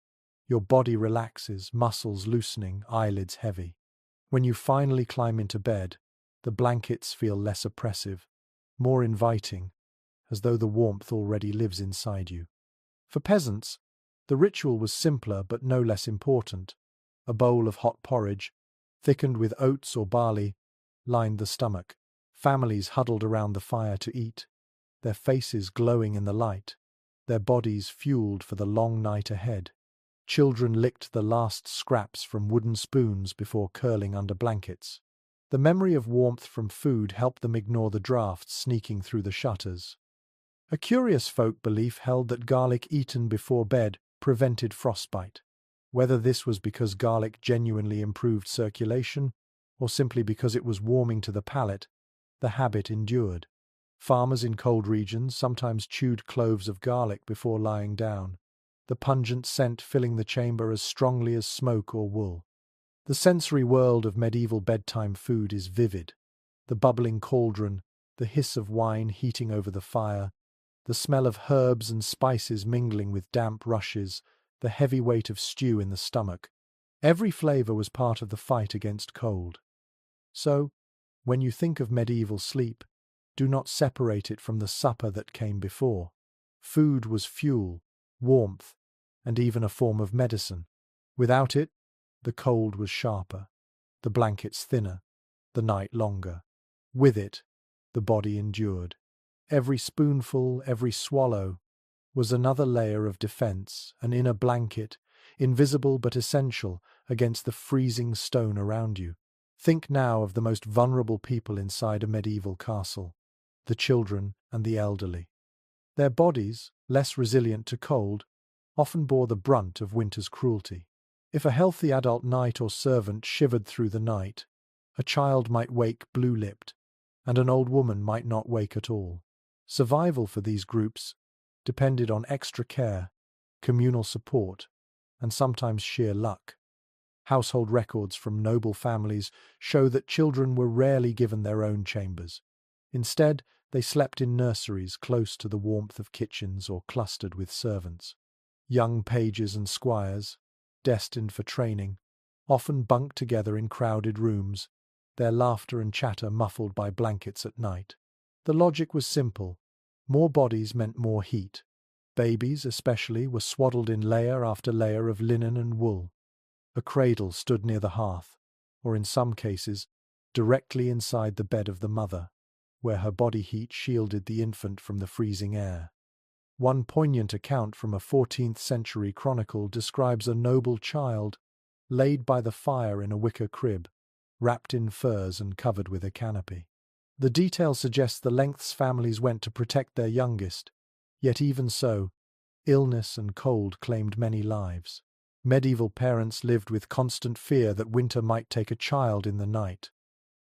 Your body relaxes, muscles loosening, eyelids heavy. When you finally climb into bed, the blankets feel less oppressive, more inviting, as though the warmth already lives inside you. For peasants, the ritual was simpler but no less important. A bowl of hot porridge, thickened with oats or barley, lined the stomach. Families huddled around the fire to eat, their faces glowing in the light, their bodies fueled for the long night ahead. Children licked the last scraps from wooden spoons before curling under blankets. The memory of warmth from food helped them ignore the drafts sneaking through the shutters. A curious folk belief held that garlic eaten before bed prevented frostbite. Whether this was because garlic genuinely improved circulation, or simply because it was warming to the palate, the habit endured. Farmers in cold regions sometimes chewed cloves of garlic before lying down, the pungent scent filling the chamber as strongly as smoke or wool. The sensory world of medieval bedtime food is vivid. The bubbling cauldron, the hiss of wine heating over the fire, the smell of herbs and spices mingling with damp rushes, the heavy weight of stew in the stomach. Every flavor was part of the fight against cold. So, when you think of medieval sleep, do not separate it from the supper that came before. Food was fuel, warmth, and even a form of medicine. Without it, the cold was sharper, the blankets thinner, the night longer. With it, the body endured. Every spoonful, every swallow, was another layer of defense, an inner blanket, invisible but essential, against the freezing stone around you. Think now of the most vulnerable people inside a medieval castle, the children and the elderly. Their bodies, less resilient to cold, often bore the brunt of winter's cruelty. If a healthy adult knight or servant shivered through the night, a child might wake blue-lipped, and an old woman might not wake at all. Survival for these groups depended on extra care, communal support, and sometimes sheer luck. Household records from noble families show that children were rarely given their own chambers. Instead, they slept in nurseries close to the warmth of kitchens or clustered with servants. Young pages and squires, destined for training, often bunked together in crowded rooms, their laughter and chatter muffled by blankets at night. The logic was simple. More bodies meant more heat. Babies, especially, were swaddled in layer after layer of linen and wool. A cradle stood near the hearth, or in some cases, directly inside the bed of the mother, where her body heat shielded the infant from the freezing air. One poignant account from a 14th-century chronicle describes a noble child laid by the fire in a wicker crib, wrapped in furs and covered with a canopy. The detail suggests the lengths families went to protect their youngest, yet even so, illness and cold claimed many lives. Medieval parents lived with constant fear that winter might take a child in the night.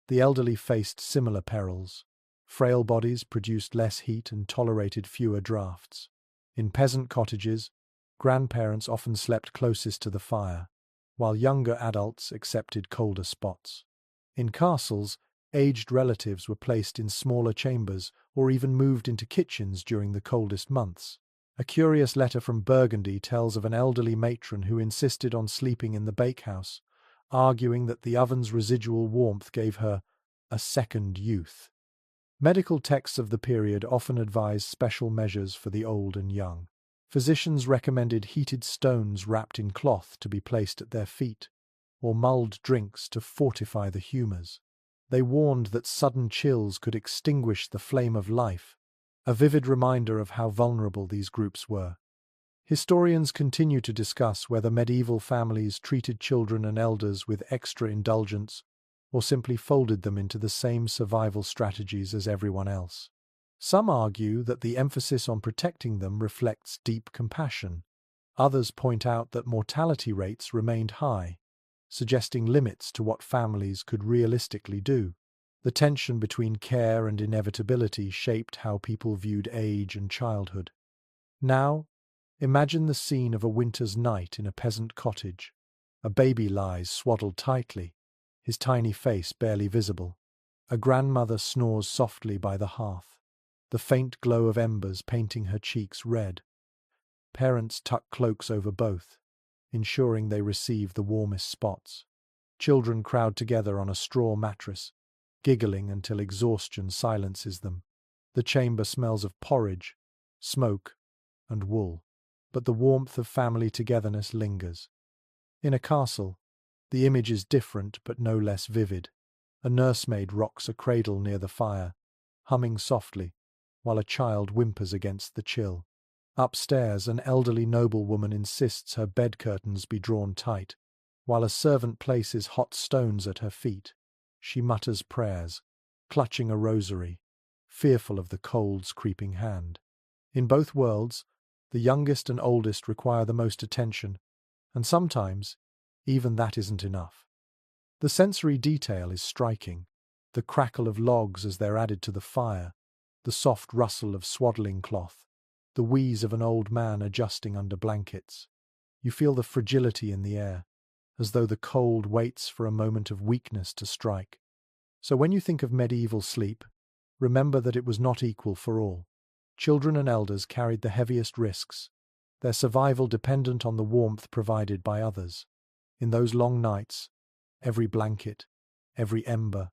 The elderly faced similar perils. Frail bodies produced less heat and tolerated fewer drafts. In peasant cottages, grandparents often slept closest to the fire, while younger adults accepted colder spots. In castles, aged relatives were placed in smaller chambers or even moved into kitchens during the coldest months. A curious letter from Burgundy tells of an elderly matron who insisted on sleeping in the bakehouse, arguing that the oven's residual warmth gave her a second youth. Medical texts of the period often advised special measures for the old and young. Physicians recommended heated stones wrapped in cloth to be placed at their feet, or mulled drinks to fortify the humours. They warned that sudden chills could extinguish the flame of life, a vivid reminder of how vulnerable these groups were. Historians continue to discuss whether medieval families treated children and elders with extra indulgence or simply folded them into the same survival strategies as everyone else. Some argue that the emphasis on protecting them reflects deep compassion. Others point out that mortality rates remained high, suggesting limits to what families could realistically do. The tension between care and inevitability shaped how people viewed age and childhood. Now, imagine the scene of a winter's night in a peasant cottage. A baby lies swaddled tightly, his tiny face barely visible. A grandmother snores softly by the hearth, the faint glow of embers painting her cheeks red. Parents tuck cloaks over both, ensuring they receive the warmest spots. Children crowd together on a straw mattress, giggling until exhaustion silences them. The chamber smells of porridge, smoke, and wool, but the warmth of family togetherness lingers. In a castle, the image is different but no less vivid. A nursemaid rocks a cradle near the fire, humming softly, while a child whimpers against the chill. Upstairs, an elderly noblewoman insists her bed curtains be drawn tight, while a servant places hot stones at her feet. She mutters prayers, clutching a rosary, fearful of the cold's creeping hand. In both worlds, the youngest and oldest require the most attention, and sometimes, even that isn't enough. The sensory detail is striking. The crackle of logs as they're added to the fire, the soft rustle of swaddling cloth, the wheeze of an old man adjusting under blankets. You feel the fragility in the air, as though the cold waits for a moment of weakness to strike. So when you think of medieval sleep, remember that it was not equal for all. Children and elders carried the heaviest risks, their survival dependent on the warmth provided by others. In those long nights, every blanket, every ember,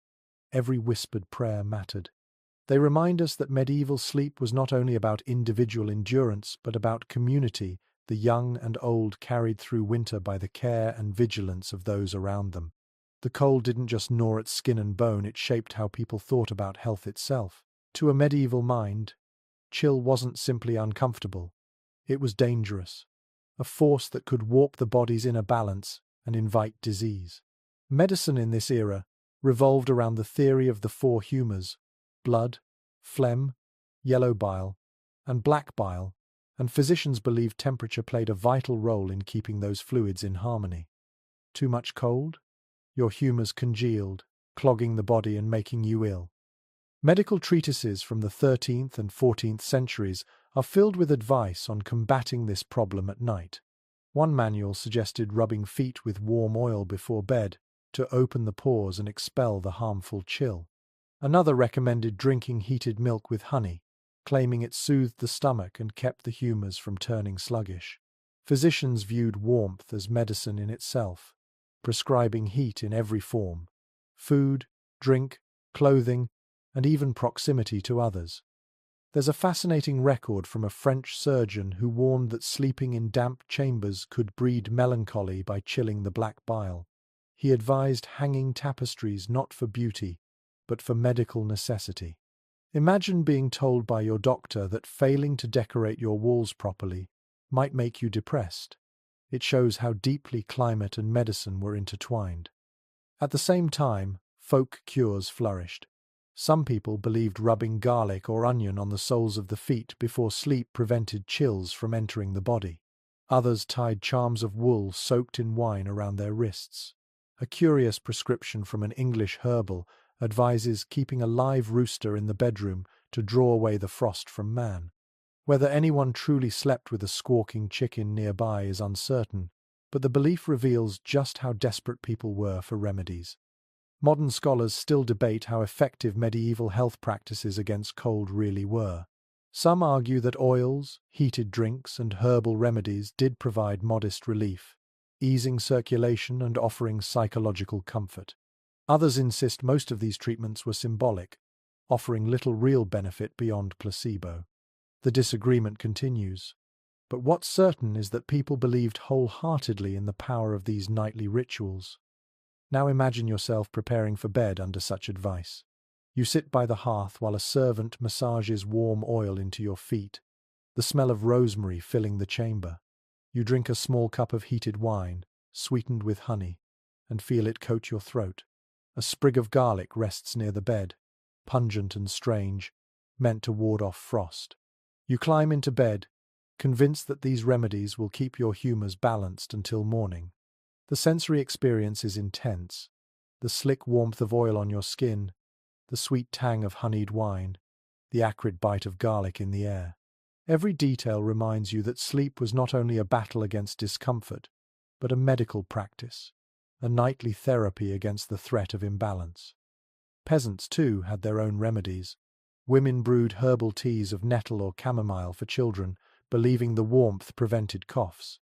every whispered prayer mattered. They remind us that medieval sleep was not only about individual endurance, but about community, the young and old carried through winter by the care and vigilance of those around them. The cold didn't just gnaw at skin and bone, it shaped how people thought about health itself. To a medieval mind, chill wasn't simply uncomfortable, it was dangerous, a force that could warp the body's inner balance and invite disease. Medicine in this era revolved around the theory of the four humours: blood, phlegm, yellow bile, and black bile, and physicians believed temperature played a vital role in keeping those fluids in harmony. Too much cold? Your humours congealed, clogging the body and making you ill. Medical treatises from the 13th and 14th centuries are filled with advice on combating this problem at night. One manual suggested rubbing feet with warm oil before bed to open the pores and expel the harmful chill. Another recommended drinking heated milk with honey, claiming it soothed the stomach and kept the humours from turning sluggish. Physicians viewed warmth as medicine in itself, prescribing heat in every form: food, drink, clothing, and even proximity to others. There's a fascinating record from a French surgeon who warned that sleeping in damp chambers could breed melancholy by chilling the black bile. He advised hanging tapestries not for beauty, but for medical necessity. Imagine being told by your doctor that failing to decorate your walls properly might make you depressed. It shows how deeply climate and medicine were intertwined. At the same time, folk cures flourished. Some people believed rubbing garlic or onion on the soles of the feet before sleep prevented chills from entering the body. Others tied charms of wool soaked in wine around their wrists. A curious prescription from an English herbal advises keeping a live rooster in the bedroom to draw away the frost from man. Whether anyone truly slept with a squawking chicken nearby is uncertain, but the belief reveals just how desperate people were for remedies. Modern scholars still debate how effective medieval health practices against cold really were. Some argue that oils, heated drinks, and herbal remedies did provide modest relief, easing circulation and offering psychological comfort. Others insist most of these treatments were symbolic, offering little real benefit beyond placebo. The disagreement continues, but what's certain is that people believed wholeheartedly in the power of these nightly rituals. Now imagine yourself preparing for bed under such advice. You sit by the hearth while a servant massages warm oil into your feet, the smell of rosemary filling the chamber. You drink a small cup of heated wine, sweetened with honey, and feel it coat your throat. A sprig of garlic rests near the bed, pungent and strange, meant to ward off frost. You climb into bed, convinced that these remedies will keep your humours balanced until morning. The sensory experience is intense: the slick warmth of oil on your skin, the sweet tang of honeyed wine, the acrid bite of garlic in the air. Every detail reminds you that sleep was not only a battle against discomfort, but a medical practice, a nightly therapy against the threat of imbalance. Peasants, too, had their own remedies. Women brewed herbal teas of nettle or chamomile for children, believing the warmth prevented coughs.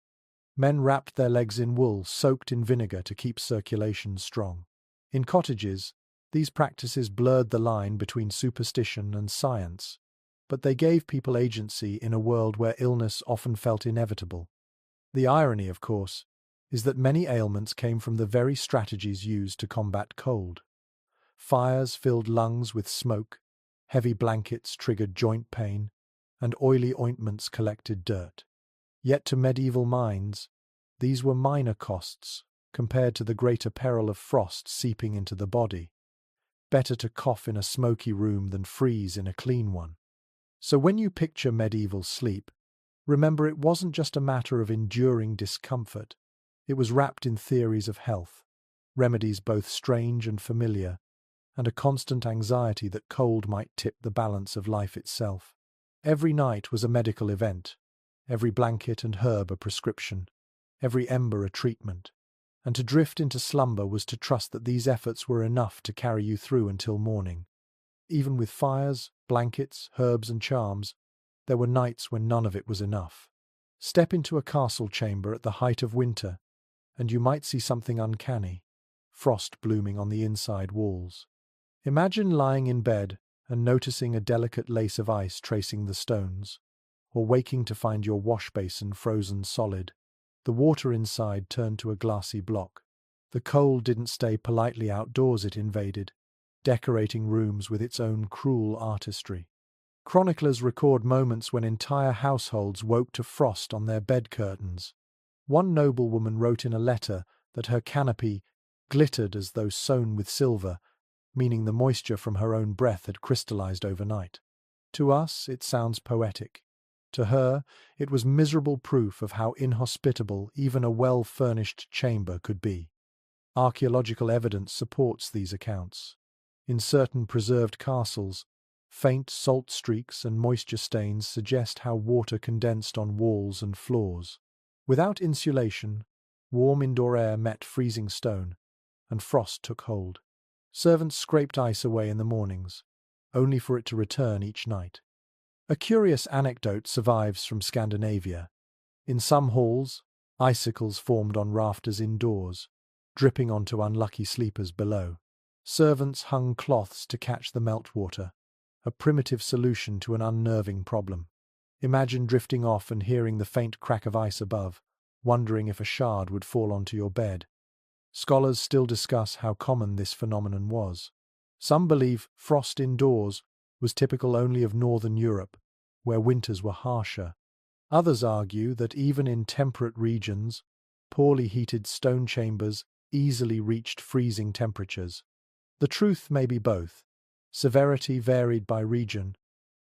Men wrapped their legs in wool soaked in vinegar to keep circulation strong. In cottages, these practices blurred the line between superstition and science, but they gave people agency in a world where illness often felt inevitable. The irony, of course, is that many ailments came from the very strategies used to combat cold. Fires filled lungs with smoke, heavy blankets triggered joint pain, and oily ointments collected dirt. Yet to medieval minds, these were minor costs compared to the greater peril of frost seeping into the body. Better to cough in a smoky room than freeze in a clean one. So when you picture medieval sleep, remember it wasn't just a matter of enduring discomfort. It was wrapped in theories of health, remedies both strange and familiar, and a constant anxiety that cold might tip the balance of life itself. Every night was a medical event, every blanket and herb a prescription, every ember a treatment, and to drift into slumber was to trust that these efforts were enough to carry you through until morning. Even with fires, blankets, herbs and charms, there were nights when none of it was enough. Step into a castle chamber at the height of winter, and you might see something uncanny: frost blooming on the inside walls. Imagine lying in bed and noticing a delicate lace of ice tracing the stones, or waking to find your wash basin frozen solid, the water inside turned to a glassy block. The cold didn't stay politely outdoors, it invaded, decorating rooms with its own cruel artistry. Chroniclers record moments when entire households woke to frost on their bed curtains. One noblewoman wrote in a letter that her canopy glittered as though sewn with silver, meaning the moisture from her own breath had crystallized overnight. To us, it sounds poetic. To her, it was miserable proof of how inhospitable even a well-furnished chamber could be. Archaeological evidence supports these accounts. In certain preserved castles, faint salt streaks and moisture stains suggest how water condensed on walls and floors. Without insulation, warm indoor air met freezing stone, and frost took hold. Servants scraped ice away in the mornings, only for it to return each night. A curious anecdote survives from Scandinavia. In some halls, icicles formed on rafters indoors, dripping onto unlucky sleepers below. Servants hung cloths to catch the meltwater, a primitive solution to an unnerving problem. Imagine drifting off and hearing the faint crack of ice above, wondering if a shard would fall onto your bed. Scholars still discuss how common this phenomenon was. Some believe frost indoors was typical only of northern Europe, where winters were harsher. Others argue that even in temperate regions, poorly heated stone chambers easily reached freezing temperatures. The truth may be both. Severity varied by region,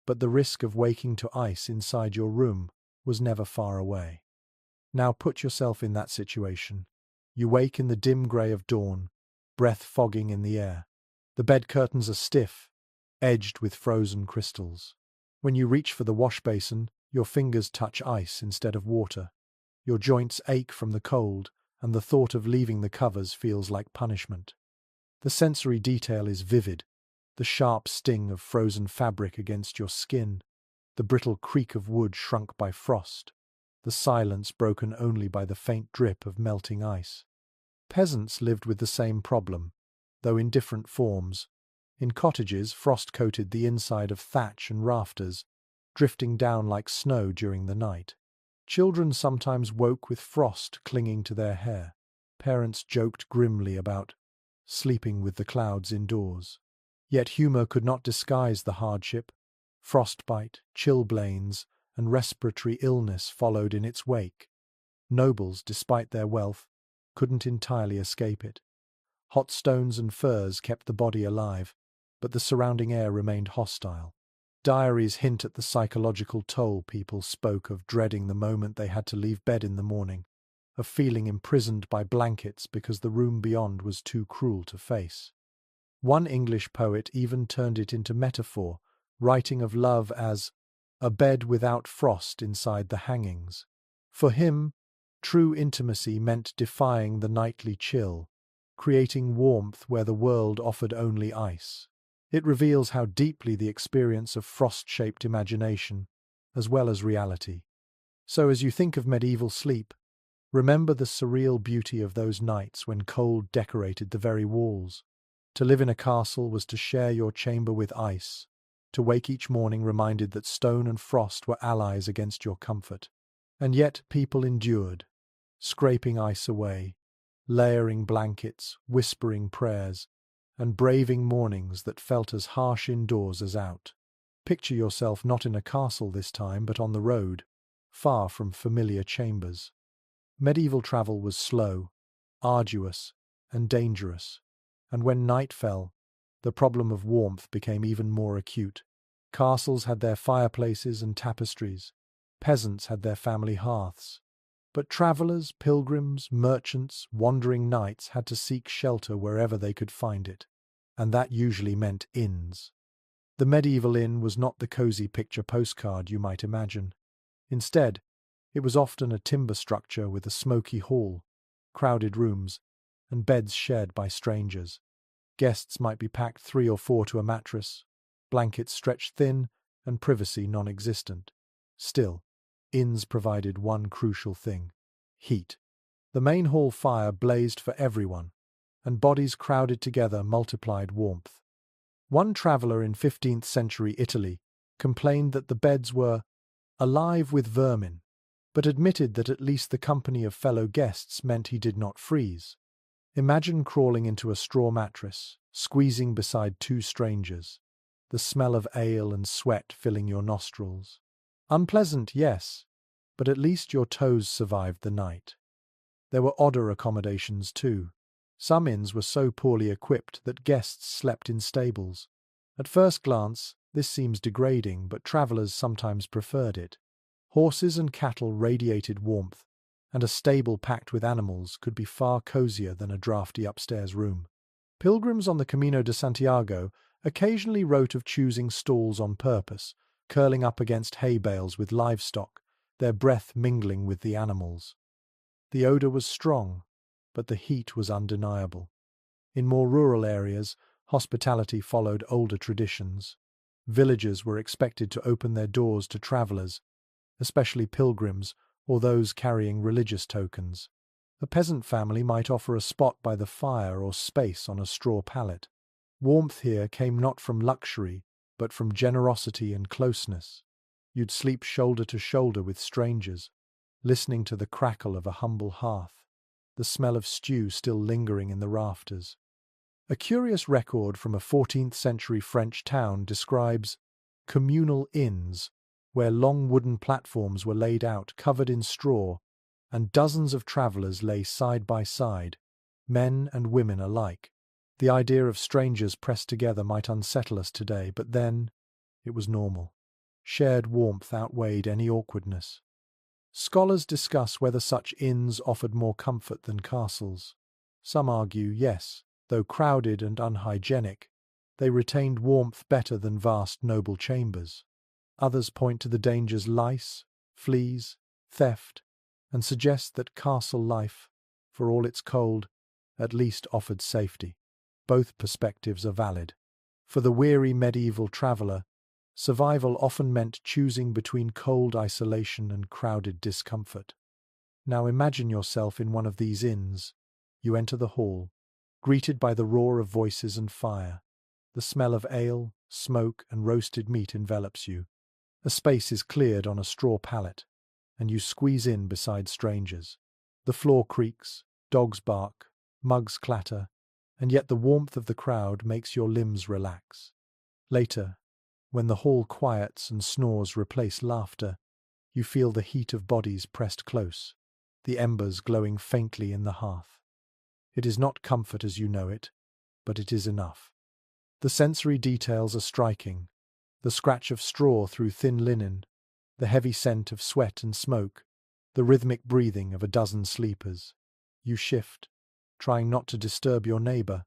but the risk of waking to ice inside your room was never far away. Now put yourself in that situation. You wake in the dim grey of dawn, breath fogging in the air. The bed curtains are stiff, edged with frozen crystals. When you reach for the wash basin, your fingers touch ice instead of water. Your joints ache from the cold, and the thought of leaving the covers feels like punishment. The sensory detail is vivid. The sharp sting of frozen fabric against your skin, the brittle creak of wood shrunk by frost, the silence broken only by the faint drip of melting ice. Peasants lived with the same problem, though in different forms. In cottages, frost coated the inside of thatch and rafters, drifting down like snow during the night. Children sometimes woke with frost clinging to their hair. Parents joked grimly about sleeping with the clouds indoors. Yet humour could not disguise the hardship. Frostbite, chilblains, and respiratory illness followed in its wake. Nobles, despite their wealth, couldn't entirely escape it. Hot stones and furs kept the body alive, but the surrounding air remained hostile. Diaries hint at the psychological toll people spoke of, dreading the moment they had to leave bed in the morning, of feeling imprisoned by blankets because the room beyond was too cruel to face. One English poet even turned it into metaphor, writing of love as a bed without frost inside the hangings. For him, true intimacy meant defying the nightly chill, creating warmth where the world offered only ice. It reveals how deeply the experience of frost shaped imagination, as well as reality. So as you think of medieval sleep, remember the surreal beauty of those nights when cold decorated the very walls. To live in a castle was to share your chamber with ice, to wake each morning reminded that stone and frost were allies against your comfort. And yet people endured, scraping ice away, layering blankets, whispering prayers, and braving mornings that felt as harsh indoors as out. Picture yourself not in a castle this time, but on the road, far from familiar chambers. Medieval travel was slow, arduous, and dangerous, and when night fell, the problem of warmth became even more acute. Castles had their fireplaces and tapestries, peasants had their family hearths, but travellers, pilgrims, merchants, wandering knights had to seek shelter wherever they could find it, and that usually meant inns. The medieval inn was not the cosy picture postcard you might imagine. Instead, it was often a timber structure with a smoky hall, crowded rooms, and beds shared by strangers. Guests might be packed 3 or 4 to a mattress, blankets stretched thin, and privacy non-existent. Still, inns provided one crucial thing: heat. The main hall fire blazed for everyone, and bodies crowded together multiplied warmth. One traveller in 15th century Italy complained that the beds were alive with vermin, but admitted that at least the company of fellow guests meant he did not freeze. Imagine crawling into a straw mattress, squeezing beside 2 strangers, the smell of ale and sweat filling your nostrils. Unpleasant, yes, but at least your toes survived the night. There were odder accommodations too. Some inns were so poorly equipped that guests slept in stables. At first glance, this seems degrading, but travellers sometimes preferred it. Horses and cattle radiated warmth, and a stable packed with animals could be far cozier than a drafty upstairs room. Pilgrims on the Camino de Santiago occasionally wrote of choosing stalls on purpose, curling up against hay bales with livestock, their breath mingling with the animals. The odour was strong, but the heat was undeniable. In more rural areas, Hospitality followed older traditions. Villagers were expected to open their doors to travelers, especially pilgrims or those carrying religious tokens. A peasant family might offer a spot by the fire or space on a straw pallet. Warmth here came not from luxury, but from generosity and closeness. You'd sleep shoulder to shoulder with strangers, listening to the crackle of a humble hearth, the smell of stew still lingering in the rafters. A curious record from a 14th century French town describes communal inns, where long wooden platforms were laid out covered in straw, and dozens of travellers lay side by side, men and women alike. The idea of strangers pressed together might unsettle us today, but then it was normal. Shared warmth outweighed any awkwardness. Scholars discuss whether such inns offered more comfort than castles. Some argue yes, though crowded and unhygienic, they retained warmth better than vast noble chambers. Others point to the dangers lice, fleas, theft, and suggest that castle life, for all its cold, at least offered safety. Both perspectives are valid. For the weary medieval traveller, survival often meant choosing between cold isolation and crowded discomfort. Now imagine yourself in one of these inns. You enter the hall, greeted by the roar of voices and fire. The smell of ale, smoke, and roasted meat envelops you. A space is cleared on a straw pallet, and you squeeze in beside strangers. The floor creaks, dogs bark, mugs clatter, and yet the warmth of the crowd makes your limbs relax. Later, when the hall quiets and snores replace laughter, you feel the heat of bodies pressed close, the embers glowing faintly in the hearth. It is not comfort as you know it, but it is enough. The sensory details are striking. The scratch of straw through thin linen, the heavy scent of sweat and smoke, the rhythmic breathing of a dozen sleepers. You shift, trying not to disturb your neighbour,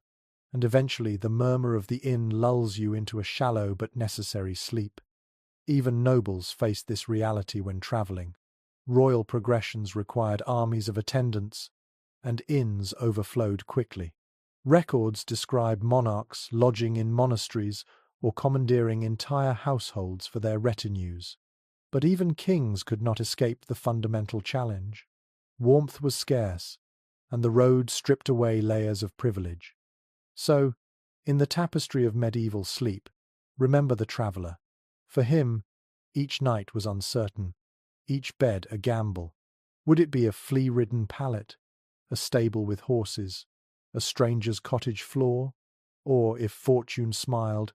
and eventually the murmur of the inn lulls you into a shallow but necessary sleep. Even nobles faced this reality when travelling. Royal progressions required armies of attendants, and inns overflowed quickly. Records describe monarchs lodging in monasteries or commandeering entire households for their retinues. But even kings could not escape the fundamental challenge. Warmth was scarce, and the road stripped away layers of privilege. So, in the tapestry of medieval sleep, remember the traveller. For him, each night was uncertain, each bed a gamble. Would it be a flea-ridden pallet, a stable with horses, a stranger's cottage floor, or, if fortune smiled,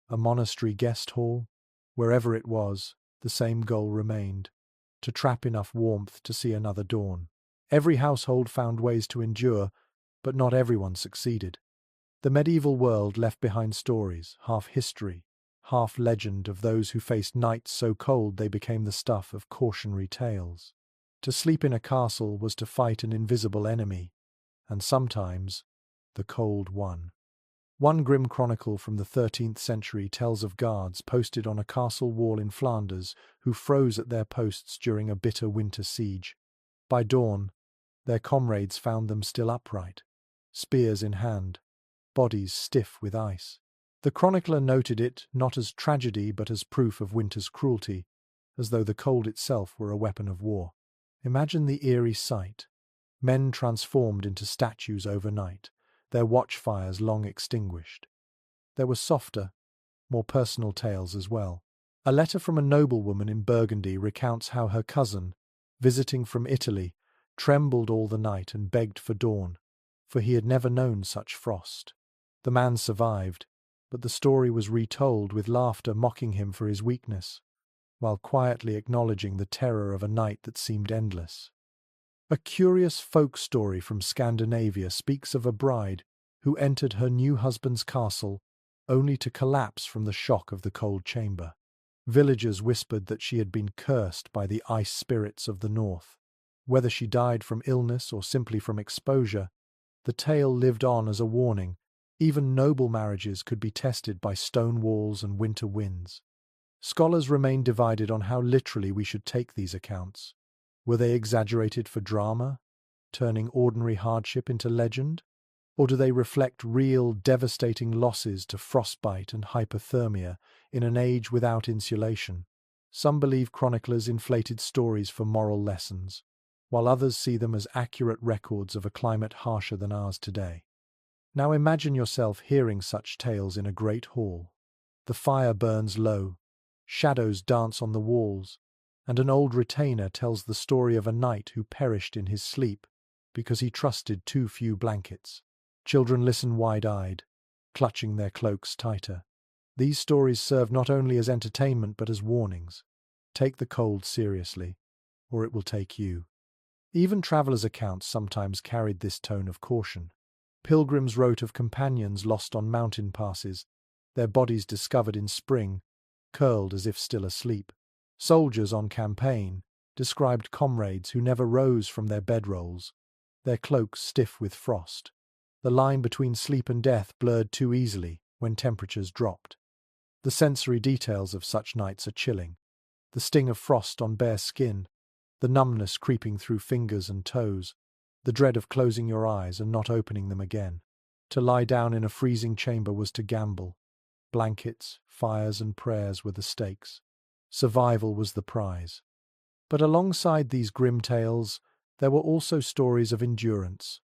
a monastery guest hall? Wherever it was, the same goal remained: to trap enough warmth to see another dawn. Every household found ways to endure, but not everyone succeeded. The medieval world left behind stories, half history, half legend, of those who faced nights so cold they became the stuff of cautionary tales. To sleep in a castle was to fight an invisible enemy, and sometimes the cold won. One grim chronicle from the 13th century tells of guards posted on a castle wall in Flanders who froze at their posts during a bitter winter siege. By dawn, their comrades found them still upright, spears in hand, bodies stiff with ice. The chronicler noted it not as tragedy but as proof of winter's cruelty, as though the cold itself were a weapon of war. Imagine the eerie sight: men transformed into statues overnight, their watchfires long extinguished. There were softer, more personal tales as well. A letter from a noblewoman in Burgundy recounts how her cousin, visiting from Italy, trembled all the night and begged for dawn, for he had never known such frost. The man survived, but the story was retold with laughter mocking him for his weakness, while quietly acknowledging the terror of a night that seemed endless. A curious folk story from Scandinavia speaks of a bride who entered her new husband's castle only to collapse from the shock of the cold chamber. Villagers whispered that she had been cursed by the ice spirits of the north. Whether she died from illness or simply from exposure, the tale lived on as a warning. Even noble marriages could be tested by stone walls and winter winds. Scholars remain divided on how literally we should take these accounts. Were they exaggerated for drama, turning ordinary hardship into legend? Or do they reflect real, devastating losses to frostbite and hypothermia in an age without insulation? Some believe chroniclers inflated stories for moral lessons, while others see them as accurate records of a climate harsher than ours today. Now imagine yourself hearing such tales in a great hall. The fire burns low, shadows dance on the walls, and an old retainer tells the story of a knight who perished in his sleep because he trusted too few blankets. Children listen wide-eyed, clutching their cloaks tighter. These stories serve not only as entertainment but as warnings. Take the cold seriously, or it will take you. Even travelers' accounts sometimes carried this tone of caution. Pilgrims wrote of companions lost on mountain passes, their bodies discovered in spring, curled as if still asleep. Soldiers on campaign described comrades who never rose from their bedrolls, their cloaks stiff with frost. The line between sleep and death blurred too easily when temperatures dropped. The sensory details of such nights are chilling. The sting of frost on bare skin, the numbness creeping through fingers and toes, the dread of closing your eyes and not opening them again. To lie down in a freezing chamber was to gamble. Blankets, fires, and prayers were the stakes. Survival was the prize. But alongside these grim tales, there were also stories of endurance.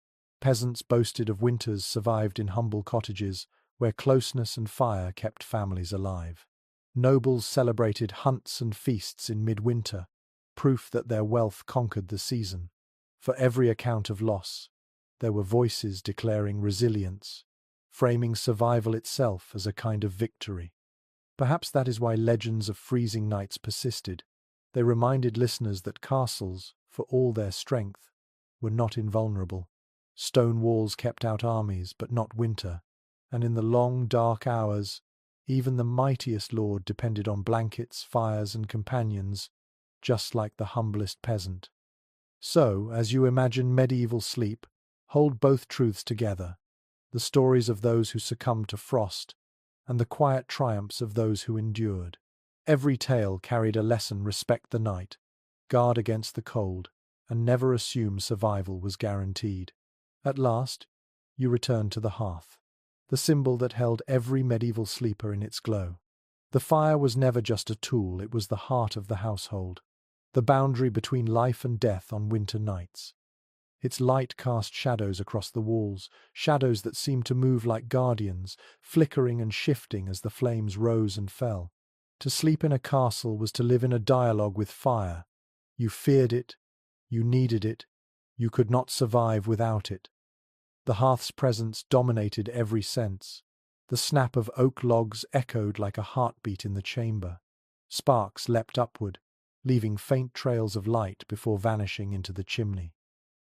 Peasants boasted of winters survived in humble cottages where closeness and fire kept families alive. Nobles celebrated hunts and feasts in midwinter, proof that their wealth conquered the season. For every account of loss, there were voices declaring resilience, framing survival itself as a kind of victory. Perhaps that is why legends of freezing nights persisted. They reminded listeners that castles, for all their strength, were not invulnerable. Stone walls kept out armies, but not winter, and in the long, dark hours, even the mightiest lord depended on blankets, fires, and companions, just like the humblest peasant. So, as you imagine medieval sleep, hold both truths together, the stories of those who succumbed to frost, and the quiet triumphs of those who endured. Every tale carried a lesson: respect the night, guard against the cold, and never assume survival was guaranteed. At last, you return to the hearth, the symbol that held every medieval sleeper in its glow. The fire was never just a tool, it was the heart of the household, the boundary between life and death on winter nights. Its light cast shadows across the walls, shadows that seemed to move like guardians, flickering and shifting as the flames rose and fell. To sleep in a castle was to live in a dialogue with fire. You feared it, you needed it, you could not survive without it. The hearth's presence dominated every sense. The snap of oak logs echoed like a heartbeat in the chamber. Sparks leapt upward, leaving faint trails of light before vanishing into the chimney.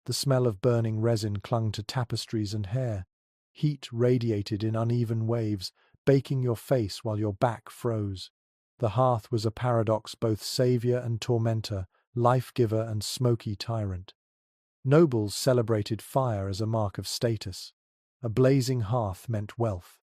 The smell of burning resin clung to tapestries and hair. Heat radiated in uneven waves, baking your face while your back froze. The hearth was a paradox, both savior and tormentor, life-giver and smoky tyrant. Nobles celebrated fire as a mark of status. A blazing hearth meant wealth,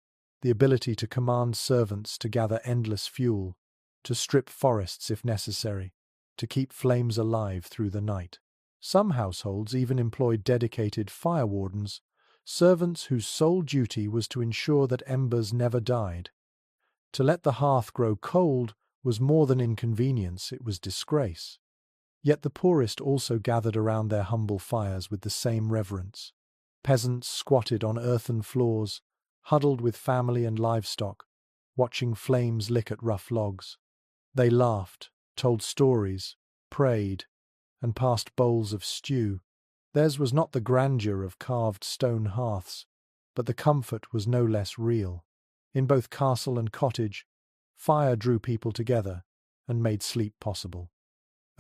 the ability to command servants to gather endless fuel, to strip forests if necessary, to keep flames alive through the night. Some households even employed dedicated fire wardens, servants whose sole duty was to ensure that embers never died. To let the hearth grow cold was more than inconvenience, it was disgrace. Yet the poorest also gathered around their humble fires with the same reverence. Peasants squatted on earthen floors, huddled with family and livestock, watching flames lick at rough logs. They laughed, told stories, prayed, and passed bowls of stew. Theirs was not the grandeur of carved stone hearths, but the comfort was no less real. In both castle and cottage, fire drew people together and made sleep possible.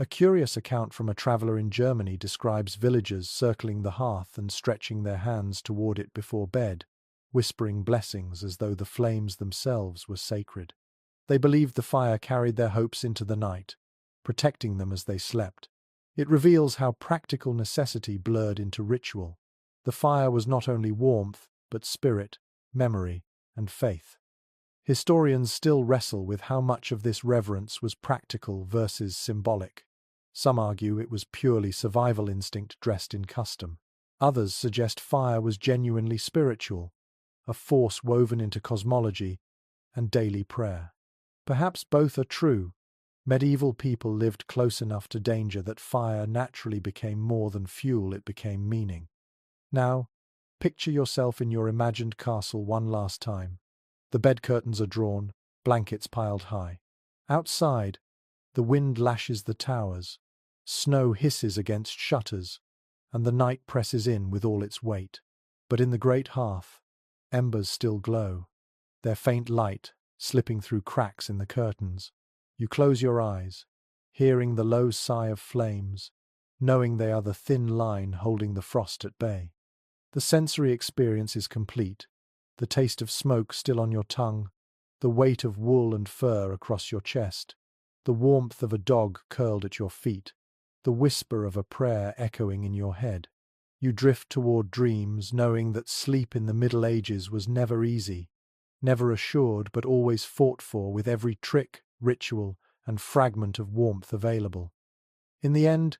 A curious account from a traveller in Germany describes villagers circling the hearth and stretching their hands toward it before bed, whispering blessings as though the flames themselves were sacred. They believed the fire carried their hopes into the night, protecting them as they slept. It reveals how practical necessity blurred into ritual. The fire was not only warmth, but spirit, memory, and faith. Historians still wrestle with how much of this reverence was practical versus symbolic. Some argue it was purely survival instinct dressed in custom. Others suggest fire was genuinely spiritual, a force woven into cosmology and daily prayer. Perhaps both are true. Medieval people lived close enough to danger that fire naturally became more than fuel, it became meaning. Now, picture yourself in your imagined castle one last time. The bed curtains are drawn, blankets piled high. Outside, the wind lashes the towers, snow hisses against shutters, and the night presses in with all its weight. But in the great hearth, embers still glow, their faint light slipping through cracks in the curtains. You close your eyes, hearing the low sigh of flames, knowing they are the thin line holding the frost at bay. The sensory experience is complete, the taste of smoke still on your tongue, the weight of wool and fur across your chest, the warmth of a dog curled at your feet, the whisper of a prayer echoing in your head. You drift toward dreams, knowing that sleep in the Middle Ages was never easy, never assured, but always fought for with every trick, ritual, and fragment of warmth available. In the end,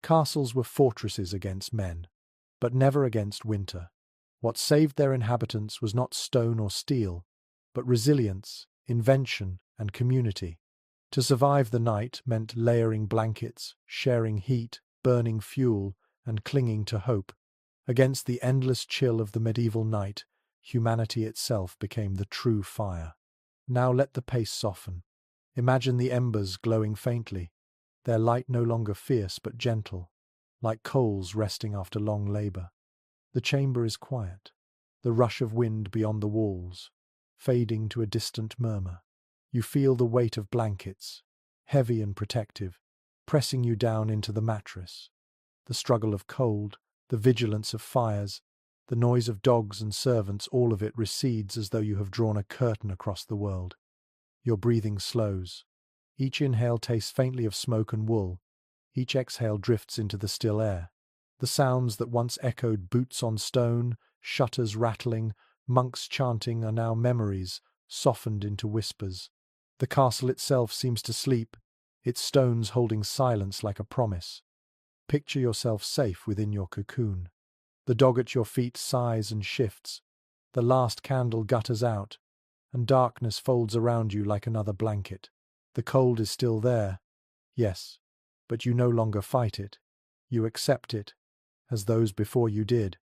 castles were fortresses against men, but never against winter. What saved their inhabitants was not stone or steel, but resilience, invention, and community. To survive the night meant layering blankets, sharing heat, burning fuel, and clinging to hope. Against the endless chill of the medieval night, humanity itself became the true fire. Now let the pace soften. Imagine the embers glowing faintly, their light no longer fierce but gentle, like coals resting after long labor. The chamber is quiet, the rush of wind beyond the walls, fading to a distant murmur. You feel the weight of blankets, heavy and protective, pressing you down into the mattress. The struggle of cold, the vigilance of fires, the noise of dogs and servants, all of it recedes as though you have drawn a curtain across the world. Your breathing slows. Each inhale tastes faintly of smoke and wool. Each exhale drifts into the still air. The sounds that once echoed boots on stone, shutters rattling, monks chanting are now memories, softened into whispers. The castle itself seems to sleep, its stones holding silence like a promise. Picture yourself safe within your cocoon. The dog at your feet sighs and shifts. The last candle gutters out, and darkness folds around you like another blanket. The cold is still there, yes, but you no longer fight it. You accept it, as those before you did,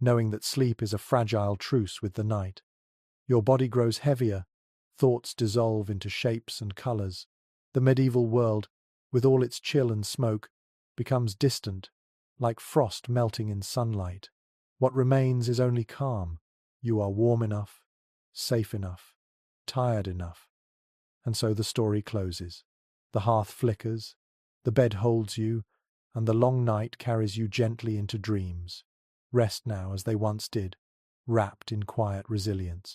knowing that sleep is a fragile truce with the night. Your body grows heavier, thoughts dissolve into shapes and colors. The medieval world, with all its chill and smoke, becomes distant, like frost melting in sunlight. What remains is only calm. You are warm enough, safe enough, tired enough. And so the story closes. The hearth flickers, the bed holds you, and the long night carries you gently into dreams. Rest now as they once did, wrapped in quiet resilience.